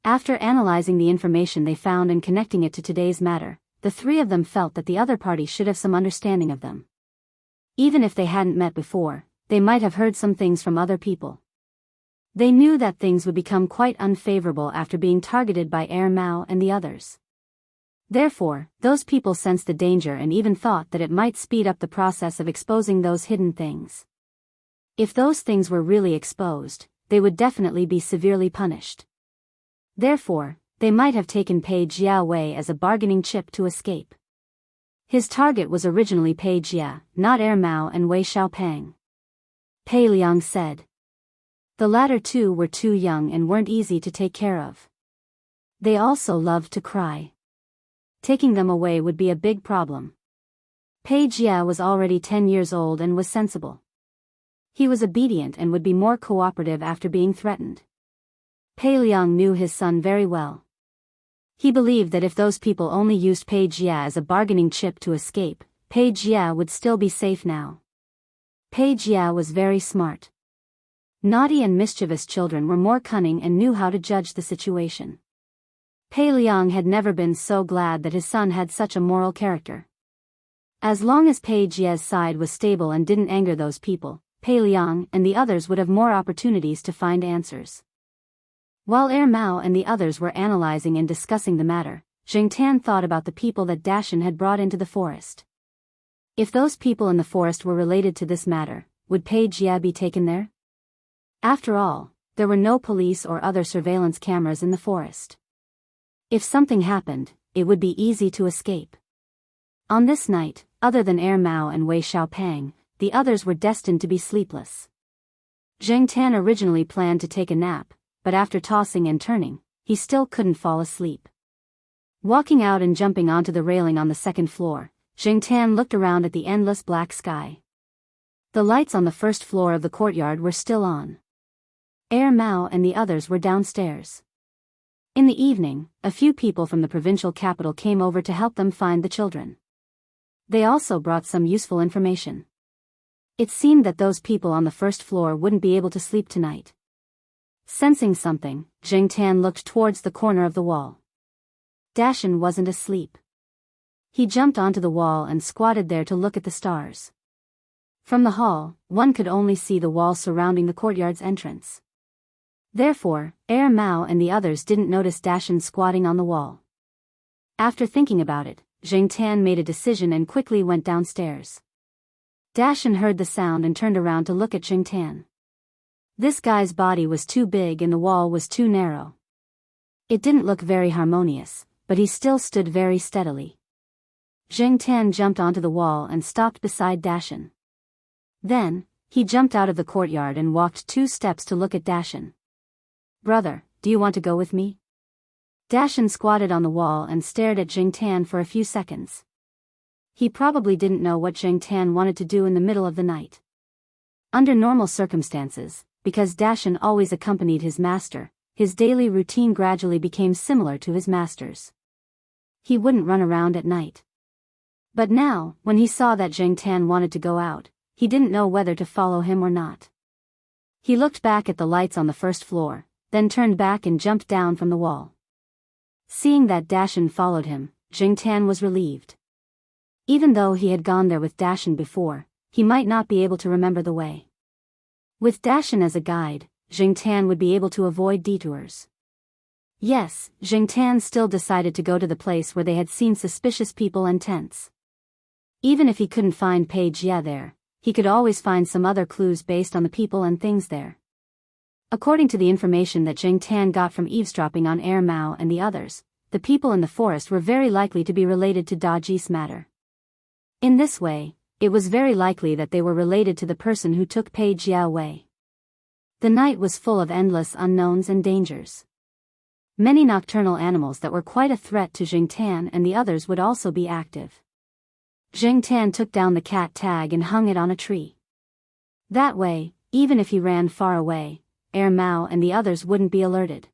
After analyzing the information they found and connecting it to today's matter, the three of them felt that the other party should have some understanding of them. Even if they hadn't met before, they might have heard some things from other people. They knew that things would become quite unfavorable after being targeted by Mao and the others. Therefore, those people sensed the danger and even thought that it might speed up the process of exposing those hidden things. If those things were really exposed, they would definitely be severely punished. Therefore, they might have taken Pei Jia away as a bargaining chip to escape. His target was originally Pei Jia, not Mao and Wei Xiaopeng. Pei Liang said. The latter two were too young and weren't easy to take care of. They also loved to cry. Taking them away would be a big problem. Pei Jia was already 10 years old and was sensible. He was obedient and would be more cooperative after being threatened. Pei Liang knew his son very well. He believed that if those people only used Pei Jia as a bargaining chip to escape, Pei Jia would still be safe now. Pei Jia was very smart. Naughty and mischievous children were more cunning and knew how to judge the situation. Pei Liang had never been so glad that his son had such a moral character. As long as Pei Jia's side was stable and didn't anger those people, Pei Liang and the others would have more opportunities to find answers. While Mao and the others were analyzing and discussing the matter, Jing Tan thought about the people that Dashan had brought into the forest. If those people in the forest were related to this matter, would Pei Jia be taken there? After all, there were no police or other surveillance cameras in the forest. If something happened, it would be easy to escape. On this night, other than Mao and Wei Xiaopeng, the others were destined to be sleepless. Zheng Tan originally planned to take a nap, but after tossing and turning, he still couldn't fall asleep. Walking out and jumping onto the railing on the second floor, Zheng Tan looked around at the endless black sky. The lights on the first floor of the courtyard were still on. Mao and the others were downstairs. In the evening, a few people from the provincial capital came over to help them find the children. They also brought some useful information. It seemed that those people on the first floor wouldn't be able to sleep tonight. Sensing something, Zheng Tan looked towards the corner of the wall. Dashan wasn't asleep. He jumped onto the wall and squatted there to look at the stars. From the hall, one could only see the wall surrounding the courtyard's entrance. Therefore, Mao and the others didn't notice Dashan squatting on the wall. After thinking about it, Zheng Tan made a decision and quickly went downstairs. Dashan heard the sound and turned around to look at Zheng Tan. This guy's body was too big and the wall was too narrow. It didn't look very harmonious, but he still stood very steadily. Zheng Tan jumped onto the wall and stopped beside Dashan. Then, he jumped out of the courtyard and walked 2 steps to look at Dashan. Brother, do you want to go with me? Dashan squatted on the wall and stared at Zheng Tan for a few seconds. He probably didn't know what Zheng Tan wanted to do in the middle of the night. Under normal circumstances, because Dashan always accompanied his master, his daily routine gradually became similar to his master's. He wouldn't run around at night. But now, when he saw that Jing Tan wanted to go out, he didn't know whether to follow him or not. He looked back at the lights on the first floor, then turned back and jumped down from the wall. Seeing that Dashan followed him, Jing Tan was relieved. Even though he had gone there with Dashan before, he might not be able to remember the way. With Dashan as a guide, Jing Tan would be able to avoid detours. Yes, Jing Tan still decided to go to the place where they had seen suspicious people and tents. Even if he couldn't find Pei Jia there, he could always find some other clues based on the people and things there. According to the information that Jing Tan got from eavesdropping on Air Mao and the others, the people in the forest were very likely to be related to Da Ji's matter. In this way, it was very likely that they were related to the person who took Pei Jia away. The night was full of endless unknowns and dangers. Many nocturnal animals that were quite a threat to Jing Tan and the others would also be active. Jing Tan took down the cat tag and hung it on a tree. That way, even if he ran far away, Air Mao and the others wouldn't be alerted.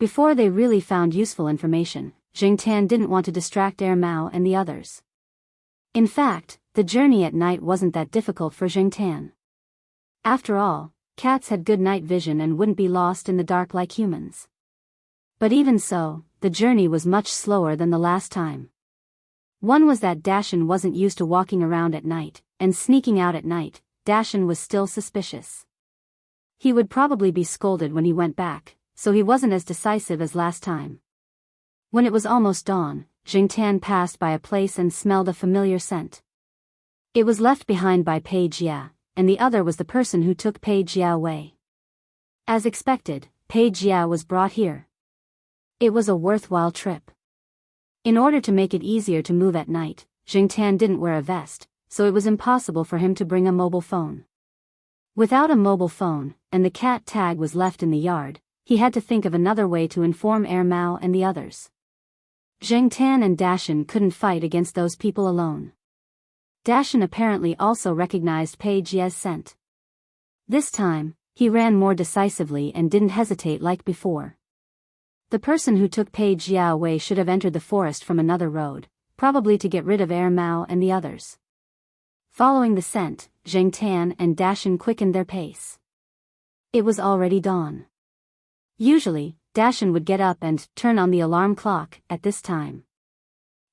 Before they really found useful information, Jing Tan didn't want to distract Air Mao and the others. In fact, the journey at night wasn't that difficult for Jing Tan. After all, cats had good night vision and wouldn't be lost in the dark like humans. But even so, the journey was much slower than the last time. One was that Dashan wasn't used to walking around at night, and sneaking out at night, Dashan was still suspicious. He would probably be scolded when he went back, so he wasn't as decisive as last time. When it was almost dawn, Jing Tan passed by a place and smelled a familiar scent. It was left behind by Pei Jia, and the other was the person who took Pei Jia away. As expected, Pei Jia was brought here. It was a worthwhile trip. In order to make it easier to move at night, Jing Tan didn't wear a vest, so it was impossible for him to bring a mobile phone. Without a mobile phone, and the cat tag was left in the yard, he had to think of another way to inform Air Mao and the others. Jing Tan and Dashan couldn't fight against those people alone. Dashan apparently also recognized Pei Jia's scent. This time, he ran more decisively and didn't hesitate like before. The person who took Pei Jia away should have entered the forest from another road, probably to get rid of Air Mao and the others. Following the scent, Jing Tan and Dashan quickened their pace. It was already dawn. Usually, Dashan would get up and turn on the alarm clock at this time.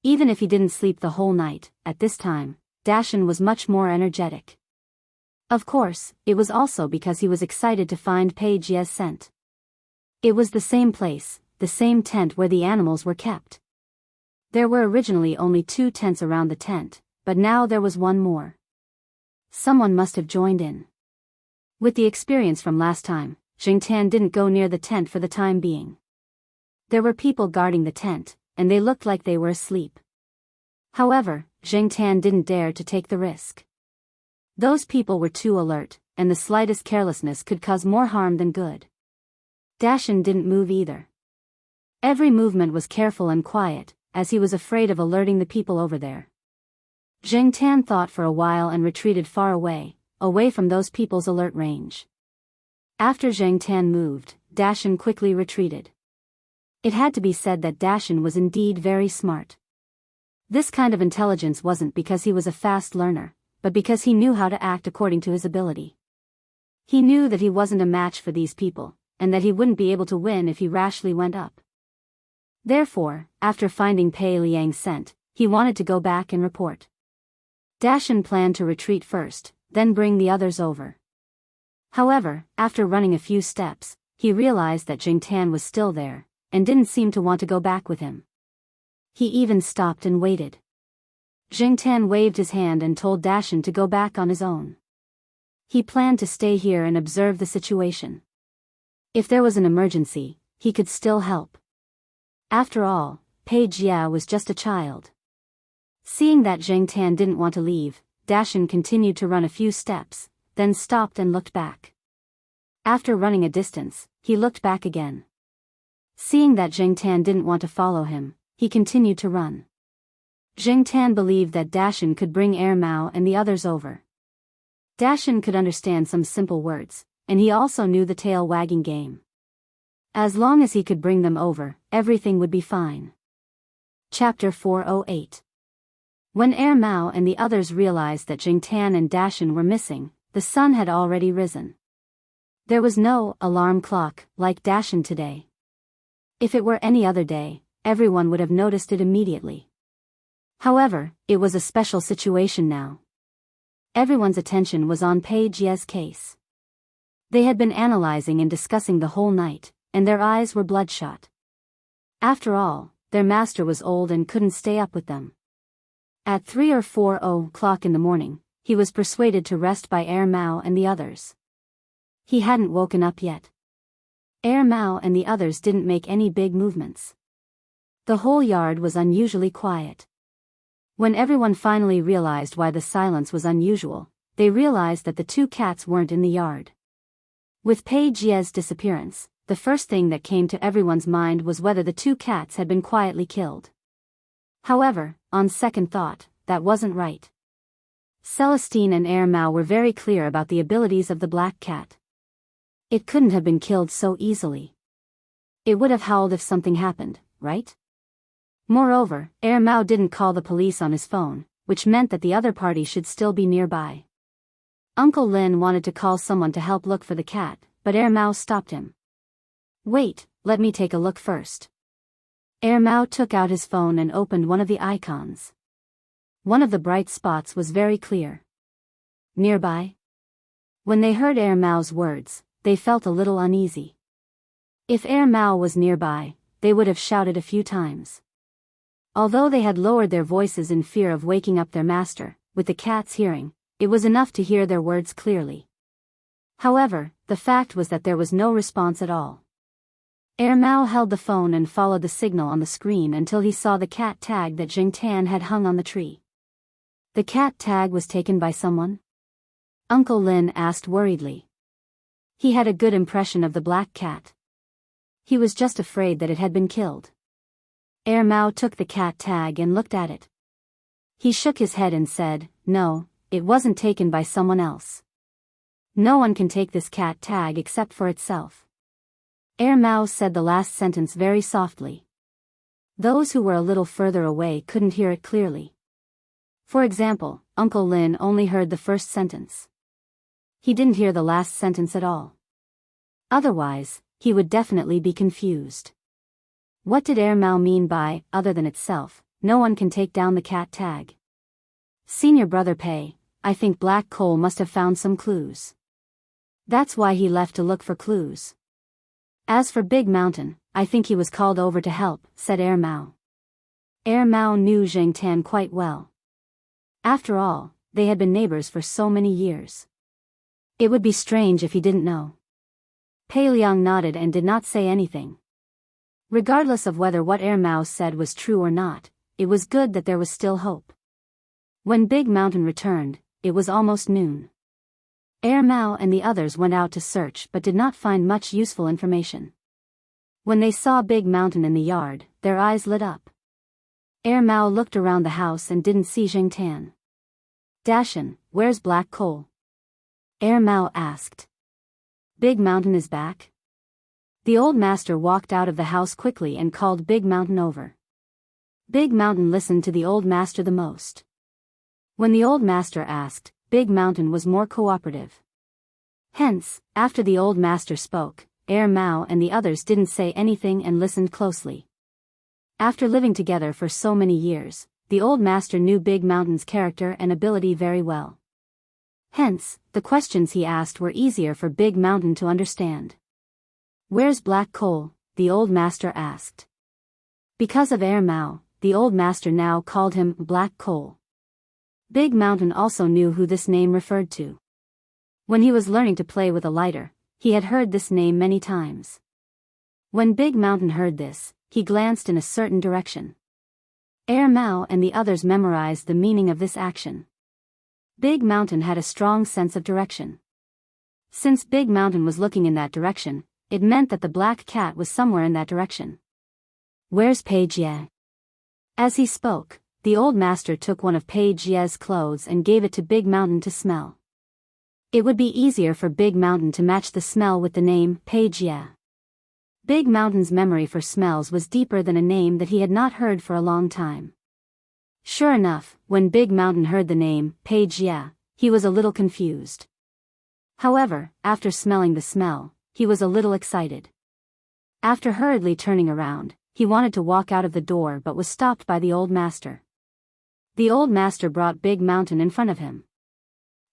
Even if he didn't sleep the whole night, at this time, Dashan was much more energetic. Of course, it was also because he was excited to find Pei Jia's scent. It was the same place, the same tent where the animals were kept. There were originally only 2 tents around the tent, but now there was one more. Someone must have joined in. With the experience from last time, Jing Tan didn't go near the tent for the time being. There were people guarding the tent, and they looked like they were asleep. However, Jing Tan didn't dare to take the risk. Those people were too alert, and the slightest carelessness could cause more harm than good. Dashan didn't move either. Every movement was careful and quiet, as he was afraid of alerting the people over there. Jing Tan thought for a while and retreated far away from those people's alert range. After Jing Tan moved, Dashan quickly retreated. It had to be said that Dashan was indeed very smart. This kind of intelligence wasn't because he was a fast learner, but because he knew how to act according to his ability. He knew that he wasn't a match for these people, and that he wouldn't be able to win if he rashly went up. Therefore, after finding Pei Liang's scent, he wanted to go back and report. Dashan planned to retreat first, then bring the others over. However, after running a few steps, he realized that Jing Tan was still there, and didn't seem to want to go back with him. He even stopped and waited. Jing Tan waved his hand and told Dashan to go back on his own. He planned to stay here and observe the situation. If there was an emergency, he could still help. After all, Pei Jia was just a child. Seeing that Jing Tan didn't want to leave, Dashan continued to run a few steps, then stopped and looked back. After running a distance, he looked back again. Seeing that Jing Tan didn't want to follow him, he continued to run. Jing Tan believed that Dashan could bring Air Mao and the others over. Dashan could understand some simple words, and he also knew the tail wagging game. As long as he could bring them over, everything would be fine. Chapter 408. When Mao and the others realized that Jingtan and Dashan were missing, the sun had already risen. There was no alarm clock like Dashan today. If it were any other day, everyone would have noticed it immediately. However, it was a special situation now. Everyone's attention was on Pei Jie's case. They had been analyzing and discussing the whole night, and their eyes were bloodshot. After all, their master was old and couldn't stay up with them. At 3 or 4 o'clock in the morning, he was persuaded to rest by Mao and the others. He hadn't woken up yet. Mao and the others didn't make any big movements. The whole yard was unusually quiet. When everyone finally realized why the silence was unusual, they realized that the two cats weren't in the yard. With Pei Jie's disappearance, the first thing that came to everyone's mind was whether the two cats had been quietly killed. However, on second thought, that wasn't right. Celestine and Mao were very clear about the abilities of the black cat. It couldn't have been killed so easily. It would have howled if something happened, right? Moreover, Mao didn't call the police on his phone, which meant that the other party should still be nearby. Uncle Lin wanted to call someone to help look for the cat, but Mao stopped him. Wait, let me take a look first. Mao took out his phone and opened one of the icons. One of the bright spots was very clear. Nearby? When they heard Mao's words, they felt a little uneasy. If Mao was nearby, they would have shouted a few times. Although they had lowered their voices in fear of waking up their master, with the cat's hearing, it was enough to hear their words clearly. However, the fact was that there was no response at all. Mao held the phone and followed the signal on the screen until he saw the cat tag that Jingtan had hung on the tree. The cat tag was taken by someone? Uncle Lin asked worriedly. He had a good impression of the black cat. He was just afraid that it had been killed. Mao took the cat tag and looked at it. He shook his head and said, "No, it wasn't taken by someone else. No one can take this cat tag except for itself." Mao said the last sentence very softly. Those who were a little further away couldn't hear it clearly. For example, Uncle Lin only heard the first sentence. He didn't hear the last sentence at all. Otherwise, he would definitely be confused. What did Mao mean by, other than itself, no one can take down the cat tag? Senior brother Pei, I think Black Coal must have found some clues. That's why he left to look for clues. As for Big Mountain, I think he was called over to help, said Mao. Mao knew Jingtan quite well. After all, they had been neighbors for so many years. It would be strange if he didn't know. Pei Liang nodded and did not say anything. Regardless of whether what Mao said was true or not, it was good that there was still hope. When Big Mountain returned, it was almost noon. Mao and the others went out to search but did not find much useful information. When they saw Big Mountain in the yard, their eyes lit up. Mao looked around the house and didn't see Jingtan. "Dashan, where's Black Coal?" Mao asked. "Big Mountain is back?" The old master walked out of the house quickly and called Big Mountain over. Big Mountain listened to the old master the most. When the old master asked, Big Mountain was more cooperative. Hence, after the old master spoke, Mao and the others didn't say anything and listened closely. After living together for so many years, the old master knew Big Mountain's character and ability very well. Hence, the questions he asked were easier for Big Mountain to understand. "Where's Black Coal?" the old master asked. Because of Mao, the old master now called him Black Coal. Big Mountain also knew who this name referred to. When he was learning to play with a lighter, he had heard this name many times. When Big Mountain heard this, he glanced in a certain direction. Mao and the others memorized the meaning of this action. Big Mountain had a strong sense of direction. Since Big Mountain was looking in that direction, it meant that the black cat was somewhere in that direction. "Where's Pei Jie?" As he spoke, the old master took one of Pei Jie's clothes and gave it to Big Mountain to smell. It would be easier for Big Mountain to match the smell with the name Pei Jie. Big Mountain's memory for smells was deeper than a name that he had not heard for a long time. Sure enough, when Big Mountain heard the name, Pei Jia, he was a little confused. However, after smelling the smell, he was a little excited. After hurriedly turning around, he wanted to walk out of the door but was stopped by the old master. The old master brought Big Mountain in front of him.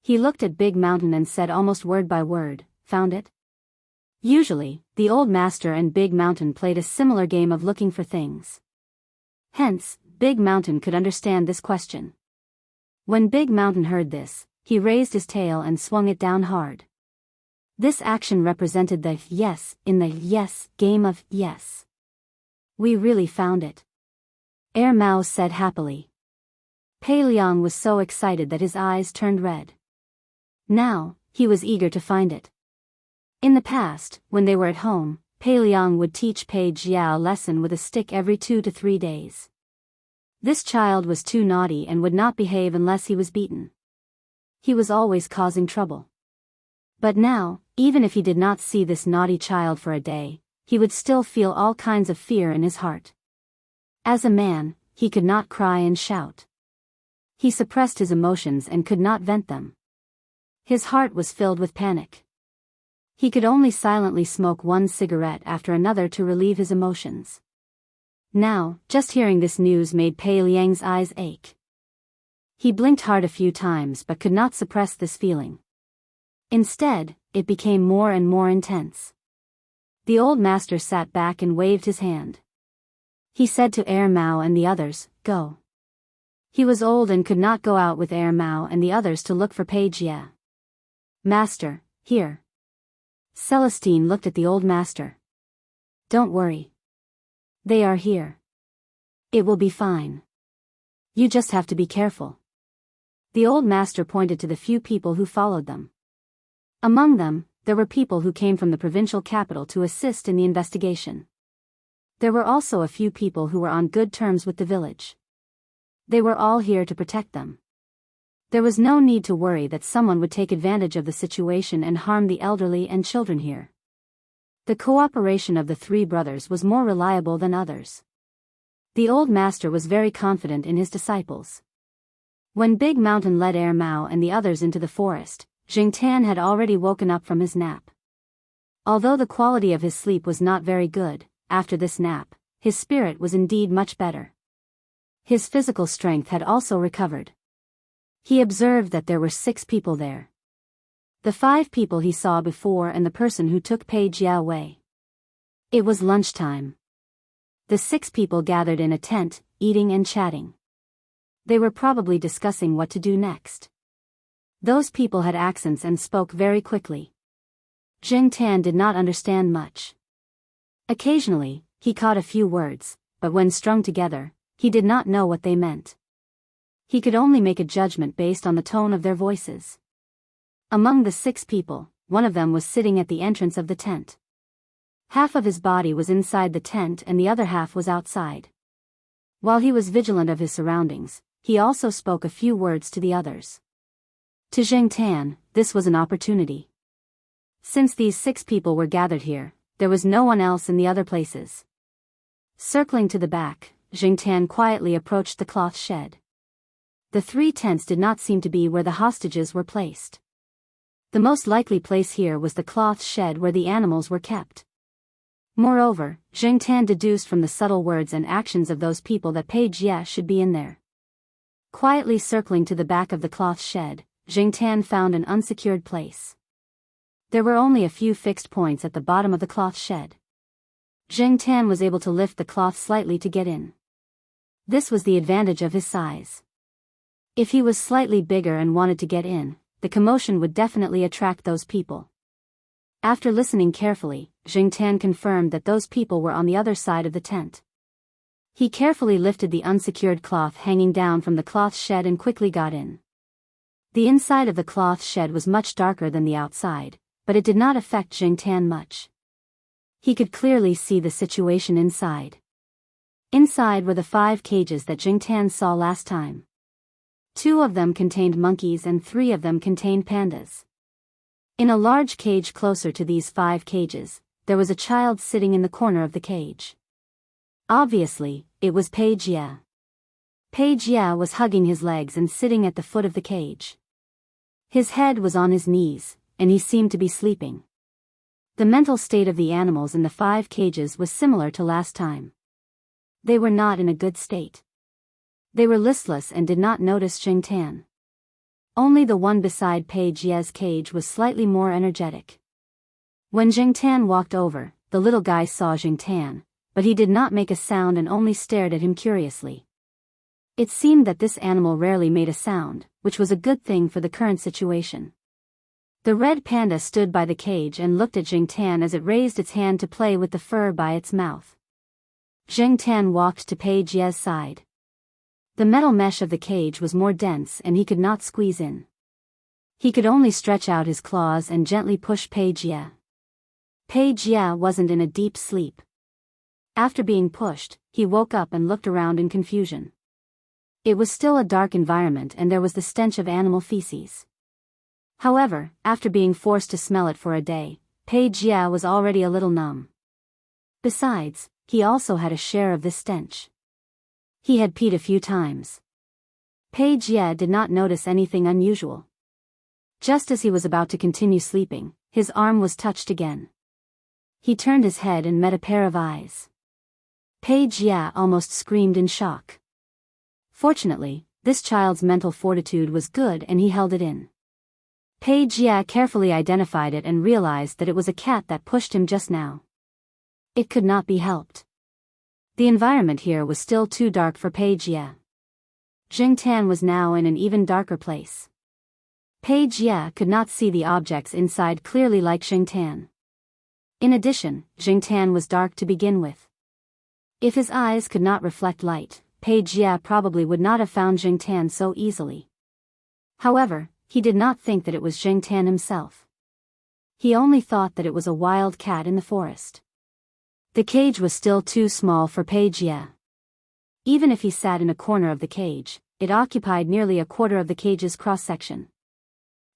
He looked at Big Mountain and said almost word by word, "Found it?" Usually, the old master and Big Mountain played a similar game of looking for things. Hence, Big Mountain could understand this question. When Big Mountain heard this, he raised his tail and swung it down hard. This action represented the yes in the yes game of yes. "We really found it," Mao said happily. Pei Liang was so excited that his eyes turned red. Now, he was eager to find it. In the past, when they were at home, Pei Liang would teach Pei Jia a lesson with a stick every 2 to 3 days. This child was too naughty and would not behave unless he was beaten. He was always causing trouble. But now, even if he did not see this naughty child for a day, he would still feel all kinds of fear in his heart. As a man, he could not cry and shout. He suppressed his emotions and could not vent them. His heart was filled with panic. He could only silently smoke one cigarette after another to relieve his emotions. Now, just hearing this news made Pei Liang's eyes ache. He blinked hard a few times but could not suppress this feeling. Instead, it became more and more intense. The old master sat back and waved his hand. He said to Mao and the others, "Go." He was old and could not go out with Mao and the others to look for Pei Jia. "Master, here." Celestine looked at the old master. "Don't worry. They are here. It will be fine. You just have to be careful." The old master pointed to the few people who followed them. Among them, there were people who came from the provincial capital to assist in the investigation. There were also a few people who were on good terms with the village. They were all here to protect them. There was no need to worry that someone would take advantage of the situation and harm the elderly and children here. The cooperation of the 3 brothers was more reliable than others. The old master was very confident in his disciples. When Big Mountain led Mao and the others into the forest, Jingtan had already woken up from his nap. Although the quality of his sleep was not very good, after this nap, his spirit was indeed much better. His physical strength had also recovered. He observed that there were 6 people there. The 5 people he saw before and the person who took Pei Jia away. It was lunchtime. The 6 people gathered in a tent, eating and chatting. They were probably discussing what to do next. Those people had accents and spoke very quickly. Jingtan did not understand much. Occasionally, he caught a few words, but when strung together, he did not know what they meant. He could only make a judgment based on the tone of their voices. Among the 6 people, one of them was sitting at the entrance of the tent. Half of his body was inside the tent and the other half was outside. While he was vigilant of his surroundings, he also spoke a few words to the others. To Jingtan, this was an opportunity. Since these 6 people were gathered here, there was no one else in the other places. Circling to the back, Jingtan quietly approached the cloth shed. The 3 tents did not seem to be where the hostages were placed. The most likely place here was the cloth shed where the animals were kept. Moreover, Jingtan deduced from the subtle words and actions of those people that Pei Jia should be in there. Quietly circling to the back of the cloth shed, Jingtan found an unsecured place. There were only a few fixed points at the bottom of the cloth shed. Jingtan was able to lift the cloth slightly to get in. This was the advantage of his size. If he was slightly bigger and wanted to get in, the commotion would definitely attract those people. After listening carefully, Jingtan confirmed that those people were on the other side of the tent. He carefully lifted the unsecured cloth hanging down from the cloth shed and quickly got in. The inside of the cloth shed was much darker than the outside, but it did not affect Jingtan much. He could clearly see the situation inside. Inside were the 5 cages that Jingtan saw last time. 2 of them contained monkeys and 3 of them contained pandas. In a large cage closer to these 5 cages, there was a child sitting in the corner of the cage. Obviously, it was Pei Jie. Pei Jie was hugging his legs and sitting at the foot of the cage. His head was on his knees, and he seemed to be sleeping. The mental state of the animals in the 5 cages was similar to last time. They were not in a good state. They were listless and did not notice Jingtan. Only the one beside Pei Jie's cage was slightly more energetic. When Jingtan walked over, the little guy saw Jingtan, but he did not make a sound and only stared at him curiously. It seemed that this animal rarely made a sound, which was a good thing for the current situation. The red panda stood by the cage and looked at Jingtan as it raised its hand to play with the fur by its mouth. Jingtan walked to Pei Jie's side. The metal mesh of the cage was more dense and he could not squeeze in. He could only stretch out his claws and gently push Pei Jie. Pei Jie wasn't in a deep sleep. After being pushed, he woke up and looked around in confusion. It was still a dark environment and there was the stench of animal feces. However, after being forced to smell it for a day, Pei Jie was already a little numb. Besides, he also had a share of this stench. He had peed a few times. Pei Jie did not notice anything unusual. Just as he was about to continue sleeping, his arm was touched again. He turned his head and met a pair of eyes. Pei Jie almost screamed in shock. Fortunately, this child's mental fortitude was good and he held it in. Pei Jie carefully identified it and realized that it was a cat that pushed him just now. It could not be helped. The environment here was still too dark for Pei Jie. Jingtan was now in an even darker place. Pei Jie could not see the objects inside clearly like Jingtan. In addition, Jingtan was dark to begin with. If his eyes could not reflect light, Pei Jie probably would not have found Jingtan so easily. However, he did not think that it was Jingtan himself. He only thought that it was a wild cat in the forest. The cage was still too small for Pei Jie. Even if he sat in a corner of the cage, it occupied nearly a quarter of the cage's cross-section.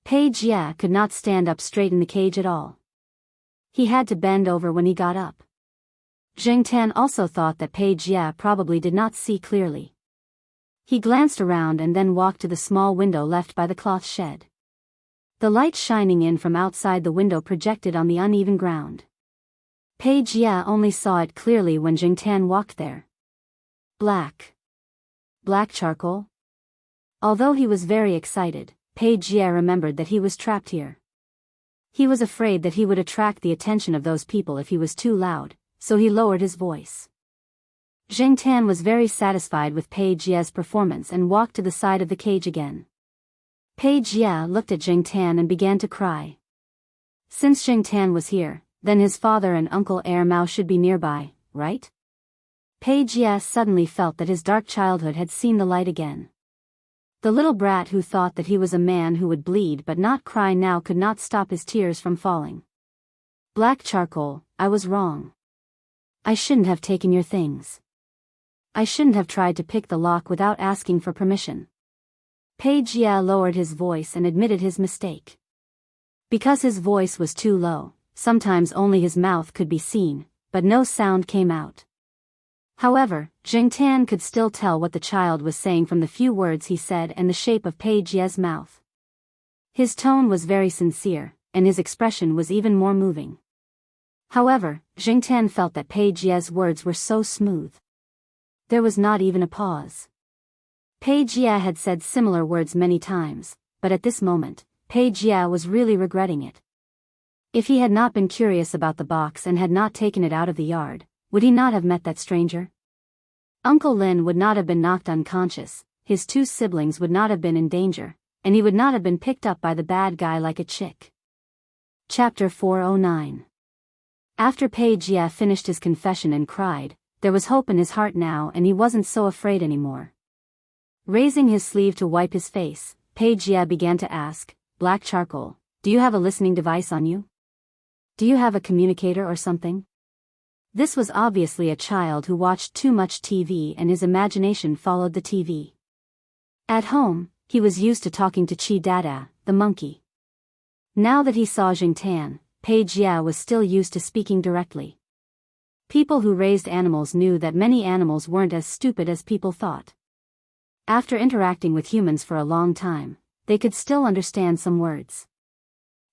Pei Jie could not stand up straight in the cage at all. He had to bend over when he got up. Jingtan also thought that Pei Jie probably did not see clearly. He glanced around and then walked to the small window left by the cloth shed. The light shining in from outside the window projected on the uneven ground. Pei Jie only saw it clearly when Jingtan walked there. Black charcoal? Although he was very excited, Pei Jie remembered that he was trapped here. He was afraid that he would attract the attention of those people if he was too loud, so he lowered his voice. Jingtan was very satisfied with Pei Jie's performance and walked to the side of the cage again. Pei Jie looked at Jingtan and began to cry. Since Jingtan was here, then his father and Uncle Mao should be nearby, right? Pei Jie suddenly felt that his dark childhood had seen the light again. The little brat who thought that he was a man who would bleed but not cry now could not stop his tears from falling. Black charcoal, I was wrong. I shouldn't have taken your things. I shouldn't have tried to pick the lock without asking for permission. Pei Jie lowered his voice and admitted his mistake. Because his voice was too low, sometimes only his mouth could be seen, but no sound came out. However, Jingtan could still tell what the child was saying from the few words he said and the shape of Pei Jie's mouth. His tone was very sincere, and his expression was even more moving. However, Jingtan felt that Pei Jie's words were so smooth. There was not even a pause. Pei Jie had said similar words many times, but at this moment, Pei Jie was really regretting it. If he had not been curious about the box and had not taken it out of the yard, would he not have met that stranger? Uncle Lin would not have been knocked unconscious, his 2 siblings would not have been in danger, and he would not have been picked up by the bad guy like a chick. Chapter 409. After Pei Jie finished his confession and cried, there was hope in his heart now and he wasn't so afraid anymore. Raising his sleeve to wipe his face, Pei Jie began to ask, Black charcoal, do you have a listening device on you? Do you have a communicator or something? This was obviously a child who watched too much TV and his imagination followed the TV. At home, he was used to talking to Chi Dada, the monkey. Now that he saw Jingtan, Page Ye was still used to speaking directly. People who raised animals knew that many animals weren't as stupid as people thought. After interacting with humans for a long time, they could still understand some words.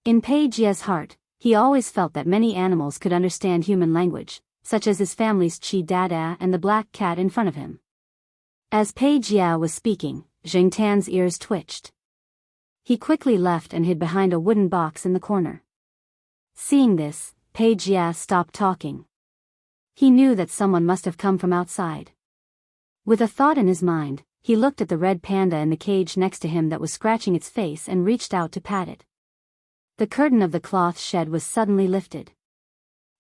In Page Ye's heart, he always felt that many animals could understand human language, such as his family's Chi Dada and the black cat in front of him. As Page Ye was speaking, Jing Tan's ears twitched. He quickly left and hid behind a wooden box in the corner. Seeing this, Page Ye stopped talking. He knew that someone must have come from outside. With a thought in his mind, he looked at the red panda in the cage next to him that was scratching its face and reached out to pat it. The curtain of the cloth shed was suddenly lifted.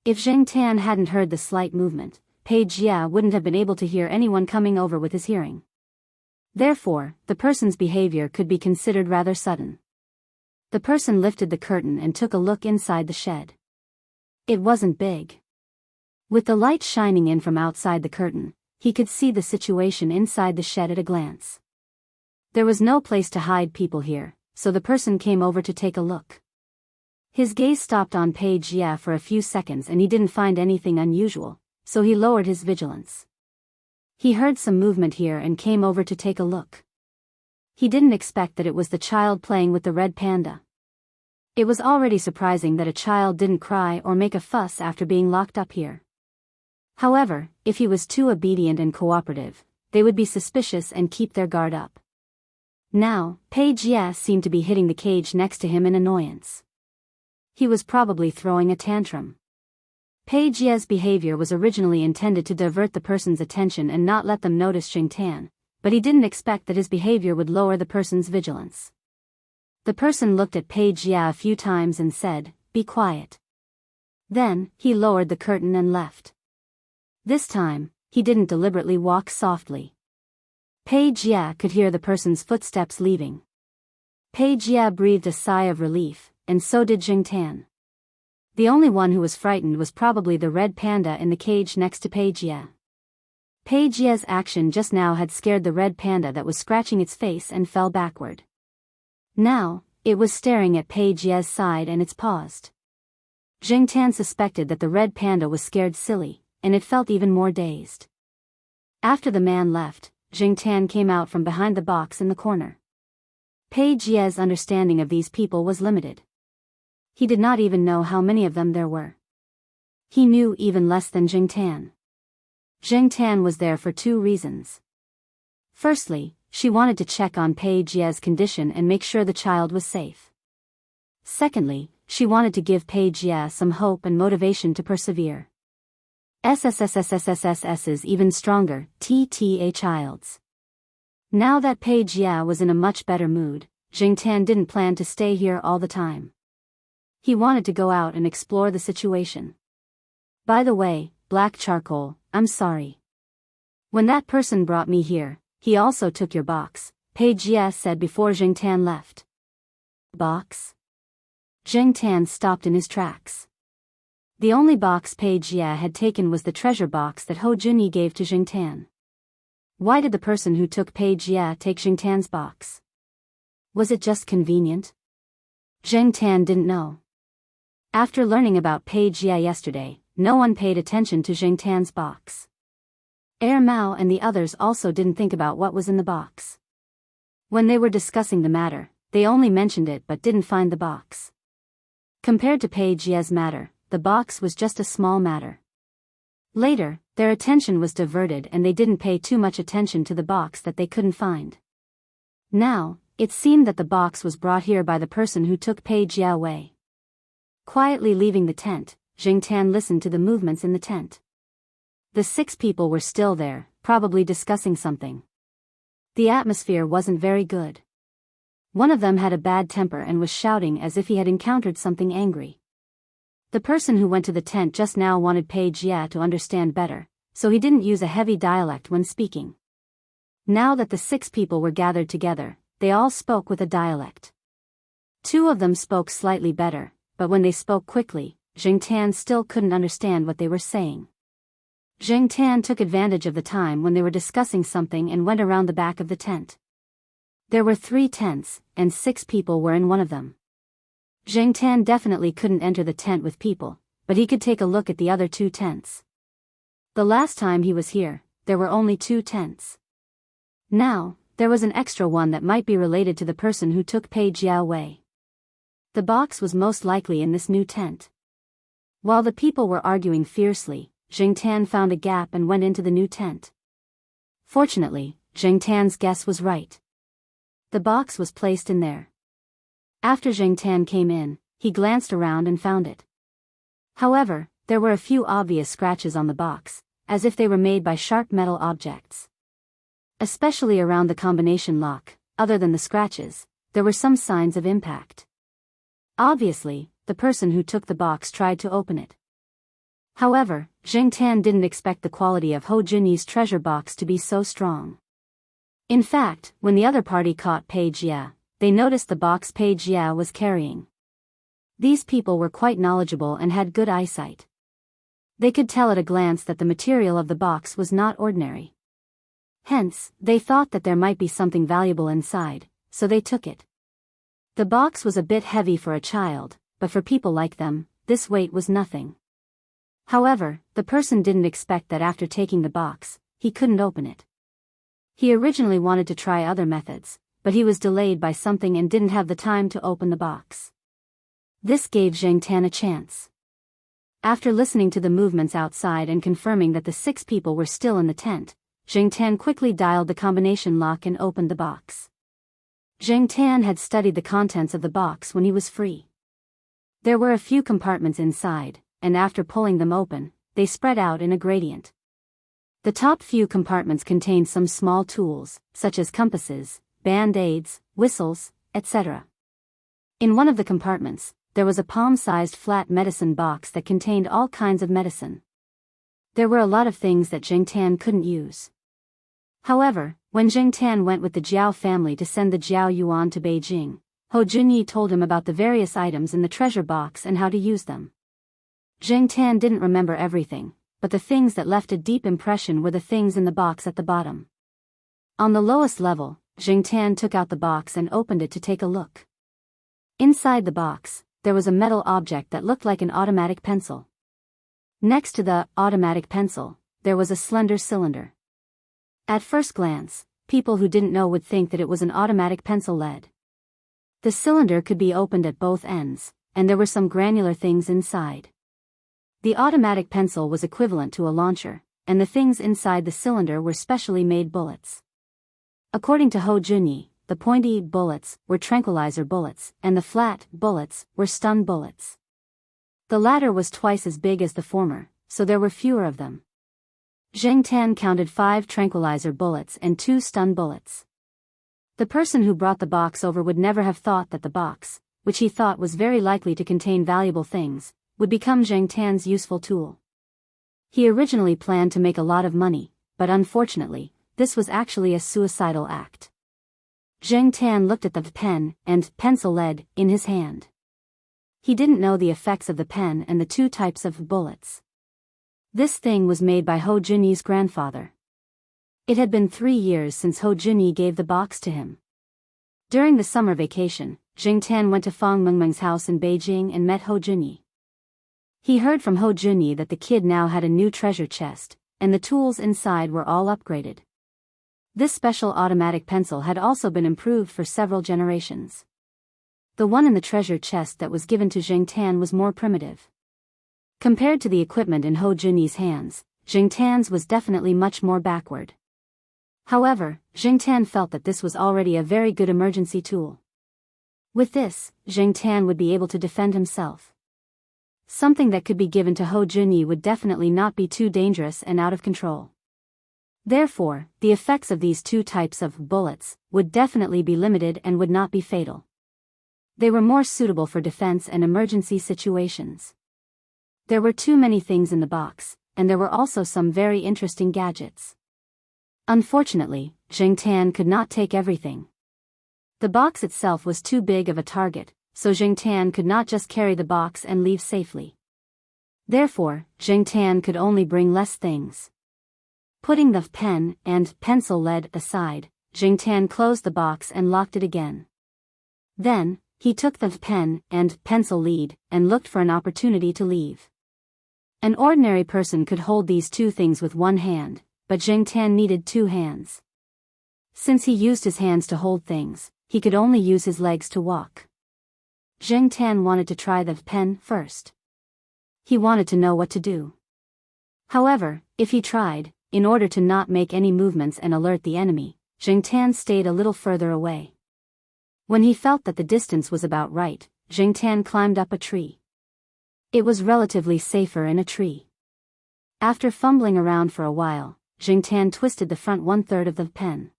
If Jing Tan hadn't heard the slight movement, Page Ye wouldn't have been able to hear anyone coming over with his hearing. Therefore, the person's behavior could be considered rather sudden. The person lifted the curtain and took a look inside the shed. It wasn't big. With the light shining in from outside the curtain, he could see the situation inside the shed at a glance. There was no place to hide people here, so the person came over to take a look. His gaze stopped on Page Ye for a few seconds and he didn't find anything unusual, so he lowered his vigilance. He heard some movement here and came over to take a look. He didn't expect that it was the child playing with the red panda. It was already surprising that a child didn't cry or make a fuss after being locked up here. However, if he was too obedient and cooperative, they would be suspicious and keep their guard up. Now, Page Ye seemed to be hitting the cage next to him in annoyance. He was probably throwing a tantrum. Page Ye's behavior was originally intended to divert the person's attention and not let them notice Jing Tan, but he didn't expect that his behavior would lower the person's vigilance. The person looked at Page Ye a few times and said, "Be quiet." Then, he lowered the curtain and left. This time, he didn't deliberately walk softly. Page Ye could hear the person's footsteps leaving. Page Ye breathed a sigh of relief, and so did Jing Tan. The only one who was frightened was probably the red panda in the cage next to Page Ye. Page Ye's action just now had scared the red panda that was scratching its face and fell backward. Now, it was staring at Page Ye's side and it paused. Jing Tan suspected that the red panda was scared silly, and it felt even more dazed. After the man left, Jing Tan came out from behind the box in the corner. Page Ye's understanding of these people was limited. He did not even know how many of them there were. He knew even less than Jing Tan. Jing Tan was there for two reasons. Firstly, she wanted to check on Page Ye's condition and make sure the child was safe. Secondly, she wanted to give Page Ye some hope and motivation to persevere. SSSSSSSS is even stronger, TTA childs. Now that Page Ye was in a much better mood, Jing Tan didn't plan to stay here all the time. He wanted to go out and explore the situation. By the way, Black Charcoal, I'm sorry. When that person brought me here, he also took your box, Page Ye said before Jing Tan left. Box? Jing Tan stopped in his tracks. The only box Page Ye had taken was the treasure box that Ho Junyi gave to Jing Tan. Why did the person who took Page Ye take Jing Tan's box? Was it just convenient? Jing Tan didn't know. After learning about Page Ye yesterday, no one paid attention to Jing Tan's box. Mao and the others also didn't think about what was in the box. When they were discussing the matter, they only mentioned it but didn't find the box. Compared to Page Ye's matter, the box was just a small matter. Later, their attention was diverted and they didn't pay too much attention to the box that they couldn't find. Now, it seemed that the box was brought here by the person who took Page Ye away. Quietly leaving the tent, Jing Tan listened to the movements in the tent. The 6 people were still there, probably discussing something. The atmosphere wasn't very good. One of them had a bad temper and was shouting as if he had encountered something angry. The person who went to the tent just now wanted Page Ye to understand better, so he didn't use a heavy dialect when speaking. Now that the 6 people were gathered together, they all spoke with a dialect. 2 of them spoke slightly better, but when they spoke quickly, Jing Tan still couldn't understand what they were saying. Jing Tan took advantage of the time when they were discussing something and went around the back of the tent. There were 3 tents, and 6 people were in one of them. Zhang Tan definitely couldn't enter the tent with people, but he could take a look at the other 2 tents. The last time he was here, there were only 2 tents. Now, there was an extra one that might be related to the person who took Pei Jiao away. The box was most likely in this new tent. While the people were arguing fiercely, Zhang Tan found a gap and went into the new tent. Fortunately, Zhang Tan's guess was right. The box was placed in there. After Zhang Tan came in, he glanced around and found it. However, there were a few obvious scratches on the box, as if they were made by sharp metal objects. Especially around the combination lock, other than the scratches, there were some signs of impact. Obviously, the person who took the box tried to open it. However, Zhang Tan didn't expect the quality of Ho Junyi's treasure box to be so strong. In fact, when the other party caught Pei Jia, they noticed the box Pei Jia was carrying. These people were quite knowledgeable and had good eyesight. They could tell at a glance that the material of the box was not ordinary. Hence, they thought that there might be something valuable inside, so they took it. The box was a bit heavy for a child, but for people like them, this weight was nothing. However, the person didn't expect that after taking the box, he couldn't open it. He originally wanted to try other methods, but he was delayed by something and didn't have the time to open the box. This gave Zhang Tan a chance. After listening to the movements outside and confirming that the 6 people were still in the tent, Zhang Tan quickly dialed the combination lock and opened the box. Zhang Tan had studied the contents of the box when he was free. There were a few compartments inside, and after pulling them open, they spread out in a gradient. The top few compartments contained some small tools, such as compasses, band-aids, whistles, etc. In one of the compartments, there was a palm-sized flat medicine box that contained all kinds of medicine. There were a lot of things that Zhang Tan couldn't use. However, when Zhang Tan went with the Jiao family to send the Jiao Yuan to Beijing, Ho Junyi told him about the various items in the treasure box and how to use them. Zhang Tan didn't remember everything, but the things that left a deep impression were the things in the box at the bottom. On the lowest level, Zhang Tan took out the box and opened it to take a look. Inside the box, there was a metal object that looked like an automatic pencil. Next to the automatic pencil, there was a slender cylinder. At first glance, people who didn't know would think that it was an automatic pencil lead. The cylinder could be opened at both ends, and there were some granular things inside. The automatic pencil was equivalent to a launcher, and the things inside the cylinder were specially made bullets. According to Ho Junyi, the pointy bullets were tranquilizer bullets, and the flat bullets were stun bullets. The latter was twice as big as the former, so there were fewer of them. Zhang Tan counted 5 tranquilizer bullets and 2 stun bullets. The person who brought the box over would never have thought that the box, which he thought was very likely to contain valuable things, would become Zhang Tan's useful tool. He originally planned to make a lot of money, but unfortunately, this was actually a suicidal act. Zhang Tan looked at the pen and pencil lead in his hand. He didn't know the effects of the pen and the 2 types of bullets. This thing was made by Ho Junyi's grandfather. It had been 3 years since Ho Junyi gave the box to him. During the summer vacation, Zhang Tan went to Fang Mengmeng's house in Beijing and met Ho Junyi. He heard from Ho Junyi that the kid now had a new treasure chest, and the tools inside were all upgraded. This special automatic pencil had also been improved for several generations. The one in the treasure chest that was given to Zhang Tan was more primitive. Compared to the equipment in Ho Junyi's hands, Zhang Tan's was definitely much more backward. However, Zhang Tan felt that this was already a very good emergency tool. With this, Zhang Tan would be able to defend himself. Something that could be given to Ho Junyi would definitely not be too dangerous and out of control. Therefore, the effects of these 2 types of bullets would definitely be limited and would not be fatal. They were more suitable for defense and emergency situations. There were too many things in the box, and there were also some very interesting gadgets. Unfortunately, Zhang Tan could not take everything. The box itself was too big of a target, so Zhang Tan could not just carry the box and leave safely. Therefore, Zhang Tan could only bring less things. Putting the pen and pencil lead aside, Zhang Tan closed the box and locked it again. Then, He took the pen and pencil lead and looked for an opportunity to leave. An ordinary person could hold these two things with one hand, but Jiangtan needed two hands. Since he used his hands to hold things, he could only use his legs to walk. Jiangtan wanted to try the pen first. He wanted to know what to do. However, if he tried, in order to not make any movements and alert the enemy, Jiangtan stayed a little further away. When he felt that the distance was about right, Jiangtan climbed up a tree. It was relatively safer in a tree. After fumbling around for a while, Jiangtan twisted the front 1/3 of the pen.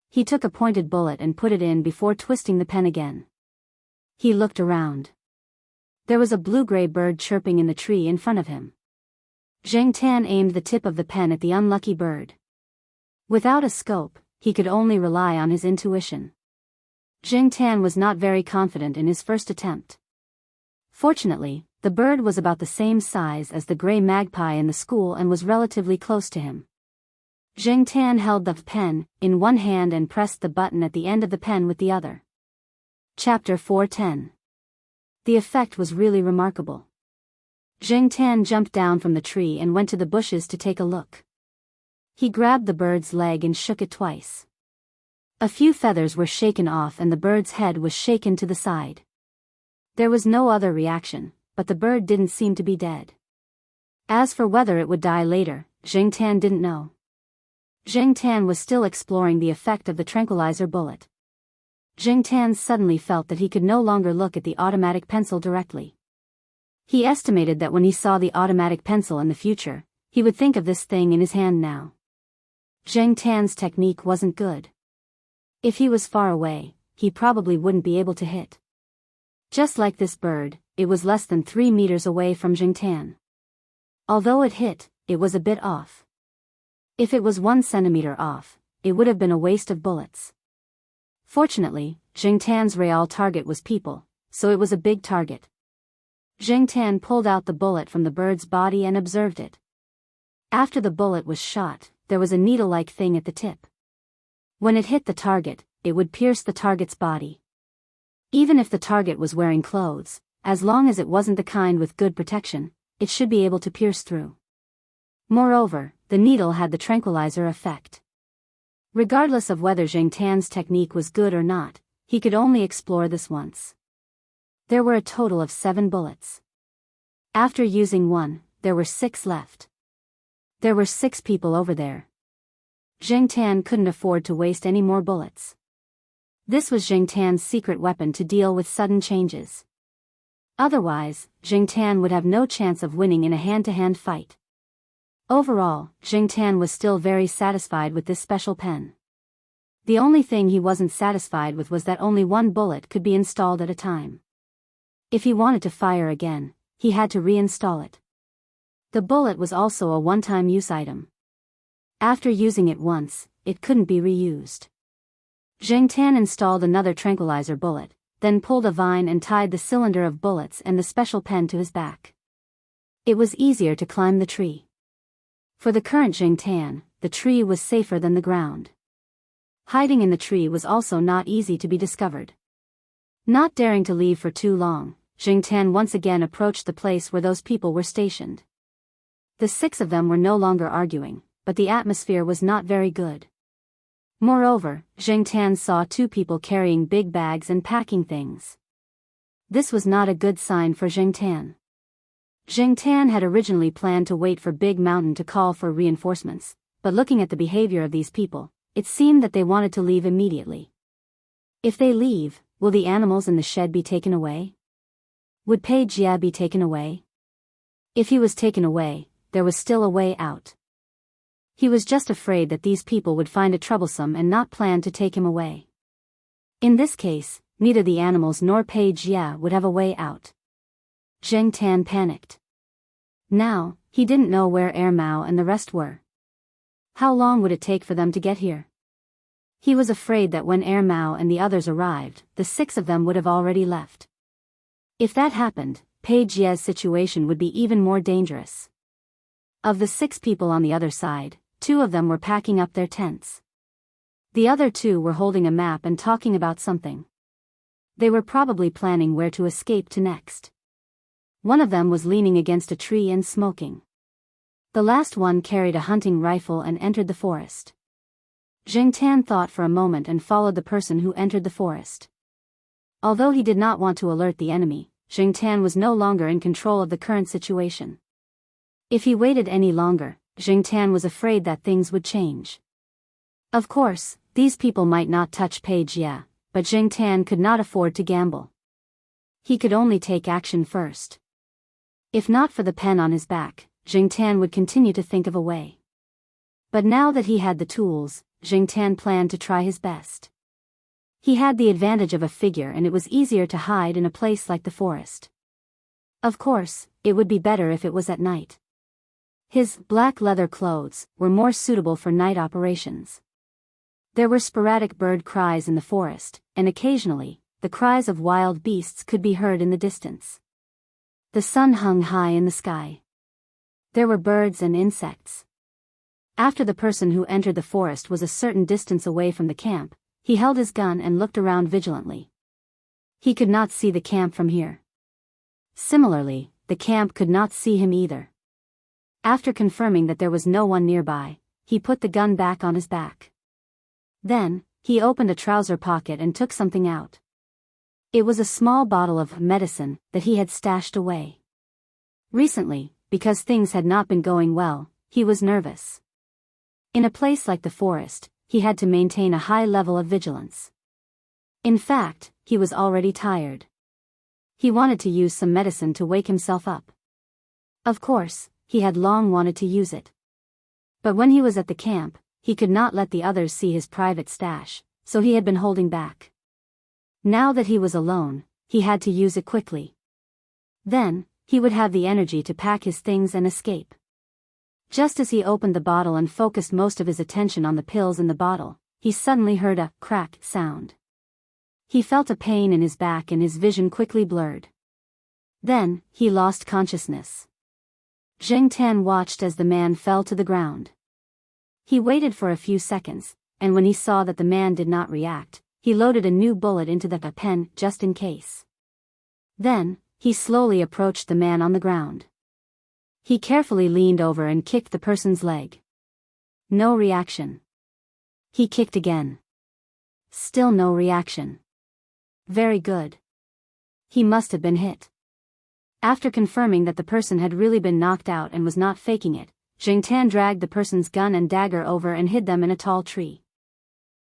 He took a pointed bullet and put it in before twisting the pen again. He looked around. There was a blue-gray bird chirping in the tree in front of him. Jiangtan aimed the tip of the pen at the unlucky bird. Without a scope, he could only rely on his intuition. Jiangtan was not very confident in his first attempt. Fortunately, the bird was about the same size as the gray magpie in the school and was relatively close to him. Jiangtan held the pen in one hand and pressed the button at the end of the pen with the other. Chapter 4:10. The effect was really remarkable. Jiangtan jumped down from the tree and went to the bushes to take a look. He grabbed the bird's leg and shook it twice. A few feathers were shaken off and the bird's head was shaken to the side. There was no other reaction, but the bird didn't seem to be dead. As for whether it would die later, Jiangtan didn't know. Jiangtan was still exploring the effect of the tranquilizer bullet. Jiangtan suddenly felt that he could no longer look at the automatic pencil directly. He estimated that when he saw the automatic pencil in the future, he would think of this thing in his hand now. Jiangtan's technique wasn't good. If he was far away, he probably wouldn't be able to hit. Just like this bird, it was less than 3 meters away from Jiangtan. Although it hit, it was a bit off. If it was 1 centimeter off, it would have been a waste of bullets. Fortunately, Jiangtan's real target was people, so it was a big target. Jiangtan pulled out the bullet from the bird's body and observed it. After the bullet was shot, there was a needle-like thing at the tip. When it hit the target, it would pierce the target's body. Even if the target was wearing clothes, as long as it wasn't the kind with good protection, it should be able to pierce through. Moreover, the needle had the tranquilizer effect. Regardless of whether Jiangtan's technique was good or not, he could only explore this once. There were a total of 7 bullets. After using one, there were 6 left. There were 6 people over there. Jiangtan couldn't afford to waste any more bullets. This was Jiangtan's secret weapon to deal with sudden changes. Otherwise, Jiangtan would have no chance of winning in a hand-to-hand fight. Overall, Jiangtan was still very satisfied with this special pen. The only thing he wasn't satisfied with was that only 1 bullet could be installed at a time. If he wanted to fire again, he had to reinstall it. The bullet was also a one-time use item. After using it once, it couldn't be reused. Jiangtan installed another tranquilizer bullet, then pulled a vine and tied the cylinder of bullets and the special pen to his back. It was easier to climb the tree. For the current Jiangtan, the tree was safer than the ground. Hiding in the tree was also not easy to be discovered. Not daring to leave for too long, Jiangtan once again approached the place where those people were stationed. The 6 of them were no longer arguing, but the atmosphere was not very good. Moreover, Jiangtan saw 2 people carrying big bags and packing things. This was not a good sign for Jiangtan. Jiangtan had originally planned to wait for Big Mountain to call for reinforcements, but looking at the behavior of these people, it seemed that they wanted to leave immediately. If they leave, will the animals in the shed be taken away? Would Pei Jia be taken away? If he was taken away, there was still a way out. He was just afraid that these people would find it troublesome and not plan to take him away. In this case, neither the animals nor Pei Jia would have a way out. Jiangtan panicked. Now, he didn't know where Mao and the rest were. How long would it take for them to get here? He was afraid that when Mao and the others arrived, the 6 of them would have already left. If that happened, Pei Jia's situation would be even more dangerous. Of the 6 people on the other side, 2 of them were packing up their tents. The other 2 were holding a map and talking about something. They were probably planning where to escape to next. One of them was leaning against a tree and smoking. The last one carried a hunting rifle and entered the forest. Jiangtan thought for a moment and followed the person who entered the forest. Although he did not want to alert the enemy, Jiangtan was no longer in control of the current situation. If he waited any longer, Jiangtan was afraid that things would change. Of course, these people might not touch Pei Jia, but Jiangtan could not afford to gamble. He could only take action first. If not for the pen on his back, Jiangtan would continue to think of a way. But now that he had the tools, Jiangtan planned to try his best. He had the advantage of a figure and it was easier to hide in a place like the forest. Of course, it would be better if it was at night. His black leather clothes were more suitable for night operations. There were sporadic bird cries in the forest, and occasionally, the cries of wild beasts could be heard in the distance. The sun hung high in the sky. There were birds and insects. After the person who entered the forest was a certain distance away from the camp, he held his gun and looked around vigilantly. He could not see the camp from here. Similarly, the camp could not see him either. After confirming that there was no one nearby, he put the gun back on his back. Then, he opened a trouser pocket and took something out. It was a small bottle of medicine that he had stashed away. Recently, because things had not been going well, he was nervous. In a place like the forest, he had to maintain a high level of vigilance. In fact, he was already tired. He wanted to use some medicine to wake himself up. Of course, he had long wanted to use it. But when he was at the camp, he could not let the others see his private stash, so he had been holding back. Now that he was alone, he had to use it quickly. Then, he would have the energy to pack his things and escape. Just as he opened the bottle and focused most of his attention on the pills in the bottle, he suddenly heard a crack sound. He felt a pain in his back and his vision quickly blurred. Then, he lost consciousness. Jiangtan watched as the man fell to the ground. He waited for a few seconds, and when he saw that the man did not react, he loaded a new bullet into the pen just in case. Then, he slowly approached the man on the ground. He carefully leaned over and kicked the person's leg. No reaction. He kicked again. Still no reaction. Very good. He must have been hit. After confirming that the person had really been knocked out and was not faking it, Jiangtan dragged the person's gun and dagger over and hid them in a tall tree.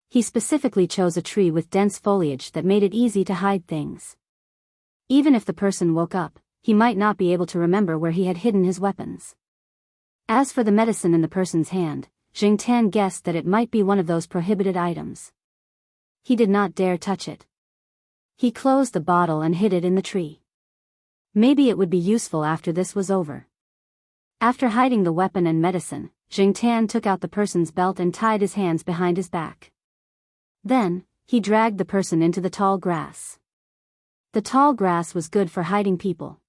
He specifically chose a tree with dense foliage that made it easy to hide things. Even if the person woke up, he might not be able to remember where he had hidden his weapons. As for the medicine in the person's hand, Jiangtan guessed that it might be one of those prohibited items. He did not dare touch it. He closed the bottle and hid it in the tree. Maybe it would be useful after this was over. After hiding the weapon and medicine, Jiangtan took out the person's belt and tied his hands behind his back. Then, he dragged the person into the tall grass. The tall grass was good for hiding people.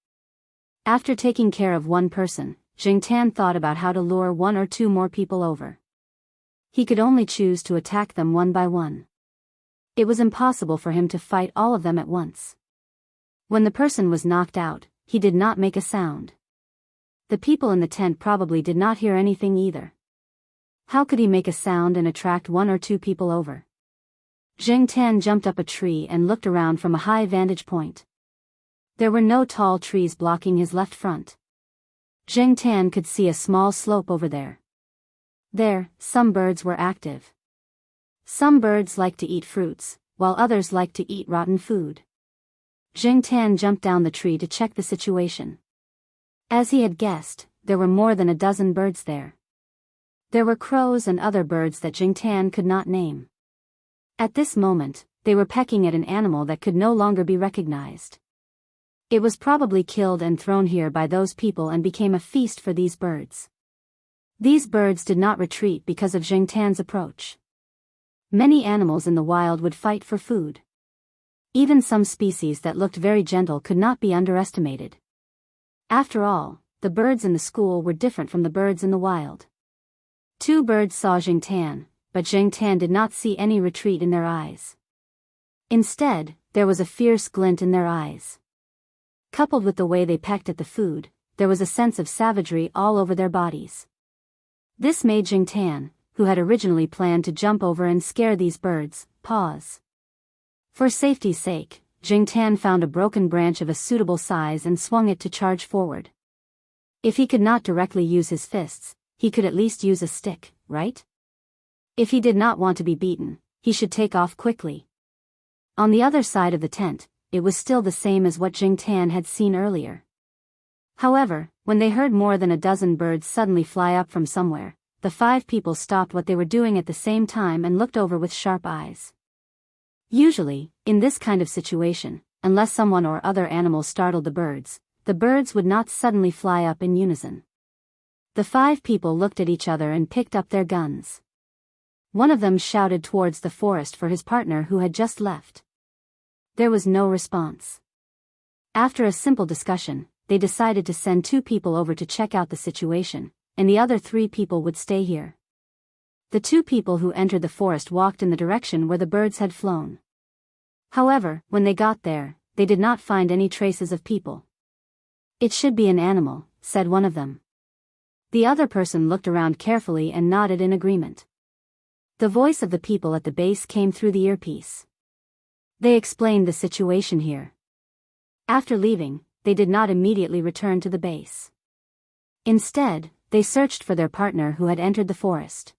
After taking care of one person, Jiangtan thought about how to lure one or two more people over. He could only choose to attack them one by one. It was impossible for him to fight all of them at once. When the person was knocked out, he did not make a sound. The people in the tent probably did not hear anything either. How could he make a sound and attract one or two people over? Jiangtan jumped up a tree and looked around from a high vantage point. There were no tall trees blocking his left front. Jiangtan could see a small slope over there. There, some birds were active. Some birds liked to eat fruits, while others liked to eat rotten food. Jiangtan jumped down the tree to check the situation. As he had guessed, there were more than a dozen birds there. There were crows and other birds that Jiangtan could not name. At this moment, they were pecking at an animal that could no longer be recognized. It was probably killed and thrown here by those people and became a feast for these birds. These birds did not retreat because of Jiangtan's approach. Many animals in the wild would fight for food. Even some species that looked very gentle could not be underestimated. After all, the birds in the school were different from the birds in the wild. Two birds saw Jiangtan, but Jiangtan did not see any retreat in their eyes. Instead, there was a fierce glint in their eyes. Coupled with the way they pecked at the food, there was a sense of savagery all over their bodies. This made Jingtan, who had originally planned to jump over and scare these birds, pause. For safety's sake, Jingtan found a broken branch of a suitable size and swung it to charge forward. If he could not directly use his fists, he could at least use a stick, right? If he did not want to be beaten, he should take off quickly. On the other side of the tent, it was still the same as what Jingtan had seen earlier. However, when they heard more than a dozen birds suddenly fly up from somewhere, the 5 people stopped what they were doing at the same time and looked over with sharp eyes. Usually, in this kind of situation, unless someone or other animal startled the birds would not suddenly fly up in unison. The 5 people looked at each other and picked up their guns. One of them shouted towards the forest for his partner who had just left. There was no response. After a simple discussion, they decided to send 2 people over to check out the situation, and the other 3 people would stay here. The 2 people who entered the forest walked in the direction where the birds had flown. However, when they got there, they did not find any traces of people. "It should be an animal," said one of them. The other person looked around carefully and nodded in agreement. The voice of the people at the base came through the earpiece. They explained the situation here. After leaving, they did not immediately return to the base. Instead, they searched for their partner who had entered the forest.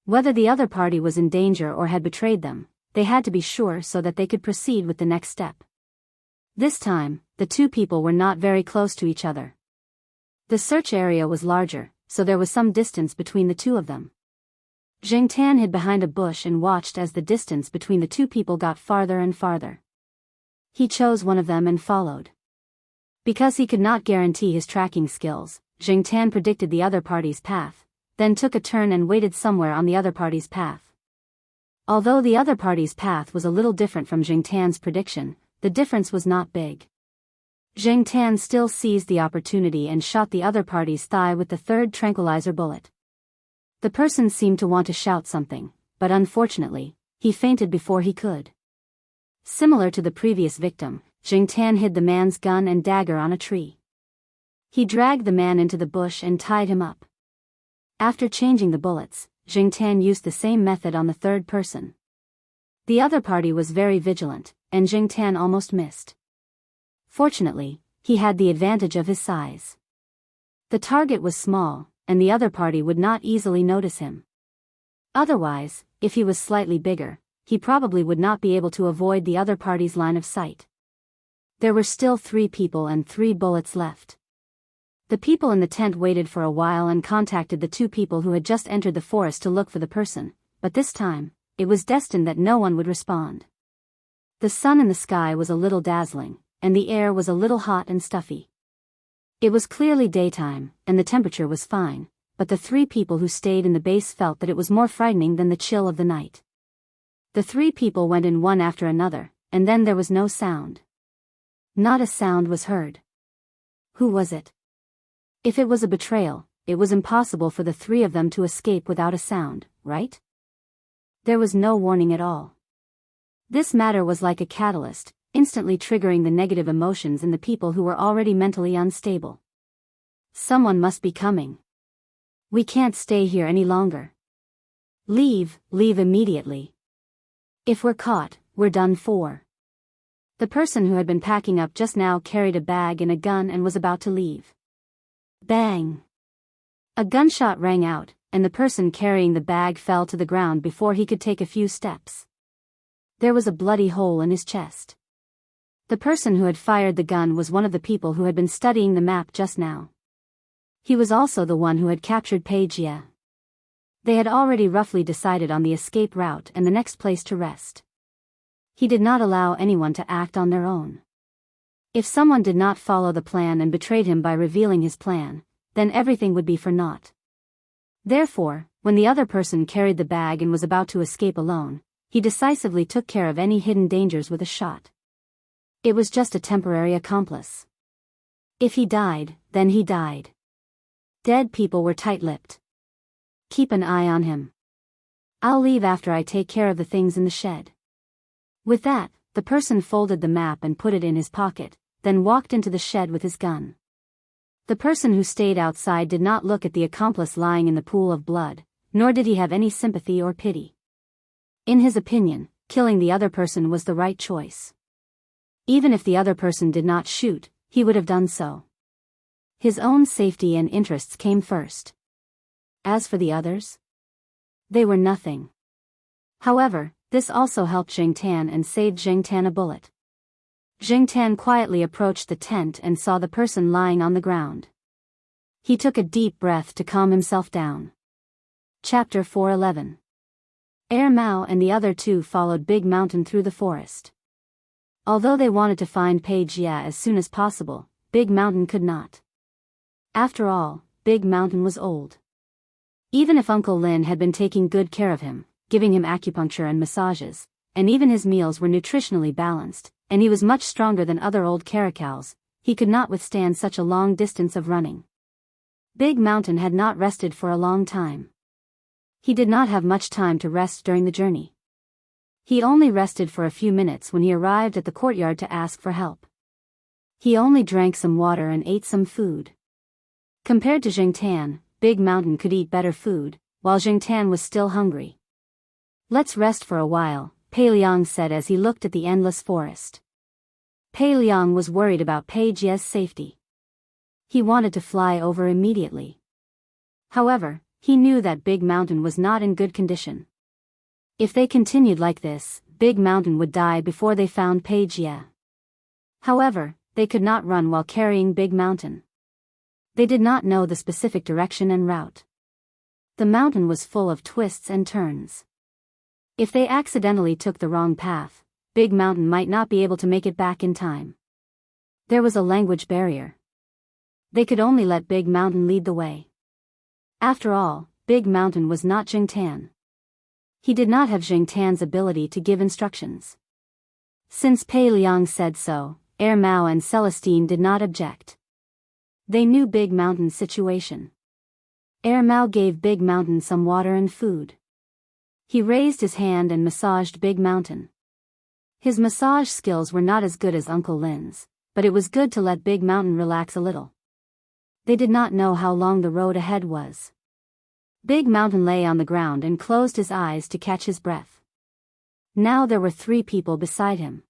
Whether the other party was in danger or had betrayed them, they had to be sure so that they could proceed with the next step. This time, the 2 people were not very close to each other. The search area was larger, so there was some distance between the 2 of them. Jingtan hid behind a bush and watched as the distance between the 2 people got farther and farther. He chose one of them and followed. Because he could not guarantee his tracking skills, Jingtan predicted the other party's path, then took a turn and waited somewhere on the other party's path. Although the other party's path was a little different from Jingtan's prediction, the difference was not big. Jingtan still seized the opportunity and shot the other party's thigh with the 3rd tranquilizer bullet. The person seemed to want to shout something, but unfortunately, he fainted before he could. Similar to the previous victim, Jingtan hid the man's gun and dagger on a tree. He dragged the man into the bush and tied him up. After changing the bullets, Jingtan used the same method on the 3rd person. The other party was very vigilant, and Jingtan almost missed. Fortunately, he had the advantage of his size. The target was small, and the other party would not easily notice him. Otherwise, if he was slightly bigger, he probably would not be able to avoid the other party's line of sight. There were still 3 people and 3 bullets left. The people in the tent waited for a while and contacted the 2 people who had just entered the forest to look for the person, but this time, it was destined that no one would respond. The sun in the sky was a little dazzling, and the air was a little hot and stuffy. It was clearly daytime, and the temperature was fine, but the 3 people who stayed in the base felt that it was more frightening than the chill of the night. The 3 people went in one after another, and then there was no sound. Not a sound was heard. Who was it? If it was a betrayal, it was impossible for the 3 of them to escape without a sound, right? There was no warning at all. This matter was like a catalyst, instantly triggering the negative emotions in the people who were already mentally unstable. Someone must be coming. We can't stay here any longer. Leave immediately. If we're caught, we're done for. The person who had been packing up just now carried a bag and a gun and was about to leave. Bang! A gunshot rang out, and the person carrying the bag fell to the ground before he could take a few steps. There was a bloody hole in his chest. The person who had fired the gun was one of the people who had been studying the map just now. He was also the one who had captured Pei Jie. They had already roughly decided on the escape route and the next place to rest. He did not allow anyone to act on their own. If someone did not follow the plan and betrayed him by revealing his plan, then everything would be for naught. Therefore, when the other person carried the bag and was about to escape alone, he decisively took care of any hidden dangers with a shot. It was just a temporary accomplice. If he died, then he died. Dead people were tight-lipped. Keep an eye on him. I'll leave after I take care of the things in the shed. With that, the person folded the map and put it in his pocket, then walked into the shed with his gun. The person who stayed outside did not look at the accomplice lying in the pool of blood, nor did he have any sympathy or pity. In his opinion, killing the other person was the right choice. Even if the other person did not shoot, he would have done so. His own safety and interests came first. As for the others, they were nothing. However, this also helped Jing Tan and saved Jing Tan a bullet. Jing Tan quietly approached the tent and saw the person lying on the ground. He took a deep breath to calm himself down. Chapter 4:11. Mao and the other two followed Big Mountain through the forest. Although they wanted to find Pei Jia as soon as possible, Big Mountain could not. After all, Big Mountain was old. Even if Uncle Lin had been taking good care of him, giving him acupuncture and massages, and even his meals were nutritionally balanced, and he was much stronger than other old caracals, he could not withstand such a long distance of running. Big Mountain had not rested for a long time. He did not have much time to rest during the journey. He only rested for a few minutes when he arrived at the courtyard to ask for help. He only drank some water and ate some food. Compared to Jing Tan, Big Mountain could eat better food, while Jing Tan was still hungry. "Let's rest for a while," Pei Liang said as he looked at the endless forest. Pei Liang was worried about Pei Jia's safety. He wanted to fly over immediately. However, he knew that Big Mountain was not in good condition. If they continued like this, Big Mountain would die before they found Pei Jia. However, they could not run while carrying Big Mountain. They did not know the specific direction and route. The mountain was full of twists and turns. If they accidentally took the wrong path, Big Mountain might not be able to make it back in time. There was a language barrier. They could only let Big Mountain lead the way. After all, Big Mountain was not Jing Tan. He did not have Jing Tan's ability to give instructions. Since Pei Liang said so, Mao and Celestine did not object. They knew Big Mountain's situation. Mao gave Big Mountain some water and food. He raised his hand and massaged Big Mountain. His massage skills were not as good as Uncle Lin's, but it was good to let Big Mountain relax a little. They did not know how long the road ahead was. Big Mountain lay on the ground and closed his eyes to catch his breath. Now there were 3 people beside him.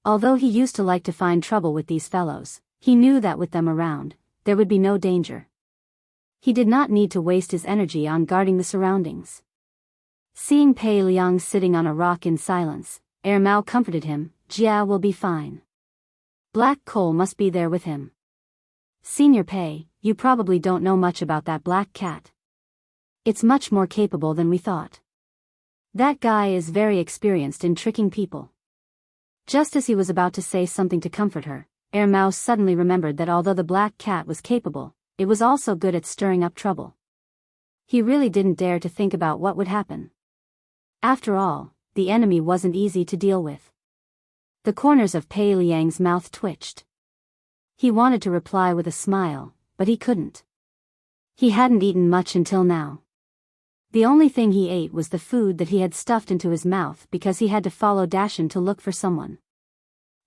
Although he used to like to find trouble with these fellows, he knew that with them around, there would be no danger. He did not need to waste his energy on guarding the surroundings. Seeing Pei Liang sitting on a rock in silence, Mao comforted him. "Jia will be fine. Black Coal must be there with him. Senior Pei, you probably don't know much about that black cat. It's much more capable than we thought. That guy is very experienced in tricking people." Just as he was about to say something to comfort her, Mao suddenly remembered that although the black cat was capable, it was also good at stirring up trouble. He really didn't dare to think about what would happen. After all, the enemy wasn't easy to deal with. The corners of Pei Liang's mouth twitched. He wanted to reply with a smile, but he couldn't. He hadn't eaten much until now. The only thing he ate was the food that he had stuffed into his mouth because he had to follow Dashin to look for someone.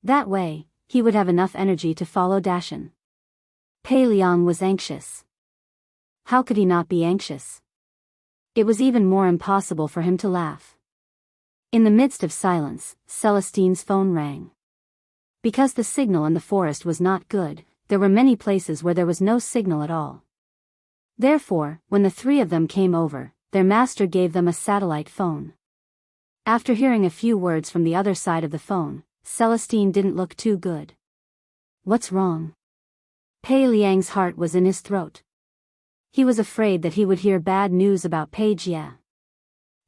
That way, he would have enough energy to follow Dashin. Pei Liang was anxious. How could he not be anxious? It was even more impossible for him to laugh. In the midst of silence, Celestine's phone rang. Because the signal in the forest was not good, there were many places where there was no signal at all. Therefore, when the 3 of them came over, their master gave them a satellite phone. After hearing a few words from the other side of the phone, Celestine didn't look too good. "What's wrong?" Pei Liang's heart was in his throat. He was afraid that he would hear bad news about Pei Jia.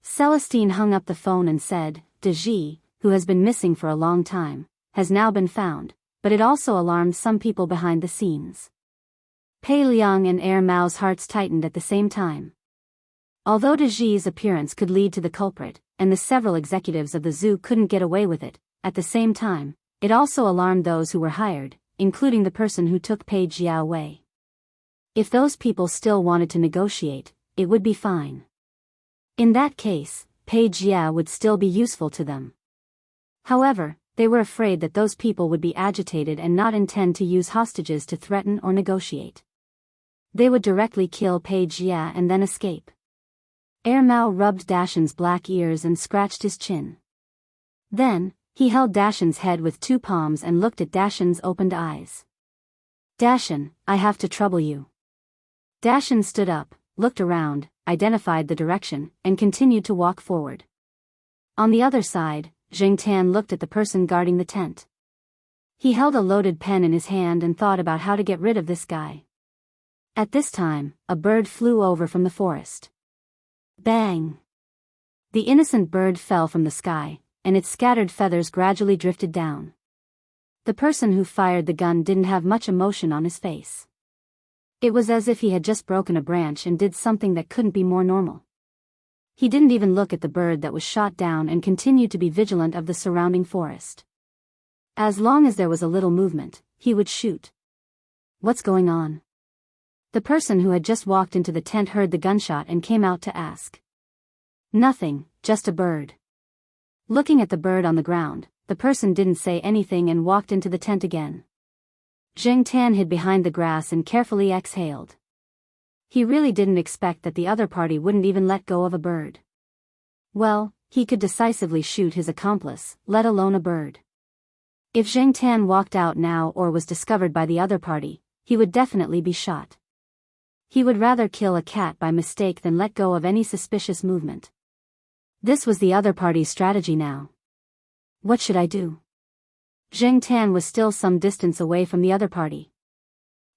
Celestine hung up the phone and said, "De Ji, who has been missing for a long time, has now been found," but it also alarmed some people behind the scenes. Pei Liang and Mao's hearts tightened at the same time. Although De Ji's appearance could lead to the culprit, and the several executives of the zoo couldn't get away with it, at the same time, it also alarmed those who were hired, including the person who took Pei Jia away. If those people still wanted to negotiate, it would be fine. In that case, Pei Jia would still be useful to them. However, they were afraid that those people would be agitated and not intend to use hostages to threaten or negotiate. They would directly kill Page Ye and then escape. Air Mao rubbed Dashan's black ears and scratched his chin. Then, he held Dashan's head with two palms and looked at Dashan's opened eyes. Dashan, I have to trouble you. Dashan stood up, looked around, identified the direction, and continued to walk forward. On the other side, Jingtan looked at the person guarding the tent. He held a loaded pen in his hand and thought about how to get rid of this guy. At this time, a bird flew over from the forest. Bang! The innocent bird fell from the sky, and its scattered feathers gradually drifted down. The person who fired the gun didn't have much emotion on his face. It was as if he had just broken a branch and did something that couldn't be more normal. He didn't even look at the bird that was shot down and continued to be vigilant of the surrounding forest. As long as there was a little movement, he would shoot. What's going on? The person who had just walked into the tent heard the gunshot and came out to ask. Nothing, just a bird. Looking at the bird on the ground, the person didn't say anything and walked into the tent again. Jingtan hid behind the grass and carefully exhaled. He really didn't expect that the other party wouldn't even let go of a bird. Well, he could decisively shoot his accomplice, let alone a bird. If Jingtan walked out now or was discovered by the other party, he would definitely be shot. He would rather kill a cat by mistake than let go of any suspicious movement. This was the other party's strategy now. What should I do? Jingtan was still some distance away from the other party.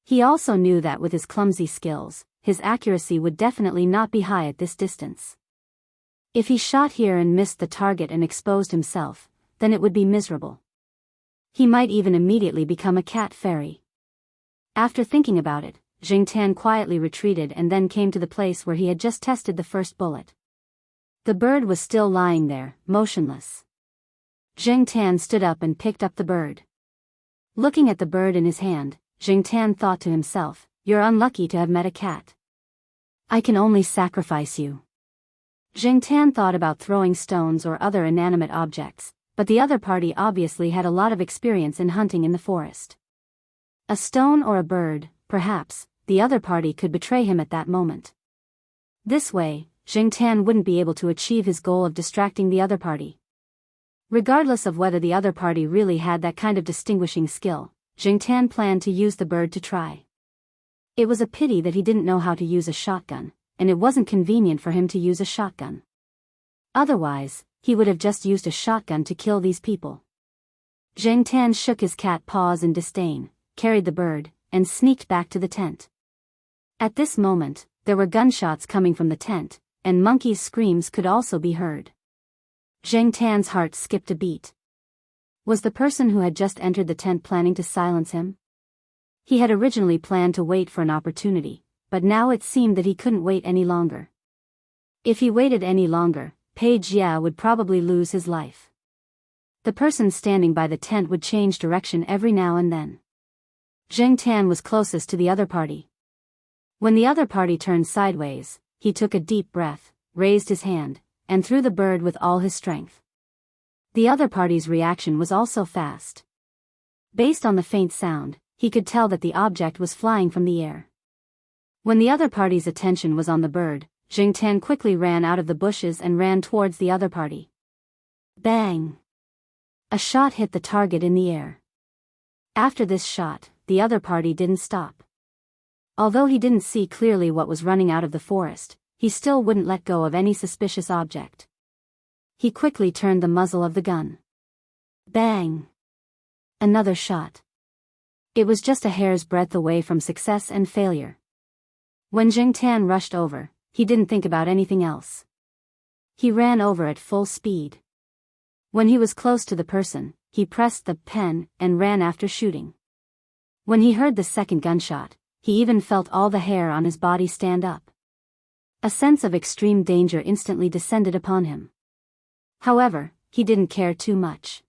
He also knew that with his clumsy skills, his accuracy would definitely not be high at this distance. If he shot here and missed the target and exposed himself, then it would be miserable. He might even immediately become a cat fairy. After thinking about it, Jingtan quietly retreated and then came to the place where he had just tested the first bullet. The bird was still lying there, motionless. Jingtan stood up and picked up the bird. Looking at the bird in his hand, Jingtan thought to himself, "You're unlucky to have met a cat. I can only sacrifice you." Jingtan thought about throwing stones or other inanimate objects, but the other party obviously had a lot of experience in hunting in the forest. A stone or a bird, perhaps, the other party could betray him at that moment. This way, Jingtan wouldn't be able to achieve his goal of distracting the other party. Regardless of whether the other party really had that kind of distinguishing skill, Jingtan planned to use the bird to try. It was a pity that he didn't know how to use a shotgun, and it wasn't convenient for him to use a shotgun. Otherwise, he would have just used a shotgun to kill these people. Jingtan shook his cat paws in disdain, carried the bird, and sneaked back to the tent. At this moment, there were gunshots coming from the tent, and monkeys' screams could also be heard. Jingtan's heart skipped a beat. Was the person who had just entered the tent planning to silence him? He had originally planned to wait for an opportunity, but now it seemed that he couldn't wait any longer. If he waited any longer, Page Ye would probably lose his life. The person standing by the tent would change direction every now and then. Jingtan was closest to the other party. When the other party turned sideways, he took a deep breath, raised his hand, and threw the bird with all his strength. The other party's reaction was also fast. Based on the faint sound, he could tell that the object was flying from the air. When the other party's attention was on the bird, Jingtan quickly ran out of the bushes and ran towards the other party. Bang! A shot hit the target in the air. After this shot, the other party didn't stop. Although he didn't see clearly what was running out of the forest, he still wouldn't let go of any suspicious object. He quickly turned the muzzle of the gun. Bang! Another shot. It was just a hair's breadth away from success and failure. When Jingtan rushed over, he didn't think about anything else. He ran over at full speed. When he was close to the person, he pressed the pen and ran after shooting. When he heard the second gunshot, he even felt all the hair on his body stand up. A sense of extreme danger instantly descended upon him. However, he didn't care too much.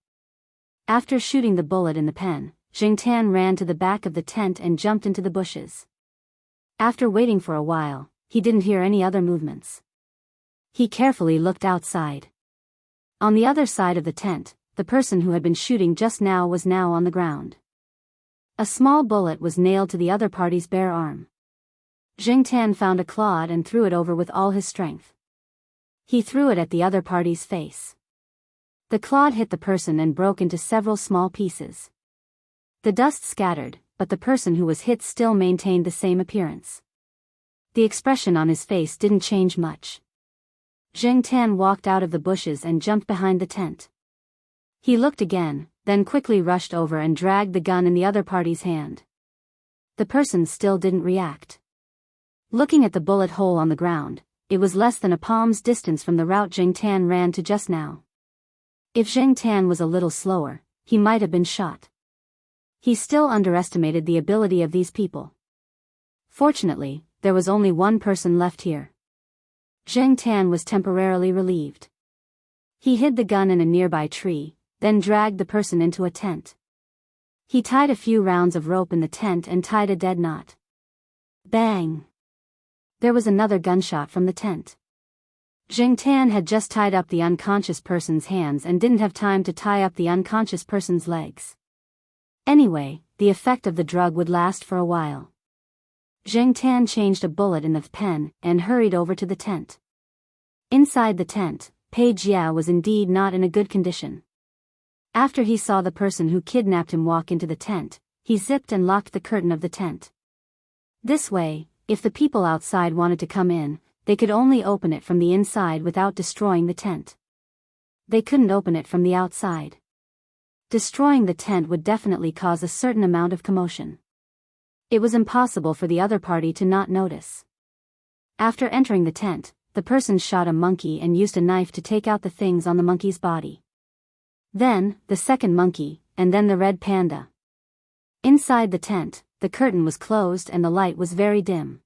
After shooting the bullet in the pen, Jingtan ran to the back of the tent and jumped into the bushes. After waiting for a while, he didn't hear any other movements. He carefully looked outside. On the other side of the tent, the person who had been shooting just now was now on the ground. A small bullet was nailed to the other party's bare arm. Jiangtan found a clod and threw it over with all his strength. He threw it at the other party's face. The clod hit the person and broke into several small pieces. The dust scattered, but the person who was hit still maintained the same appearance. The expression on his face didn't change much. Jiangtan walked out of the bushes and jumped behind the tent. He looked again, then quickly rushed over and dragged the gun in the other party's hand. The person still didn't react. Looking at the bullet hole on the ground, it was less than a palm's distance from the route Jiangtan ran to just now. If Jiangtan was a little slower, he might have been shot. He still underestimated the ability of these people. Fortunately, there was only one person left here. Jiangtan was temporarily relieved. He hid the gun in a nearby tree, then dragged the person into a tent. He tied a few rounds of rope in the tent and tied a dead knot. Bang! There was another gunshot from the tent. Jiangtan had just tied up the unconscious person's hands and didn't have time to tie up the unconscious person's legs. Anyway, the effect of the drug would last for a while. Jiangtan changed a bullet in the pen and hurried over to the tent. Inside the tent, Pei Jia was indeed not in a good condition. After he saw the person who kidnapped him walk into the tent, he zipped and locked the curtain of the tent. This way, if the people outside wanted to come in, they could only open it from the inside without destroying the tent. They couldn't open it from the outside. Destroying the tent would definitely cause a certain amount of commotion. It was impossible for the other party to not notice. After entering the tent, the person shot a monkey and used a knife to take out the things on the monkey's body. Then, the second monkey, and then the red panda. Inside the tent, the curtain was closed and the light was very dim.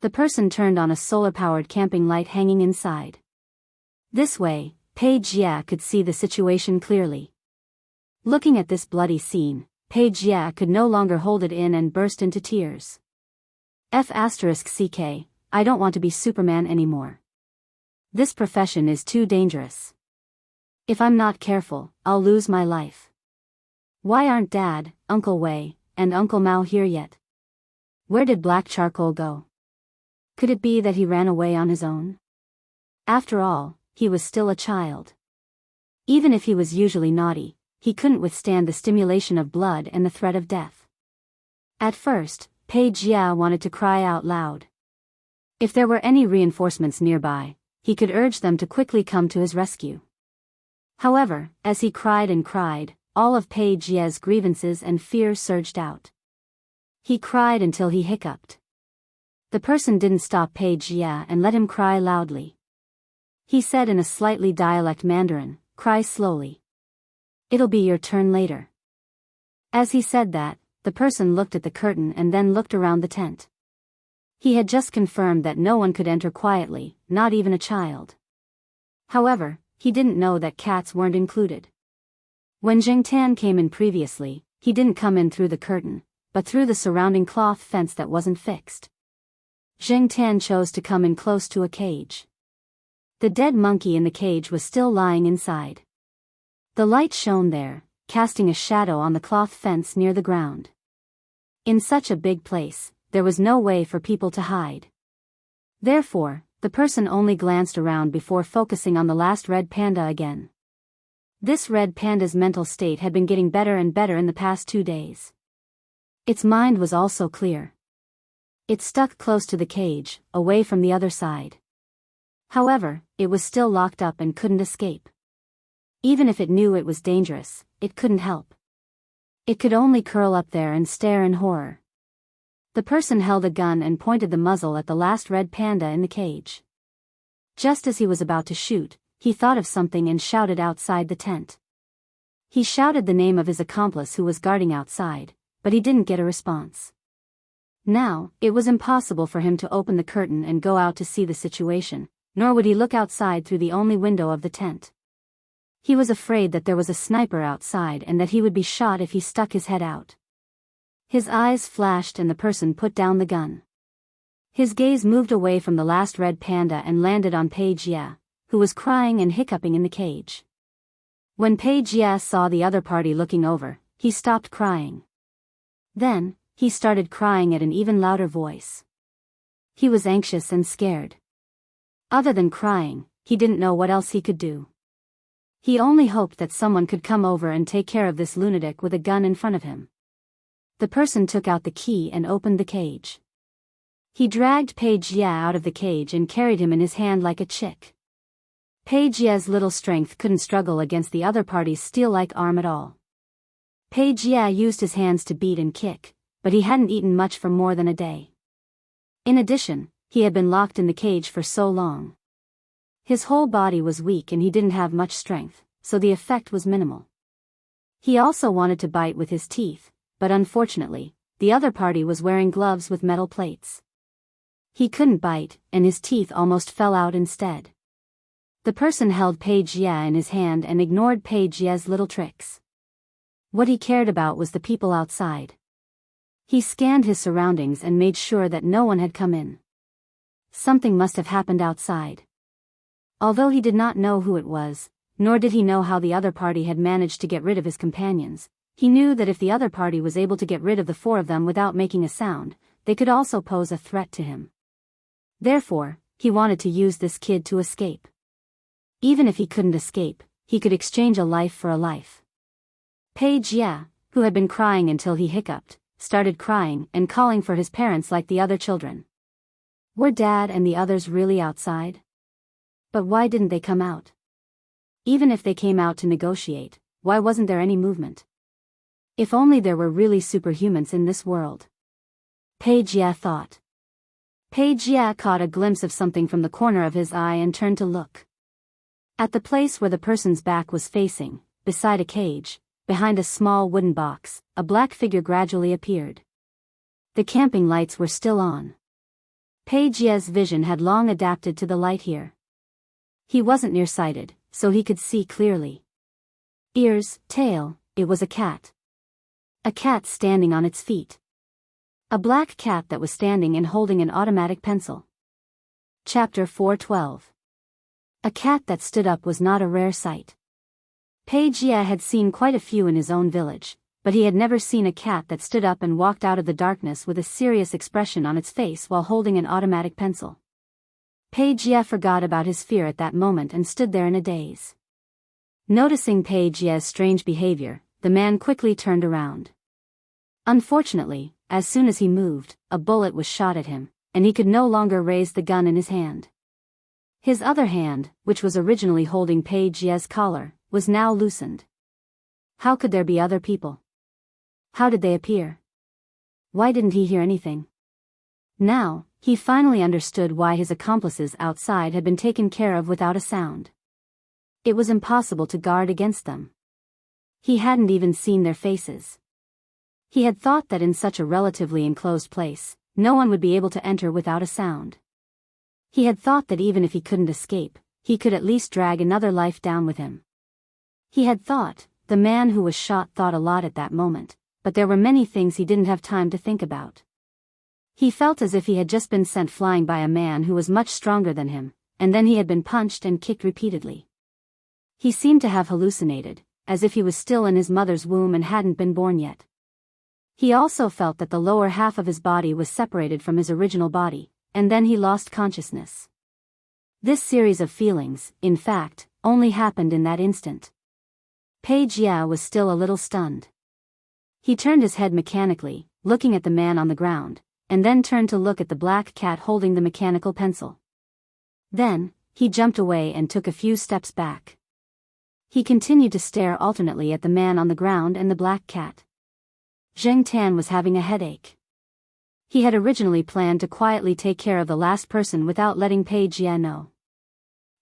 The person turned on a solar-powered camping light hanging inside. This way, Pei Jia could see the situation clearly. Looking at this bloody scene, Pei Jia could no longer hold it in and burst into tears. *CK, I don't want to be Superman anymore. This profession is too dangerous. If I'm not careful, I'll lose my life. Why aren't Dad, Uncle Wei, and Uncle Mao here yet? Where did Black Charcoal go? Could it be that he ran away on his own? After all, he was still a child. Even if he was usually naughty, he couldn't withstand the stimulation of blood and the threat of death. At first, Pei Jia wanted to cry out loud. If there were any reinforcements nearby, he could urge them to quickly come to his rescue. However, as he cried and cried, all of Pei Jia's grievances and fears surged out. He cried until he hiccuped. The person didn't stop Pei Jia and let him cry loudly. He said in a slightly dialect Mandarin, "Cry slowly. It'll be your turn later." As he said that, the person looked at the curtain and then looked around the tent. He had just confirmed that no one could enter quietly, not even a child. However, he didn't know that cats weren't included. When Jiangtan came in previously, he didn't come in through the curtain, but through the surrounding cloth fence that wasn't fixed. Jiangtan chose to come in close to a cage. The dead monkey in the cage was still lying inside. The light shone there, casting a shadow on the cloth fence near the ground. In such a big place, there was no way for people to hide. Therefore, the person only glanced around before focusing on the last red panda again. This red panda's mental state had been getting better and better in the past 2 days. Its mind was also clear. It stuck close to the cage, away from the other side. However, it was still locked up and couldn't escape. Even if it knew it was dangerous, it couldn't help. It could only curl up there and stare in horror. The person held a gun and pointed the muzzle at the last red panda in the cage. Just as he was about to shoot, he thought of something and shouted outside the tent. He shouted the name of his accomplice who was guarding outside, but he didn't get a response. Now, it was impossible for him to open the curtain and go out to see the situation, nor would he look outside through the only window of the tent. He was afraid that there was a sniper outside and that he would be shot if he stuck his head out. His eyes flashed and the person put down the gun. His gaze moved away from the last red panda and landed on Pei Jia, who was crying and hiccuping in the cage. When Pei Jie saw the other party looking over, he stopped crying. Then, he started crying at an even louder voice. He was anxious and scared. Other than crying, he didn't know what else he could do. He only hoped that someone could come over and take care of this lunatic with a gun in front of him. The person took out the key and opened the cage. He dragged Pei Jie out of the cage and carried him in his hand like a chick. Pei Jie's little strength couldn't struggle against the other party's steel-like arm at all. Pei Jie used his hands to beat and kick, but he hadn't eaten much for more than a day. In addition, he had been locked in the cage for so long. His whole body was weak and he didn't have much strength, so the effect was minimal. He also wanted to bite with his teeth, but unfortunately, the other party was wearing gloves with metal plates. He couldn't bite, and his teeth almost fell out instead. The person held Pei Jie in his hand and ignored Pei Jie's little tricks. What he cared about was the people outside. He scanned his surroundings and made sure that no one had come in. Something must have happened outside. Although he did not know who it was, nor did he know how the other party had managed to get rid of his companions, he knew that if the other party was able to get rid of the four of them without making a sound, they could also pose a threat to him. Therefore, he wanted to use this kid to escape. Even if he couldn't escape, he could exchange a life for a life. Pei Jie, who had been crying until he hiccuped, started crying and calling for his parents like the other children. Were Dad and the others really outside? But why didn't they come out? Even if they came out to negotiate, why wasn't there any movement? If only there were really superhumans in this world. Pei Jie thought. Pei Jie caught a glimpse of something from the corner of his eye and turned to look. At the place where the person's back was facing, beside a cage, behind a small wooden box, a black figure gradually appeared. The camping lights were still on. Pei Jie's vision had long adapted to the light here. He wasn't nearsighted, so he could see clearly. Ears, tail, it was a cat. A cat standing on its feet. A black cat that was standing and holding an automatic pencil. Chapter 412. A cat that stood up was not a rare sight. Pei Jie had seen quite a few in his own village, but he had never seen a cat that stood up and walked out of the darkness with a serious expression on its face while holding an automatic pencil. Pei Jie forgot about his fear at that moment and stood there in a daze. Noticing Pei Jie's strange behavior, the man quickly turned around. Unfortunately, as soon as he moved, a bullet was shot at him, and he could no longer raise the gun in his hand. His other hand, which was originally holding Pei Jie's collar, was now loosened. How could there be other people? How did they appear? Why didn't he hear anything? Now, he finally understood why his accomplices outside had been taken care of without a sound. It was impossible to guard against them. He hadn't even seen their faces. He had thought that in such a relatively enclosed place, no one would be able to enter without a sound. He had thought that even if he couldn't escape, he could at least drag another life down with him. He had thought, the man who was shot thought a lot at that moment, but there were many things he didn't have time to think about. He felt as if he had just been sent flying by a man who was much stronger than him, and then he had been punched and kicked repeatedly. He seemed to have hallucinated, as if he was still in his mother's womb and hadn't been born yet. He also felt that the lower half of his body was separated from his original body, and then he lost consciousness. This series of feelings, in fact, only happened in that instant. Pei Jie was still a little stunned. He turned his head mechanically, looking at the man on the ground, and then turned to look at the black cat holding the mechanical pencil. Then, he jumped away and took a few steps back. He continued to stare alternately at the man on the ground and the black cat. Zheng Tan was having a headache. He had originally planned to quietly take care of the last person without letting Pei Jie know.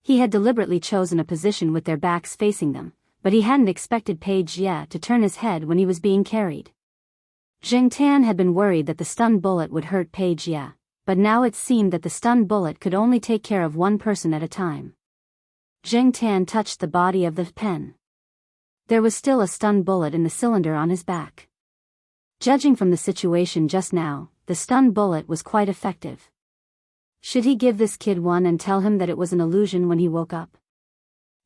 He had deliberately chosen a position with their backs facing them, but he hadn't expected Pei Jie to turn his head when he was being carried. Zheng Tan had been worried that the stun bullet would hurt Pei Jie, but now it seemed that the stun bullet could only take care of one person at a time. Zheng Tan touched the body of the pen. There was still a stun bullet in the cylinder on his back. Judging from the situation just now, the stun bullet was quite effective. Should he give this kid one and tell him that it was an illusion when he woke up?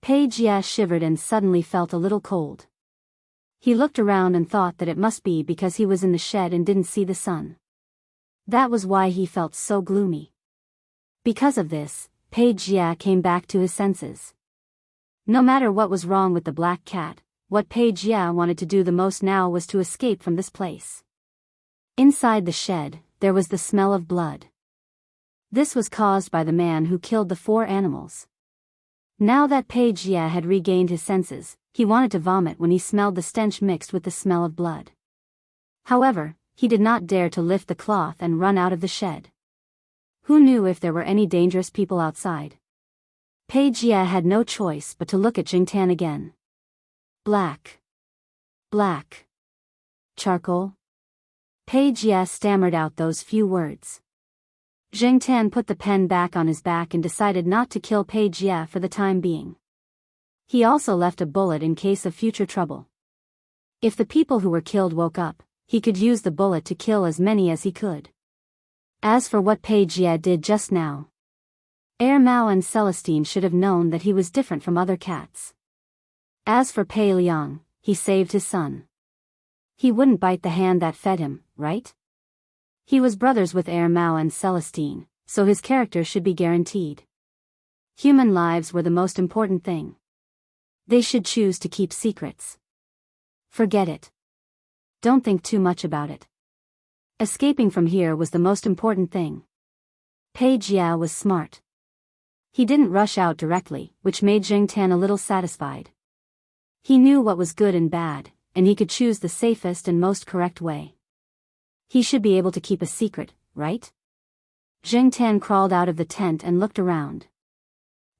Page Jia shivered and suddenly felt a little cold. He looked around and thought that it must be because he was in the shed and didn't see the sun. That was why he felt so gloomy. Because of this, Page Jia came back to his senses. No matter what was wrong with the black cat, what Page Jia wanted to do the most now was to escape from this place. Inside the shed, there was the smell of blood. This was caused by the man who killed the 4 animals. Now that Page Jia had regained his senses, he wanted to vomit when he smelled the stench mixed with the smell of blood. However, he did not dare to lift the cloth and run out of the shed. Who knew if there were any dangerous people outside? Page Jia had no choice but to look at Jingtan again. Black. Black. Charcoal? Page Jia stammered out those few words. Jingtan put the pen back on his back and decided not to kill Page Jia for the time being. He also left a bullet in case of future trouble. If the people who were killed woke up, he could use the bullet to kill as many as he could. As for what Page Jia did just now, Mao and Celestine should have known that he was different from other cats. As for Pei Liang, he saved his son. He wouldn't bite the hand that fed him, right? He was brothers with Mao and Celestine, so his character should be guaranteed. Human lives were the most important thing. They should choose to keep secrets. Forget it. Don't think too much about it. Escaping from here was the most important thing. Page Jia was smart. He didn't rush out directly, which made Jingtan a little satisfied. He knew what was good and bad, and he could choose the safest and most correct way. He should be able to keep a secret, right? Jingtan crawled out of the tent and looked around.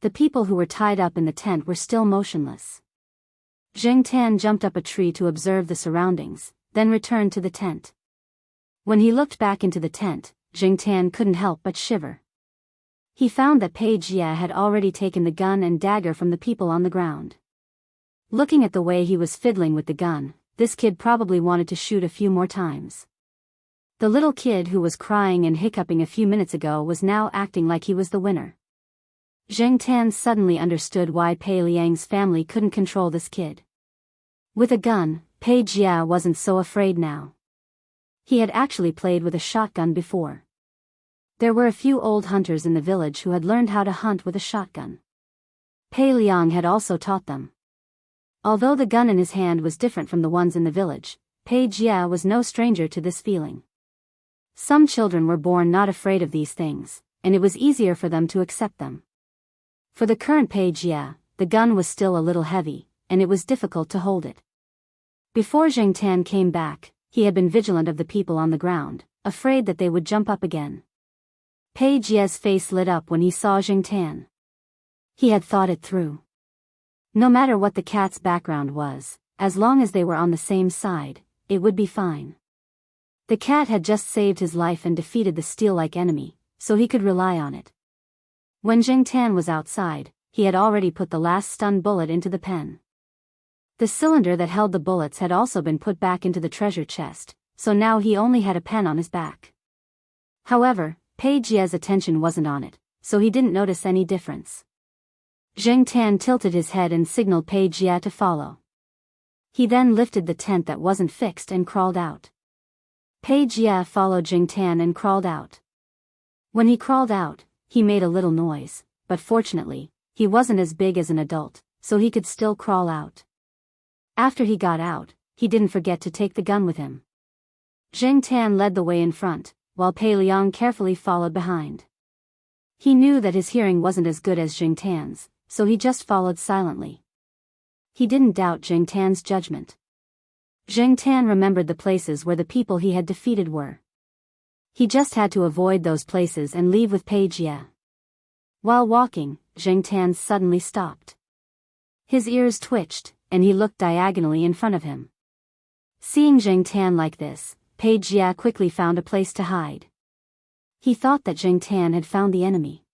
The people who were tied up in the tent were still motionless. Jingtan jumped up a tree to observe the surroundings, then returned to the tent. When he looked back into the tent, Jingtan couldn't help but shiver. He found that Page Jia had already taken the gun and dagger from the people on the ground. Looking at the way he was fiddling with the gun, this kid probably wanted to shoot a few more times. The little kid who was crying and hiccuping a few minutes ago was now acting like he was the winner. Jingtan suddenly understood why Pei Liang's family couldn't control this kid. With a gun, Page Jia wasn't so afraid now. He had actually played with a shotgun before. There were a few old hunters in the village who had learned how to hunt with a shotgun. Pei Liang had also taught them. Although the gun in his hand was different from the ones in the village, Page Jia was no stranger to this feeling. Some children were born not afraid of these things, and it was easier for them to accept them. For the current Page Jia, the gun was still a little heavy, and it was difficult to hold it. Before Jingtan came back, he had been vigilant of the people on the ground, afraid that they would jump up again. Page Jia's face lit up when he saw Jingtan. He had thought it through. No matter what the cat's background was, as long as they were on the same side, it would be fine. The cat had just saved his life and defeated the steel-like enemy, so he could rely on it. When Jingtan was outside, he had already put the last stun bullet into the pen. The cylinder that held the bullets had also been put back into the treasure chest, so now he only had a pen on his back. However, Page Jia's attention wasn't on it, so he didn't notice any difference. Jingtan tilted his head and signaled Page Jia to follow. He then lifted the tent that wasn't fixed and crawled out. Page Jia followed Jingtan and crawled out. When he crawled out, he made a little noise, but fortunately, he wasn't as big as an adult, so he could still crawl out. After he got out, he didn't forget to take the gun with him. Jingtan led the way in front, while Pei Liang carefully followed behind. He knew that his hearing wasn't as good as Jingtan's, so he just followed silently. He didn't doubt Jingtan's judgment. Jingtan remembered the places where the people he had defeated were. He just had to avoid those places and leave with Page Jia. While walking, Jingtan suddenly stopped. His ears twitched, and he looked diagonally in front of him. Seeing Jingtan like this, Page Jia quickly found a place to hide. He thought that Jingtan had found the enemy.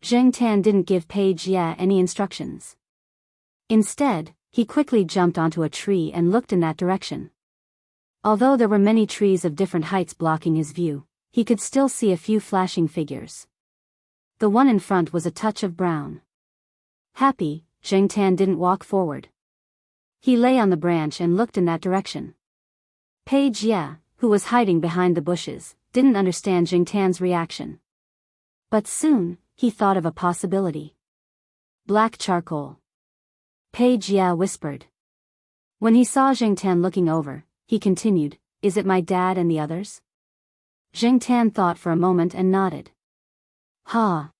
Jingtan didn't give Page Jia any instructions. Instead, he quickly jumped onto a tree and looked in that direction. Although there were many trees of different heights blocking his view, he could still see a few flashing figures. The one in front was a touch of brown. Happy, Zheng Tan didn't walk forward. He lay on the branch and looked in that direction. Pei Jie, who was hiding behind the bushes, didn't understand Zheng Tan's reaction. But soon, he thought of a possibility. Black charcoal. Pei Jie whispered. When he saw Zheng Tan looking over, he continued, "Is it my dad and the others?" Zheng Tan thought for a moment and nodded. Ha!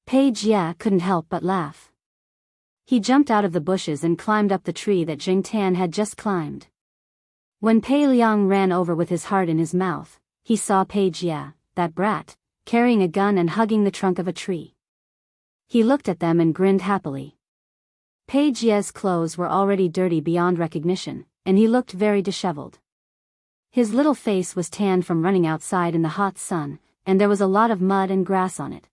Pei Jie couldn't help but laugh. He jumped out of the bushes and climbed up the tree that Zheng Tan had just climbed. When Pei Liang ran over with his heart in his mouth, he saw Pei Jie, that brat, carrying a gun and hugging the trunk of a tree. He looked at them and grinned happily. Pei Jie's clothes were already dirty beyond recognition, and he looked very disheveled. His little face was tanned from running outside in the hot sun, and there was a lot of mud and grass on it.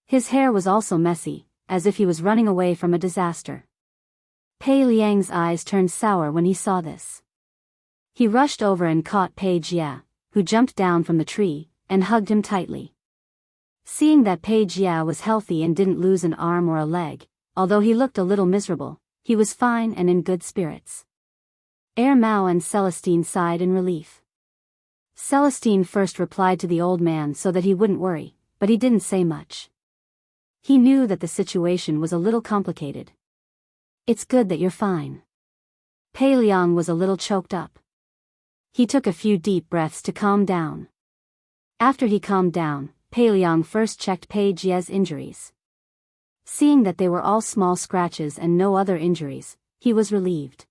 His hair was also messy, as if he was running away from a disaster. Pei Liang's eyes turned sour when he saw this. He rushed over and caught Pei Jie, who jumped down from the tree, and hugged him tightly. Seeing that Pei Jie was healthy and didn't lose an arm or a leg, although he looked a little miserable, he was fine and in good spirits. Mao and Celestine sighed in relief. Celestine first replied to the old man so that he wouldn't worry, but he didn't say much. He knew that the situation was a little complicated. "It's good that you're fine." Pei Liang was a little choked up. He took a few deep breaths to calm down. After he calmed down, Pei Liang first checked Pei Jie's injuries. Seeing that they were all small scratches and no other injuries, he was relieved.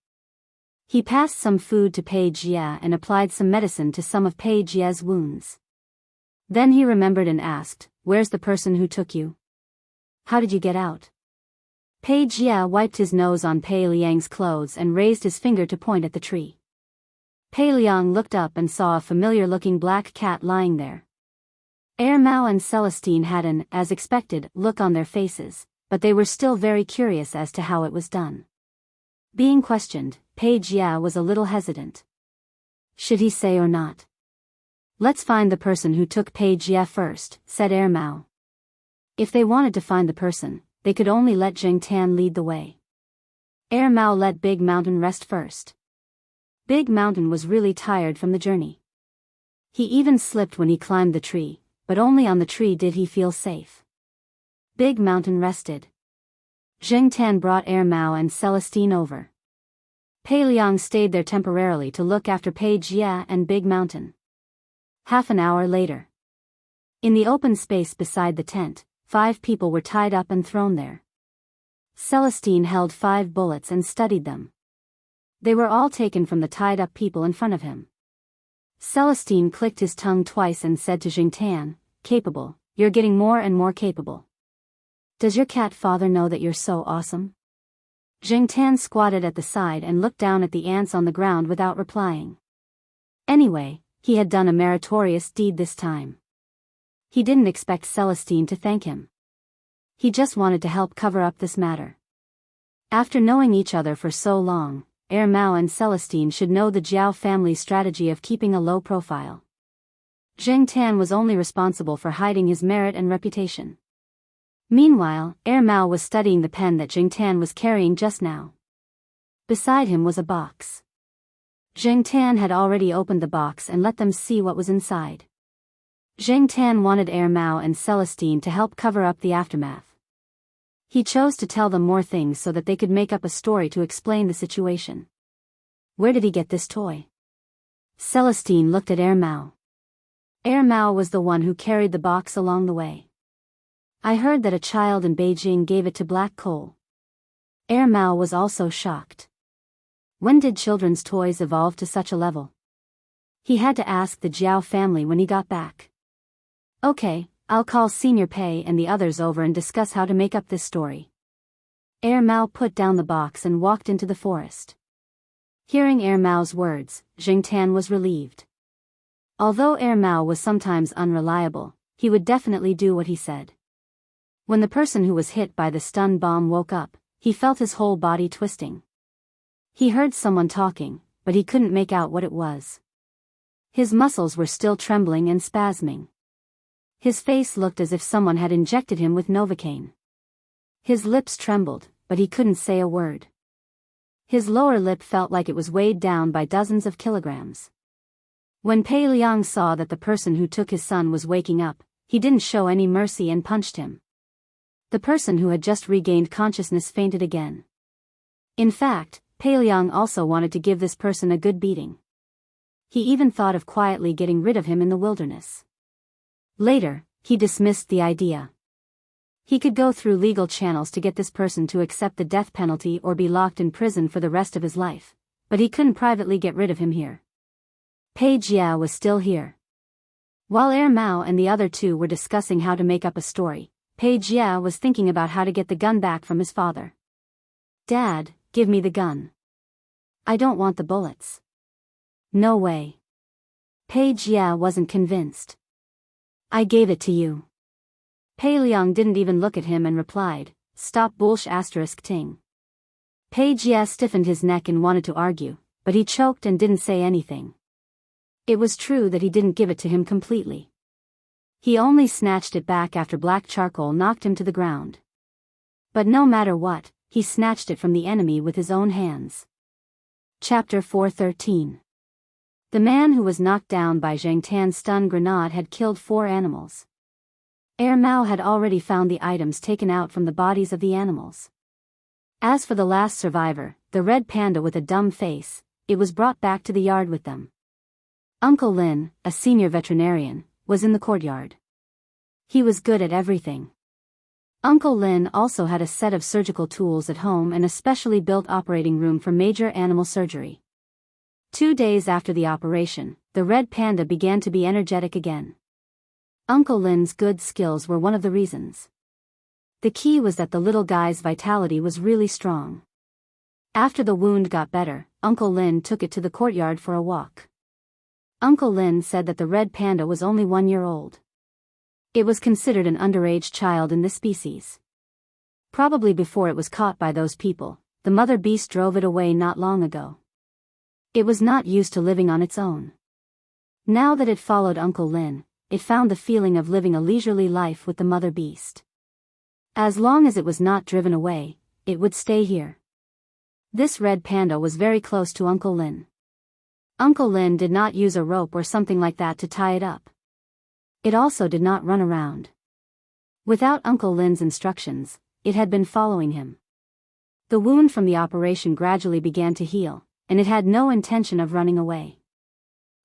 He passed some food to Pei Jie and applied some medicine to some of Pei Jie's wounds. Then he remembered and asked, "Where's the person who took you? How did you get out?" Pei Jie wiped his nose on Pei Liang's clothes and raised his finger to point at the tree. Pei Liang looked up and saw a familiar-looking black cat lying there. Mao and Celestine had an, as expected, look on their faces, but they were still very curious as to how it was done. Being questioned, Pei Jie was a little hesitant. Should he say or not? "Let's find the person who took Pei Jie first," said Mao. If they wanted to find the person, they could only let Zheng Tan lead the way. Mao let Big Mountain rest first. Big Mountain was really tired from the journey. He even slipped when he climbed the tree, but only on the tree did he feel safe. Big Mountain rested. Zheng Tan brought Mao and Celestine over. Pei Liang stayed there temporarily to look after Pei Jie and Big Mountain. Half an hour later. In the open space beside the tent, 5 people were tied up and thrown there. Celestine held 5 bullets and studied them. They were all taken from the tied-up people in front of him. Celestine clicked his tongue twice and said to Zheng Tan, "Capable, you're getting more and more capable. Does your cat father know that you're so awesome?" Zheng Tan squatted at the side and looked down at the ants on the ground without replying. Anyway, he had done a meritorious deed this time. He didn't expect Celestine to thank him. He just wanted to help cover up this matter. After knowing each other for so long, Mao and Celestine should know the Jiao family's strategy of keeping a low profile. Zheng Tan was only responsible for hiding his merit and reputation. Meanwhile, Mao was studying the pen that Zheng Tan was carrying just now. Beside him was a box. Zheng Tan had already opened the box and let them see what was inside. Zheng Tan wanted Mao and Celestine to help cover up the aftermath. He chose to tell them more things so that they could make up a story to explain the situation. Where did he get this toy? Celestine looked at Mao. Mao was the one who carried the box along the way. I heard that a child in Beijing gave it to Black Coal. Mao was also shocked. When did children's toys evolve to such a level? He had to ask the Jiao family when he got back. Okay, I'll call Senior Pei and the others over and discuss how to make up this story. Mao put down the box and walked into the forest. Hearing Mao's words, Zheng Tan was relieved. Although Mao was sometimes unreliable, he would definitely do what he said. When the person who was hit by the stun bomb woke up, he felt his whole body twisting. He heard someone talking, but he couldn't make out what it was. His muscles were still trembling and spasming. His face looked as if someone had injected him with Novocaine. His lips trembled, but he couldn't say a word. His lower lip felt like it was weighed down by dozens of kilograms. When Pei Liang saw that the person who took his son was waking up, he didn't show any mercy and punched him. The person who had just regained consciousness fainted again. In fact, Pei Liang also wanted to give this person a good beating. He even thought of quietly getting rid of him in the wilderness. Later, he dismissed the idea. He could go through legal channels to get this person to accept the death penalty or be locked in prison for the rest of his life, but he couldn't privately get rid of him here. Pei Jiao was still here. While Mao and the other two were discussing how to make up a story, Pei Jiao was thinking about how to get the gun back from his father. "Dad, give me the gun. I don't want the bullets." "No way." Pei Jiao wasn't convinced. "I gave it to you." Pei Liang didn't even look at him and replied, "Stop ting." Pei Jia stiffened his neck and wanted to argue, but he choked and didn't say anything. It was true that he didn't give it to him completely. He only snatched it back after black charcoal knocked him to the ground. But no matter what, he snatched it from the enemy with his own hands. Chapter 413. The man who was knocked down by Zhang Tan's stun grenade had killed 4 animals. Mao had already found the items taken out from the bodies of the animals. As for the last survivor, the red panda with a dumb face, it was brought back to the yard with them. Uncle Lin, a senior veterinarian, was in the courtyard. He was good at everything. Uncle Lin also had a set of surgical tools at home and a specially built operating room for major animal surgery. 2 days after the operation, the red panda began to be energetic again. Uncle Lin's good skills were one of the reasons. The key was that the little guy's vitality was really strong. After the wound got better, Uncle Lin took it to the courtyard for a walk. Uncle Lin said that the red panda was only 1 year old. It was considered an underage child in this species. Probably before it was caught by those people, the mother beast drove it away not long ago. It was not used to living on its own. Now that it followed Uncle Lin, it found the feeling of living a leisurely life with the mother beast. As long as it was not driven away, it would stay here. This red panda was very close to Uncle Lin. Uncle Lin did not use a rope or something like that to tie it up. It also did not run around. Without Uncle Lin's instructions, it had been following him. The wound from the operation gradually began to heal, and it had no intention of running away.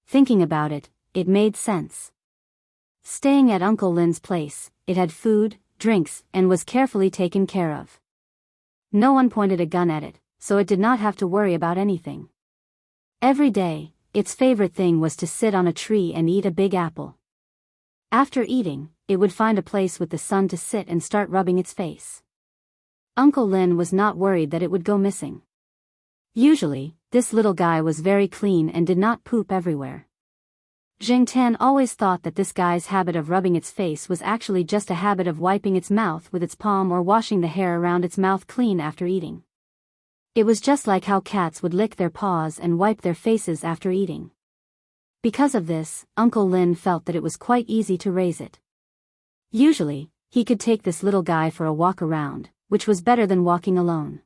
Thinking about it, it made sense. Staying at Uncle Lin's place, it had food, drinks, and was carefully taken care of. No one pointed a gun at it, so it did not have to worry about anything. Every day, its favorite thing was to sit on a tree and eat a big apple. After eating, it would find a place with the sun to sit and start rubbing its face. Uncle Lin was not worried that it would go missing. Usually, this little guy was very clean and did not poop everywhere. Zhang Tan always thought that this guy's habit of rubbing its face was actually just a habit of wiping its mouth with its palm or washing the hair around its mouth clean after eating. It was just like how cats would lick their paws and wipe their faces after eating. Because of this, Uncle Lin felt that it was quite easy to raise it. Usually, he could take this little guy for a walk around, which was better than walking alone.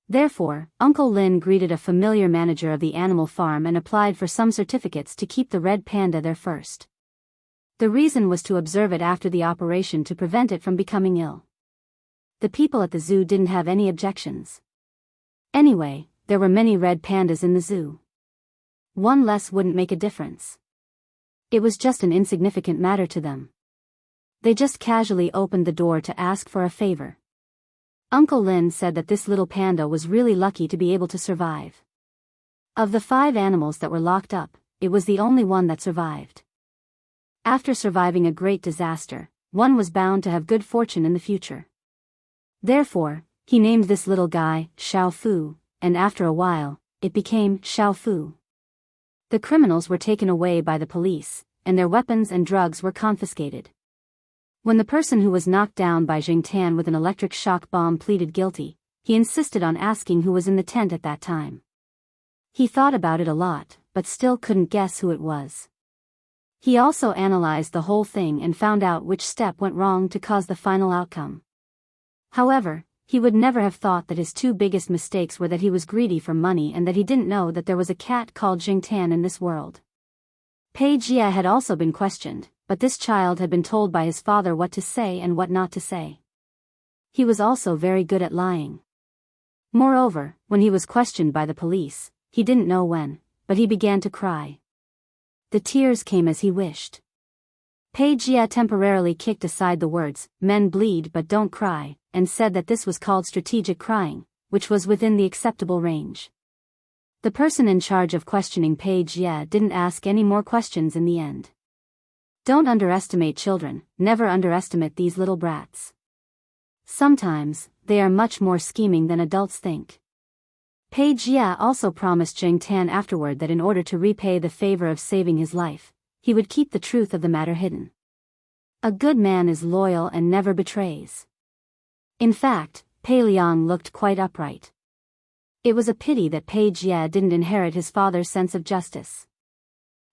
Therefore, Uncle Lin greeted a familiar manager of the animal farm and applied for some certificates to keep the red panda there first. The reason was to observe it after the operation to prevent it from becoming ill. The people at the zoo didn't have any objections. Anyway, there were many red pandas in the zoo. One less wouldn't make a difference. It was just an insignificant matter to them. They just casually opened the door to ask for a favor. Uncle Lin said that this little panda was really lucky to be able to survive. Of the 5 animals that were locked up, it was the only one that survived. After surviving a great disaster, one was bound to have good fortune in the future. Therefore, he named this little guy Xiao Fu, and after a while, it became Xiao Fu. The criminals were taken away by the police, and their weapons and drugs were confiscated. When the person who was knocked down by Zhang Tan with an electric shock bomb pleaded guilty, he insisted on asking who was in the tent at that time. He thought about it a lot, but still couldn't guess who it was. He also analyzed the whole thing and found out which step went wrong to cause the final outcome. However, He would never have thought that his two biggest mistakes were that he was greedy for money and that he didn't know that there was a cat called Jingtan in this world. Pei Jia had also been questioned, but this child had been told by his father what to say and what not to say. He was also very good at lying. Moreover, when he was questioned by the police, he didn't know when, but he began to cry. The tears came as he wished. Pei Jia temporarily kicked aside the words, "Men bleed but don't cry," and said that this was called strategic crying, which was within the acceptable range. The person in charge of questioning Pei Jia didn't ask any more questions in the end. Don't underestimate children, never underestimate these little brats. Sometimes, they are much more scheming than adults think. Pei Jia also promised Jingtan afterward that in order to repay the favor of saving his life, he would keep the truth of the matter hidden. A good man is loyal and never betrays. In fact, Pei Liang looked quite upright. It was a pity that Pei Jia didn't inherit his father's sense of justice.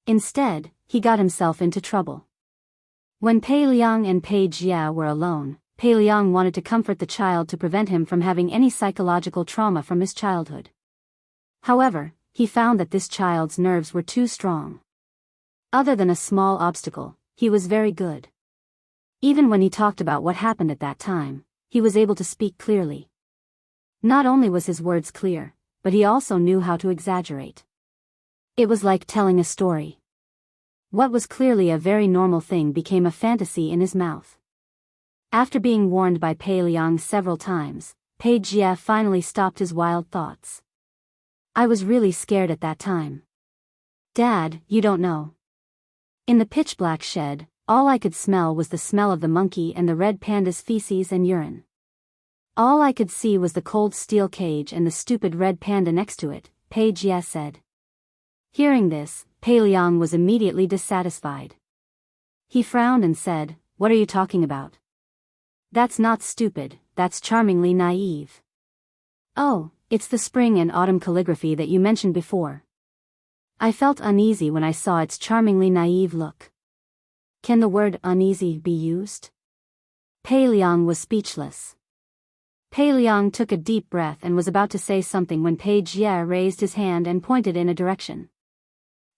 Instead, he got himself into trouble. When Pei Liang and Pei Jia were alone, Pei Liang wanted to comfort the child to prevent him from having any psychological trauma from his childhood. However, he found that this child's nerves were too strong. Other than a small obstacle, he was very good. Even when he talked about what happened at that time, he was able to speak clearly. Not only was his words clear, but he also knew how to exaggerate. It was like telling a story. What was clearly a very normal thing became a fantasy in his mouth. After being warned by Pei Liang several times, Pei Jia finally stopped his wild thoughts. "I was really scared at that time. Dad, you don't know. In the pitch-black shed, all I could smell was the smell of the monkey and the red panda's feces and urine. All I could see was the cold steel cage and the stupid red panda next to it," Pei Jia said. Hearing this, Pei Liang was immediately dissatisfied. He frowned and said, "What are you talking about? That's not stupid, that's charmingly naive." "Oh, it's the spring and autumn calligraphy that you mentioned before. I felt uneasy when I saw its charmingly naive look." Can the word uneasy be used? Pei Liang was speechless. Pei Liang took a deep breath and was about to say something when Pei Jia raised his hand and pointed in a direction.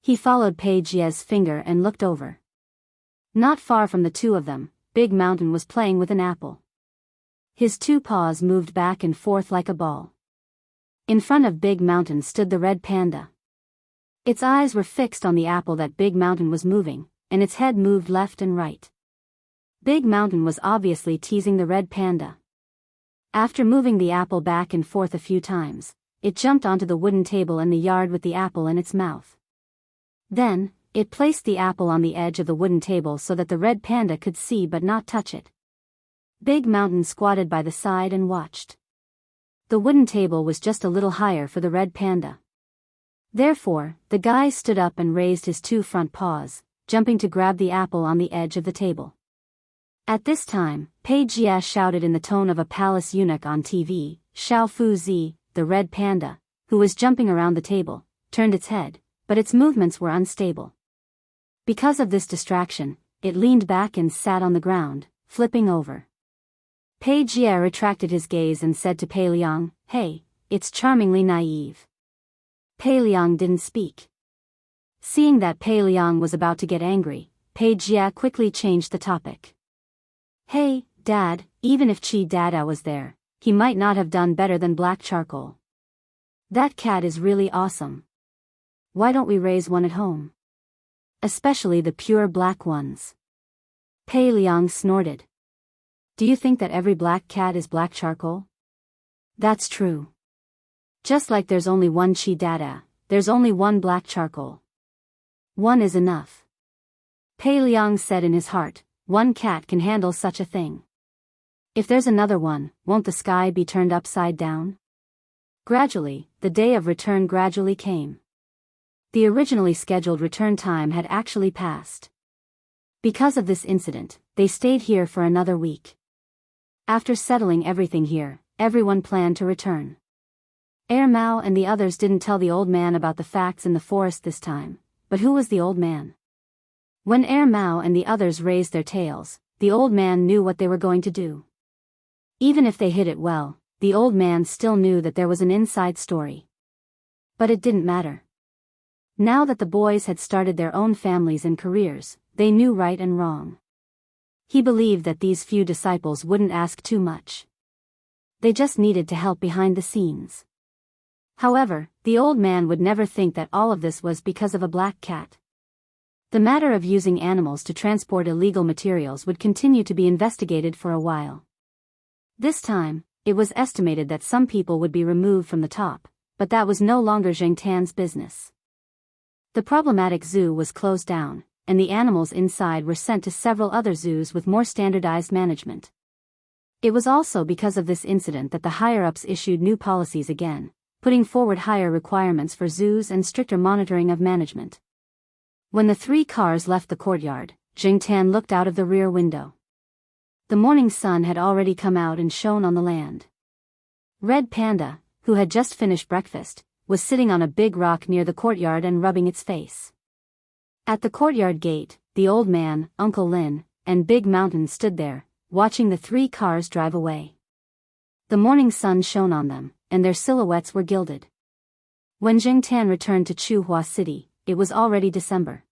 He followed Pei Jia's finger and looked over. Not far from the two of them, Big Mountain was playing with an apple. His two paws moved back and forth like a ball. In front of Big Mountain stood the red panda. Its eyes were fixed on the apple that Big Mountain was moving, and its head moved left and right. Big Mountain was obviously teasing the red panda. After moving the apple back and forth a few times, it jumped onto the wooden table in the yard with the apple in its mouth. Then, it placed the apple on the edge of the wooden table so that the red panda could see but not touch it. Big Mountain squatted by the side and watched. The wooden table was just a little higher for the red panda. Therefore, the guy stood up and raised his two front paws, jumping to grab the apple on the edge of the table. At this time, Pei Jia shouted in the tone of a palace eunuch on TV, "Xiao Fu Zi," the red panda, who was jumping around the table, turned its head, but its movements were unstable. Because of this distraction, it leaned back and sat on the ground, flipping over. Pei Jia retracted his gaze and said to Pei Liang, "Hey, it's charmingly naive." Pei Liang didn't speak. Seeing that Pei Liang was about to get angry, Pei Jia quickly changed the topic. "Hey, Dad, even if Chi Dada was there, he might not have done better than black charcoal. That cat is really awesome. Why don't we raise one at home? Especially the pure black ones." Pei Liang snorted. "Do you think that every black cat is black charcoal? That's true. Just like there's only one Chi Dada, there's only one black charcoal. One is enough." Pei Liang said in his heart, "One cat can handle such a thing. If there's another one, won't the sky be turned upside down?" Gradually, the day of return gradually came. The originally scheduled return time had actually passed. Because of this incident, they stayed here for another week. After settling everything here, everyone planned to return. Mao and the others didn't tell the old man about the facts in the forest this time, but who was the old man? When Mao and the others raised their tails, the old man knew what they were going to do. Even if they hid it well, the old man still knew that there was an inside story. But it didn't matter. Now that the boys had started their own families and careers, they knew right and wrong. He believed that these few disciples wouldn't ask too much. They just needed to help behind the scenes. However, the old man would never think that all of this was because of a black cat. The matter of using animals to transport illegal materials would continue to be investigated for a while. This time, it was estimated that some people would be removed from the top, but that was no longer Zheng Tan's business. The problematic zoo was closed down, and the animals inside were sent to several other zoos with more standardized management. It was also because of this incident that the higher-ups issued new policies again, putting forward higher requirements for zoos and stricter monitoring of management. When the 3 cars left the courtyard, Zheng Tan looked out of the rear window. The morning sun had already come out and shone on the land. Red Panda, who had just finished breakfast, was sitting on a big rock near the courtyard and rubbing its face. At the courtyard gate, the old man, Uncle Lin, and Big Mountain stood there, watching the 3 cars drive away. The morning sun shone on them, and their silhouettes were gilded. When Zheng Tan returned to Chuhua City, it was already December.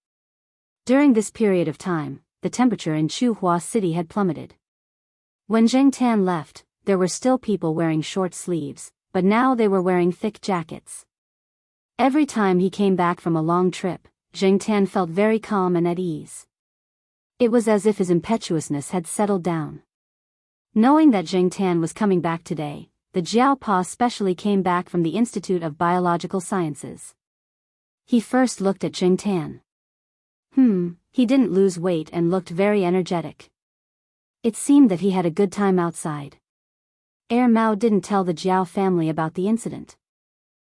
During this period of time, the temperature in Chuhua City had plummeted. When Zheng Tan left, there were still people wearing short sleeves, but now they were wearing thick jackets. Every time he came back from a long trip, Zheng Tan felt very calm and at ease. It was as if his impetuousness had settled down. Knowing that Zheng Tan was coming back today, the Jiao Pa specially came back from the Institute of Biological Sciences. He first looked at Zheng Tan. He didn't lose weight and looked very energetic. It seemed that he had a good time outside. Mao didn't tell the Jiao family about the incident.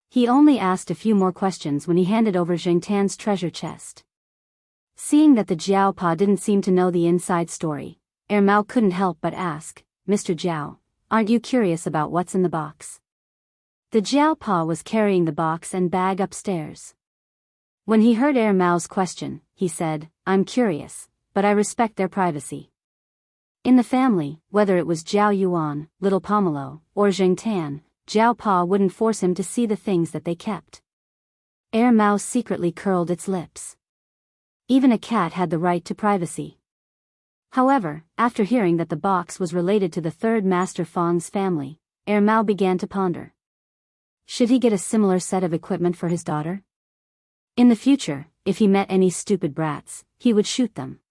He only asked a few more questions when he handed over Zheng Tan's treasure chest. Seeing that the Jiao Pa didn't seem to know the inside story, Mao couldn't help but ask, "Mr. Jiao, aren't you curious about what's in the box?" The Jiao Pa was carrying the box and bag upstairs. When he heard Mao's question, he said, "I'm curious, but I respect their privacy." In the family, whether it was Jiao Yuan, Little Pomelo, or Zheng Tan, Jiao Pa wouldn't force him to see the things that they kept. Mao secretly curled its lips. Even a cat had the right to privacy. However, after hearing that the box was related to the third Master Fang's family, Mao began to ponder. Should he get a similar set of equipment for his daughter? In the future, if he met any stupid brats, he would shoot them.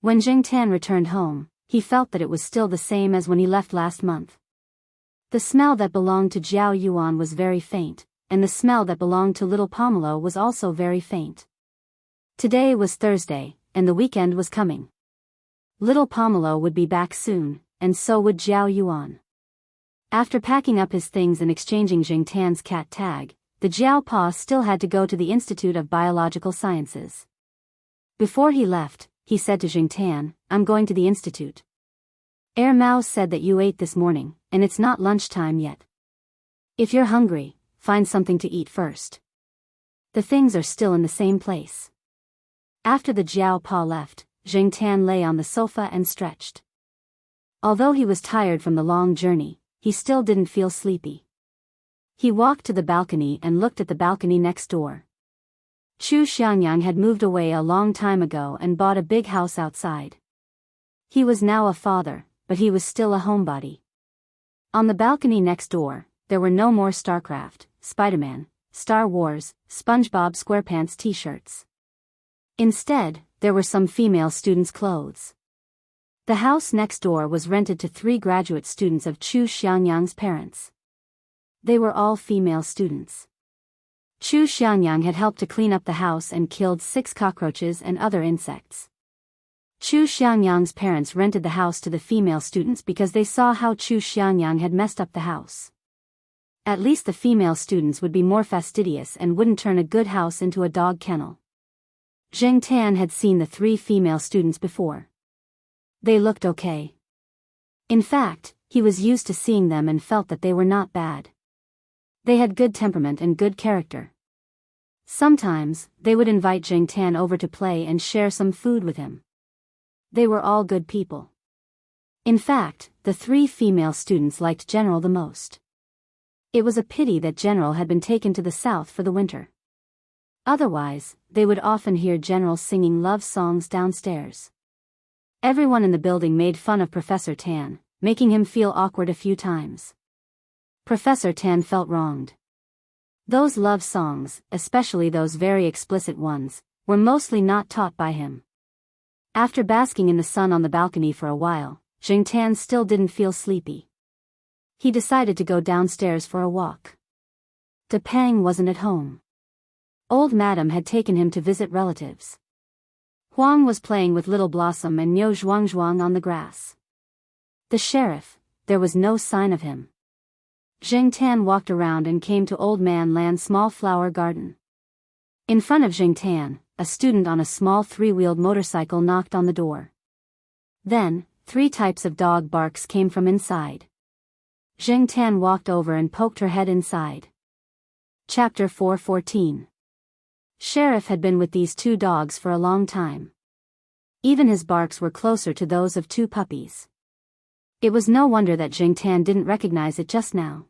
When Zheng Tan returned home, he felt that it was still the same as when he left last month. The smell that belonged to Jiao Yuan was very faint, and the smell that belonged to Little Pomelo was also very faint. Today was Thursday, and the weekend was coming. Little Pomelo would be back soon, and so would Jiao Yuan. After packing up his things and exchanging Zheng Tan's cat tag, the Jiao Pa still had to go to the Institute of Biological Sciences. Before he left, he said to Zheng Tan, "I'm going to the institute. Mao said that you ate this morning, and it's not lunchtime yet. If you're hungry, find something to eat first. The things are still in the same place." After the Jiao Pa left, Zheng Tan lay on the sofa and stretched. Although he was tired from the long journey, he still didn't feel sleepy. He walked to the balcony and looked at the balcony next door. Chu Xiangyang had moved away a long time ago and bought a big house outside. He was now a father, but he was still a homebody. On the balcony next door, there were no more StarCraft, Spider-Man, Star Wars, SpongeBob SquarePants t-shirts. Instead, there were some female students' clothes. The house next door was rented to 3 graduate students of Chu Xiangyang's parents. They were all female students. Chu Xiangyang had helped to clean up the house and killed 6 cockroaches and other insects. Chu Xiangyang's parents rented the house to the female students because they saw how Chu Xiangyang had messed up the house. At least the female students would be more fastidious and wouldn't turn a good house into a dog kennel. Zheng Tan had seen the 3 female students before. They looked okay. In fact, he was used to seeing them and felt that they were not bad. They had good temperament and good character. Sometimes, they would invite Zheng Tan over to play and share some food with him. They were all good people. In fact, the 3 female students liked General the most. It was a pity that General had been taken to the south for the winter. Otherwise, they would often hear General singing love songs downstairs. Everyone in the building made fun of Professor Tan, making him feel awkward a few times. Professor Tan felt wronged. Those love songs, especially those very explicit ones, were mostly not taught by him. After basking in the sun on the balcony for a while, Jing Tan still didn't feel sleepy. He decided to go downstairs for a walk. De Peng wasn't at home. Old Madam had taken him to visit relatives. Huang was playing with Little Blossom and Niu Zhuangzhuang on the grass. The sheriff, there was no sign of him. Jing Tan walked around and came to Old Man Lan's small flower garden. In front of Jing Tan, a student on a small 3-wheeled motorcycle knocked on the door. Then, 3 types of dog barks came from inside. Jing Tan walked over and poked her head inside. Chapter 4:14. Sheriff had been with these 2 dogs for a long time. Even his barks were closer to those of 2 puppies. It was no wonder that Jing Tan didn't recognize it just now.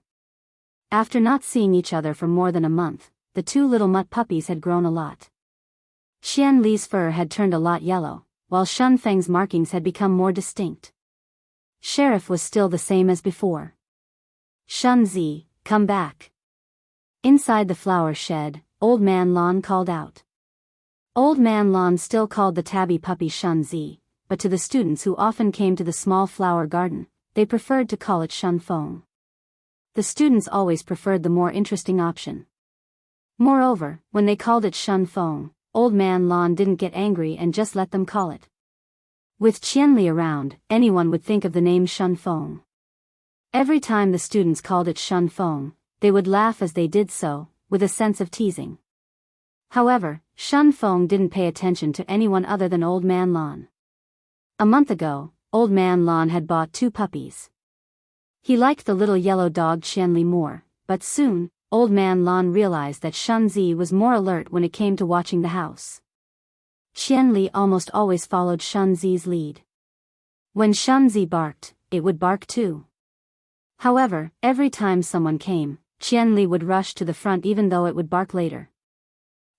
After not seeing each other for more than a month, the 2 little mutt puppies had grown a lot. Xian Li's fur had turned a lot yellow, while Shun Feng's markings had become more distinct. Sheriff was still the same as before. Shun Zi, come back. Inside the flower shed, Old Man Lan called out. Old Man Lan still called the tabby puppy Shun Zi, but to the students who often came to the small flower garden, they preferred to call it Shun Feng. The students always preferred the more interesting option. Moreover, when they called it Shun Feng, Old Man Lan didn't get angry and just let them call it. With Qianli around, anyone would think of the name Shun Feng. Every time the students called it Shun Feng, they would laugh as they did so, with a sense of teasing. However, Shun Feng didn't pay attention to anyone other than Old Man Lan. A month ago, Old Man Lan had bought 2 puppies. He liked the little yellow dog Qianli more, but soon, Old Man Lan realized that Shun Zi was more alert when it came to watching the house. Qianli almost always followed Shun Zi's lead. When Shun Zi barked, it would bark too. However, every time someone came, Qianli would rush to the front even though it would bark later.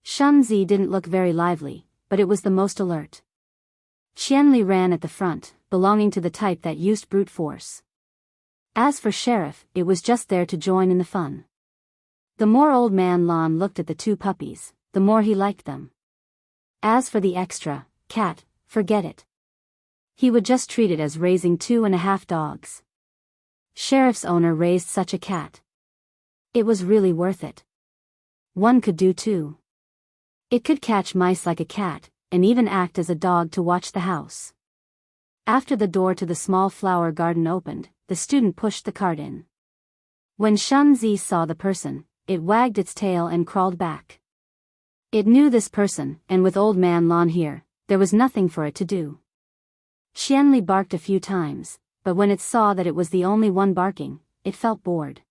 Shun Zi didn't look very lively, but it was the most alert. Qianli ran at the front, belonging to the type that used brute force. As for Sheriff, it was just there to join in the fun. The more Old Man Lan looked at the 2 puppies, the more he liked them. As for the extra, cat, forget it. He would just treat it as raising 2.5 dogs. Sheriff's owner raised such a cat. It was really worth it. One could do 2. It could catch mice like a cat, and even act as a dog to watch the house. After the door to the small flower garden opened, the student pushed the cart in. When Shun Zi saw the person, it wagged its tail and crawled back. It knew this person, and with Old Man Lan here, there was nothing for it to do. Qianli barked a few times, but when it saw that it was the only one barking, it felt bored.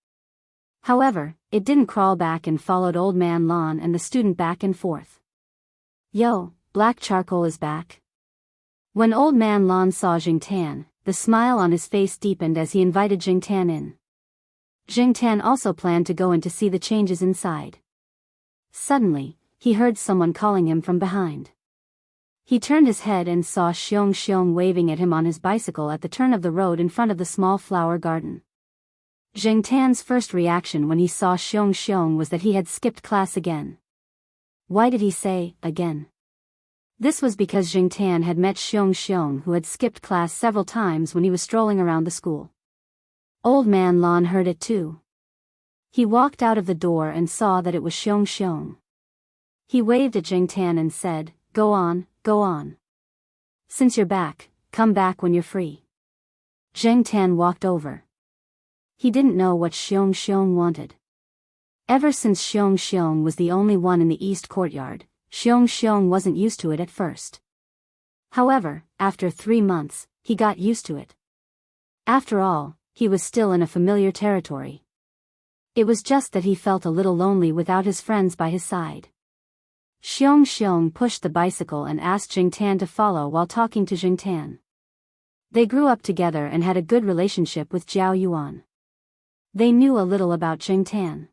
However, it didn't crawl back and followed Old Man Lan and the student back and forth. Yo, black charcoal is back. When Old Man Lan saw Jing Tan, the smile on his face deepened as he invited Jing Tan in. Jing Tan also planned to go in to see the changes inside. Suddenly, he heard someone calling him from behind. He turned his head and saw Xiong Xiong waving at him on his bicycle at the turn of the road in front of the small flower garden. Jing Tan's first reaction when he saw Xiong Xiong was that he had skipped class again. Why did he say, again? This was because Jing Tan had met Xiong Xiong, who had skipped class several times when he was strolling around the school. Old Man Lan heard it too. He walked out of the door and saw that it was Xiong Xiong. He waved at Jing Tan and said, go on, go on. Since you're back, come back when you're free. Jing Tan walked over. He didn't know what Xiong Xiong wanted. Ever since Xiong Xiong was the only one in the east courtyard, Xiong Xiong wasn't used to it at first. However, after 3 months, he got used to it. After all, he was still in a familiar territory. It was just that he felt a little lonely without his friends by his side. Xiong Xiong pushed the bicycle and asked Jing Tan to follow while talking to Jing Tan. They grew up together and had a good relationship with Zhao Yuan. They knew a little about Jingtan.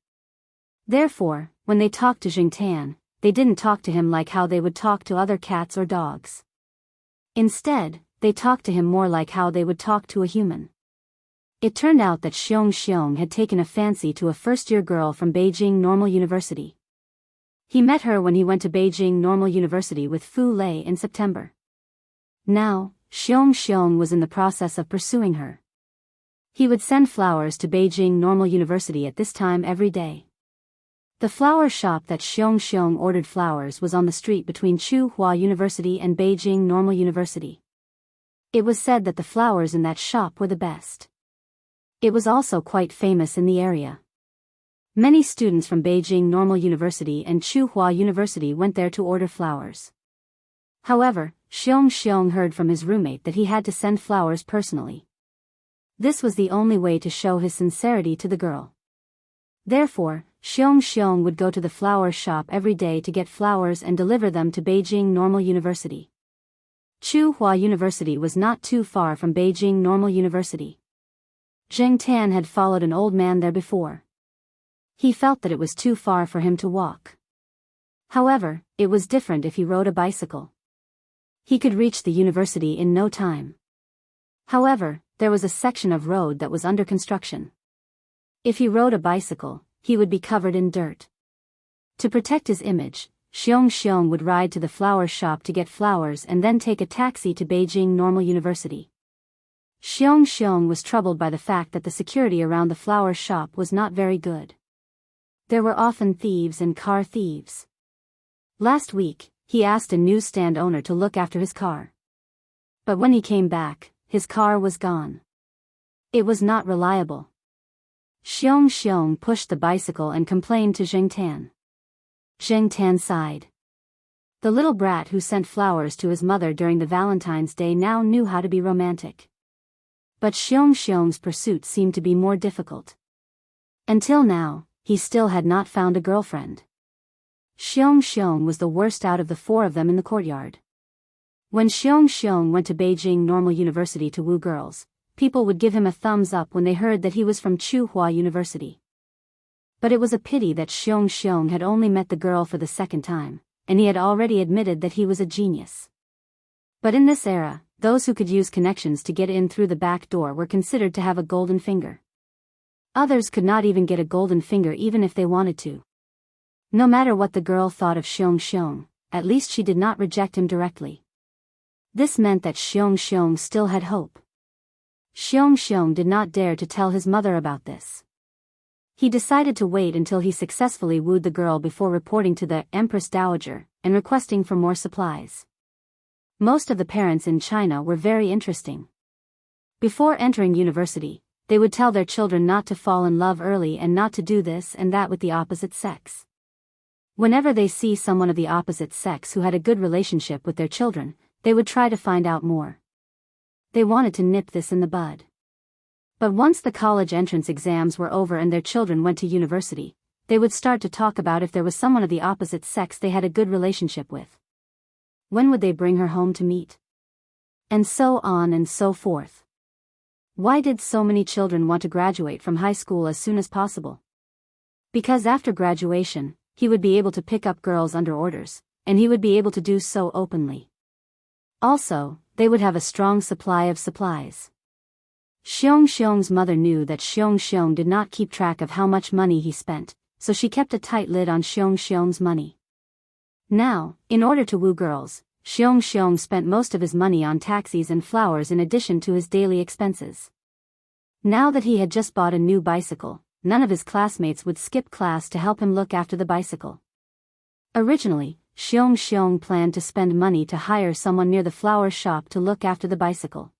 Therefore, when they talked to Jingtan, they didn't talk to him like how they would talk to other cats or dogs. Instead, they talked to him more like how they would talk to a human. It turned out that Xiong had taken a fancy to a first-year girl from Beijing Normal University. He met her when he went to Beijing Normal University with Fu Lei in September. Now, Xiong was in the process of pursuing her. He would send flowers to Beijing Normal University at this time every day. The flower shop that Xiong ordered flowers was on the street between Tsinghua University and Beijing Normal University. It was said that the flowers in that shop were the best. It was also quite famous in the area. Many students from Beijing Normal University and Tsinghua University went there to order flowers. However, Xiong heard from his roommate that he had to send flowers personally. This was the only way to show his sincerity to the girl. Therefore, Xiong would go to the flower shop every day to get flowers and deliver them to Beijing Normal University. Tsinghua University was not too far from Beijing Normal University. Jingtan had followed an old man there before. He felt that it was too far for him to walk. However, it was different if he rode a bicycle. He could reach the university in no time. However, there was a section of road that was under construction. If he rode a bicycle, he would be covered in dirt. To protect his image, Xiong would ride to the flower shop to get flowers and then take a taxi to Beijing Normal University. Xiong was troubled by the fact that the security around the flower shop was not very good. There were often thieves and car thieves. Last week, he asked a newsstand owner to look after his car. But when he came back, his car was gone. It was not reliable. Xiong pushed the bicycle and complained to Jingtan. Jingtan sighed. The little brat who sent flowers to his mother during the Valentine's Day now knew how to be romantic. But Xiong's pursuit seemed to be more difficult. Until now, he still had not found a girlfriend. Xiong was the worst out of the four of them in the courtyard. When Xiong went to Beijing Normal University to woo girls, people would give him a thumbs up when they heard that he was from Tsinghua University. But it was a pity that Xiong had only met the girl for the second time, and he had already admitted that he was a genius. But in this era, those who could use connections to get in through the back door were considered to have a golden finger. Others could not even get a golden finger even if they wanted to. No matter what the girl thought of Xiong, at least she did not reject him directly. This meant that Xiong still had hope. Xiong did not dare to tell his mother about this. He decided to wait until he successfully wooed the girl before reporting to the Empress Dowager and requesting for more supplies. Most of the parents in China were very interesting. Before entering university, they would tell their children not to fall in love early and not to do this and that with the opposite sex. Whenever they see someone of the opposite sex who had a good relationship with their children, they would try to find out more. They wanted to nip this in the bud. But once the college entrance exams were over and their children went to university, they would start to talk about if there was someone of the opposite sex they had a good relationship with. When would they bring her home to meet? And so on and so forth. Why did so many children want to graduate from high school as soon as possible? Because after graduation, he would be able to pick up girls under orders, and he would be able to do so openly. Also, they would have a strong supply of supplies. Xiong's mother knew that Xiong did not keep track of how much money he spent, so she kept a tight lid on Xiong's money. Now, in order to woo girls, Xiong spent most of his money on taxis and flowers in addition to his daily expenses. Now that he had just bought a new bicycle, none of his classmates would skip class to help him look after the bicycle. Originally, Xiong planned to spend money to hire someone near the flower shop to look after the bicycle.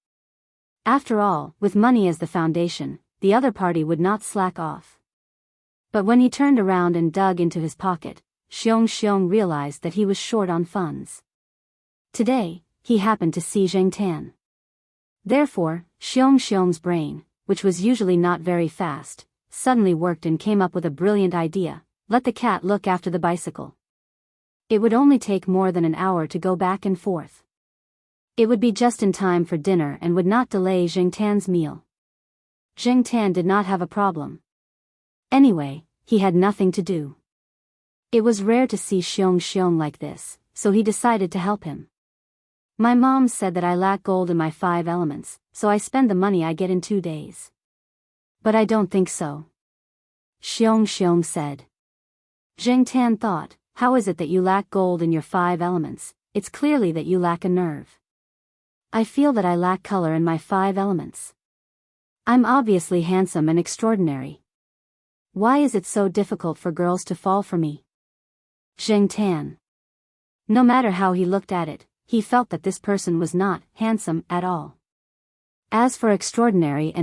After all, with money as the foundation, the other party would not slack off. But when he turned around and dug into his pocket, Xiong realized that he was short on funds. Today, he happened to see Jingtan. Therefore, Xiong's brain, which was usually not very fast, suddenly worked and came up with a brilliant idea: let the cat look after the bicycle. It would only take more than an hour to go back and forth. It would be just in time for dinner and would not delay Jing Tan's meal. Jing Tan did not have a problem. Anyway, he had nothing to do. It was rare to see Xiong like this, so he decided to help him. My mom said that I lack gold in my 5 elements, so I spend the money I get in 2 days. But I don't think so. Xiong said. Jing Tan thought, how is it that you lack gold in your 5 elements? It's clearly that you lack a nerve. I feel that I lack color in my 5 elements. I'm obviously handsome and extraordinary. Why is it so difficult for girls to fall for me? Jing Tan. No matter how he looked at it, he felt that this person was not handsome at all. As for extraordinary,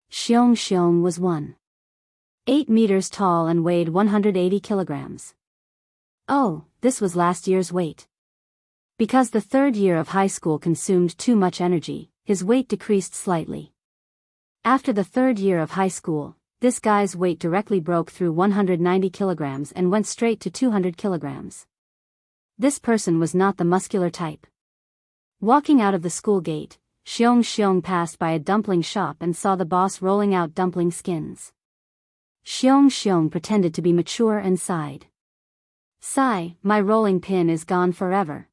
Xiong was 1.8 meters tall and weighed 180 kilograms. Oh, this was last year's weight. Because the 3rd year of high school consumed too much energy, his weight decreased slightly. After the 3rd year of high school, this guy's weight directly broke through 190 kilograms and went straight to 200 kilograms. This person was not the muscular type. Walking out of the school gate, Xiong passed by a dumpling shop and saw the boss rolling out dumpling skins. Xiong pretended to be mature and sighed. Sigh, my rolling pin is gone forever.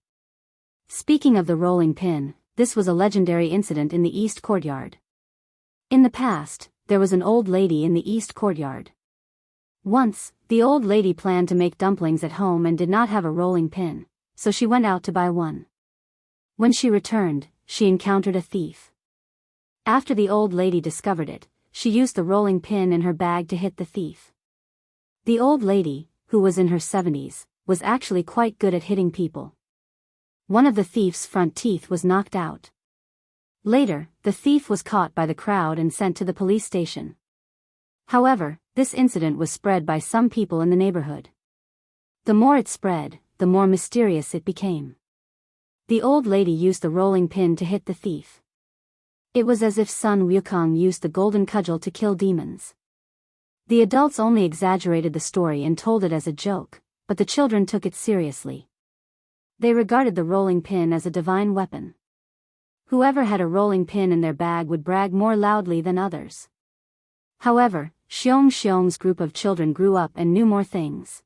Speaking of the rolling pin, this was a legendary incident in the East Courtyard. In the past, there was an old lady in the East Courtyard. Once, the old lady planned to make dumplings at home and did not have a rolling pin, so she went out to buy one. When she returned, she encountered a thief. After the old lady discovered it, she used the rolling pin in her bag to hit the thief. The old lady, who was in her 70s, was actually quite good at hitting people. One of the thief's front teeth was knocked out. Later, the thief was caught by the crowd and sent to the police station. However, this incident was spread by some people in the neighborhood. The more it spread, the more mysterious it became. The old lady used the rolling pin to hit the thief. It was as if Sun Wukong used the golden cudgel to kill demons. The adults only exaggerated the story and told it as a joke, but the children took it seriously. They regarded the rolling pin as a divine weapon. Whoever had a rolling pin in their bag would brag more loudly than others. However, Xiong's group of children grew up and knew more things.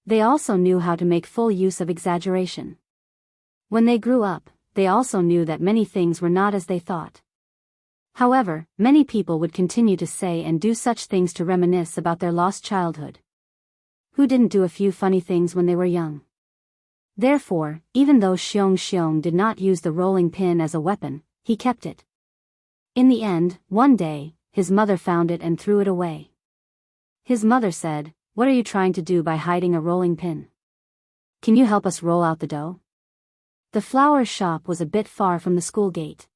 They also knew how to make full use of exaggeration. When they grew up, they also knew that many things were not as they thought. However, many people would continue to say and do such things to reminisce about their lost childhood. Who didn't do a few funny things when they were young? Therefore, even though Xiong did not use the rolling pin as a weapon, he kept it. In the end, one day, his mother found it and threw it away. His mother said, "What are you trying to do by hiding a rolling pin? Can you help us roll out the dough?" The flower shop was a bit far from the school gate.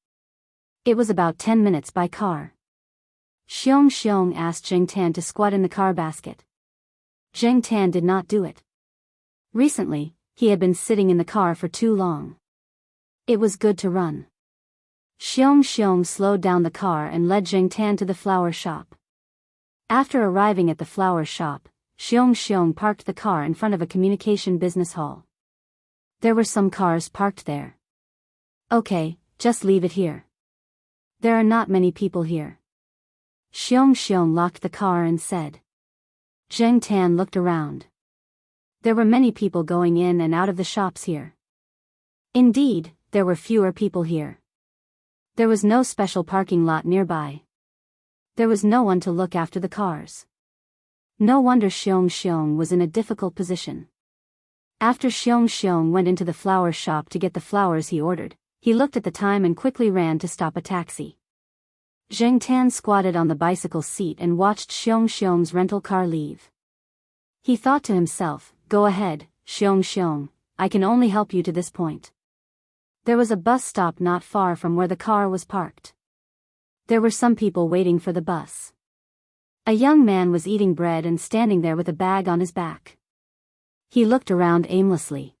It was about 10 minutes by car. Xiong asked Jing Tan to squat in the car basket. Jing Tan did not do it. Recently, he had been sitting in the car for too long. It was good to run. Xiong slowed down the car and led Jing Tan to the flower shop. After arriving at the flower shop, Xiong parked the car in front of a communication business hall. There were some cars parked there. Okay, just leave it here. There are not many people here. Xiong locked the car and said. Jing Tan looked around. There were many people going in and out of the shops here. Indeed, there were fewer people here. There was no special parking lot nearby. There was no one to look after the cars. No wonder Xiong was in a difficult position. After Xiong went into the flower shop to get the flowers he ordered, he looked at the time and quickly ran to stop a taxi. Jing Tan squatted on the bicycle seat and watched Xiong's rental car leave. He thought to himself, "Go ahead, Xiong, I can only help you to this point." There was a bus stop not far from where the car was parked. There were some people waiting for the bus. A young man was eating bread and standing there with a bag on his back. He looked around aimlessly.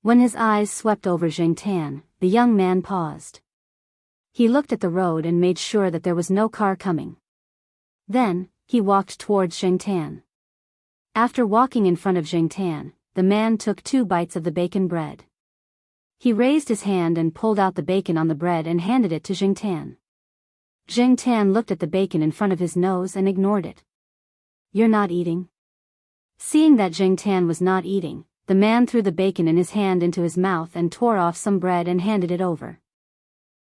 When his eyes swept over Jing Tan, the young man paused. He looked at the road and made sure that there was no car coming. Then, he walked towards Jing Tan. After walking in front of Jing Tan, the man took 2 bites of the bacon bread. He raised his hand and pulled out the bacon on the bread and handed it to Jiangtan. Jiangtan looked at the bacon in front of his nose and ignored it. "You're not eating?" Seeing that Jiangtan was not eating, the man threw the bacon in his hand into his mouth and tore off some bread and handed it over.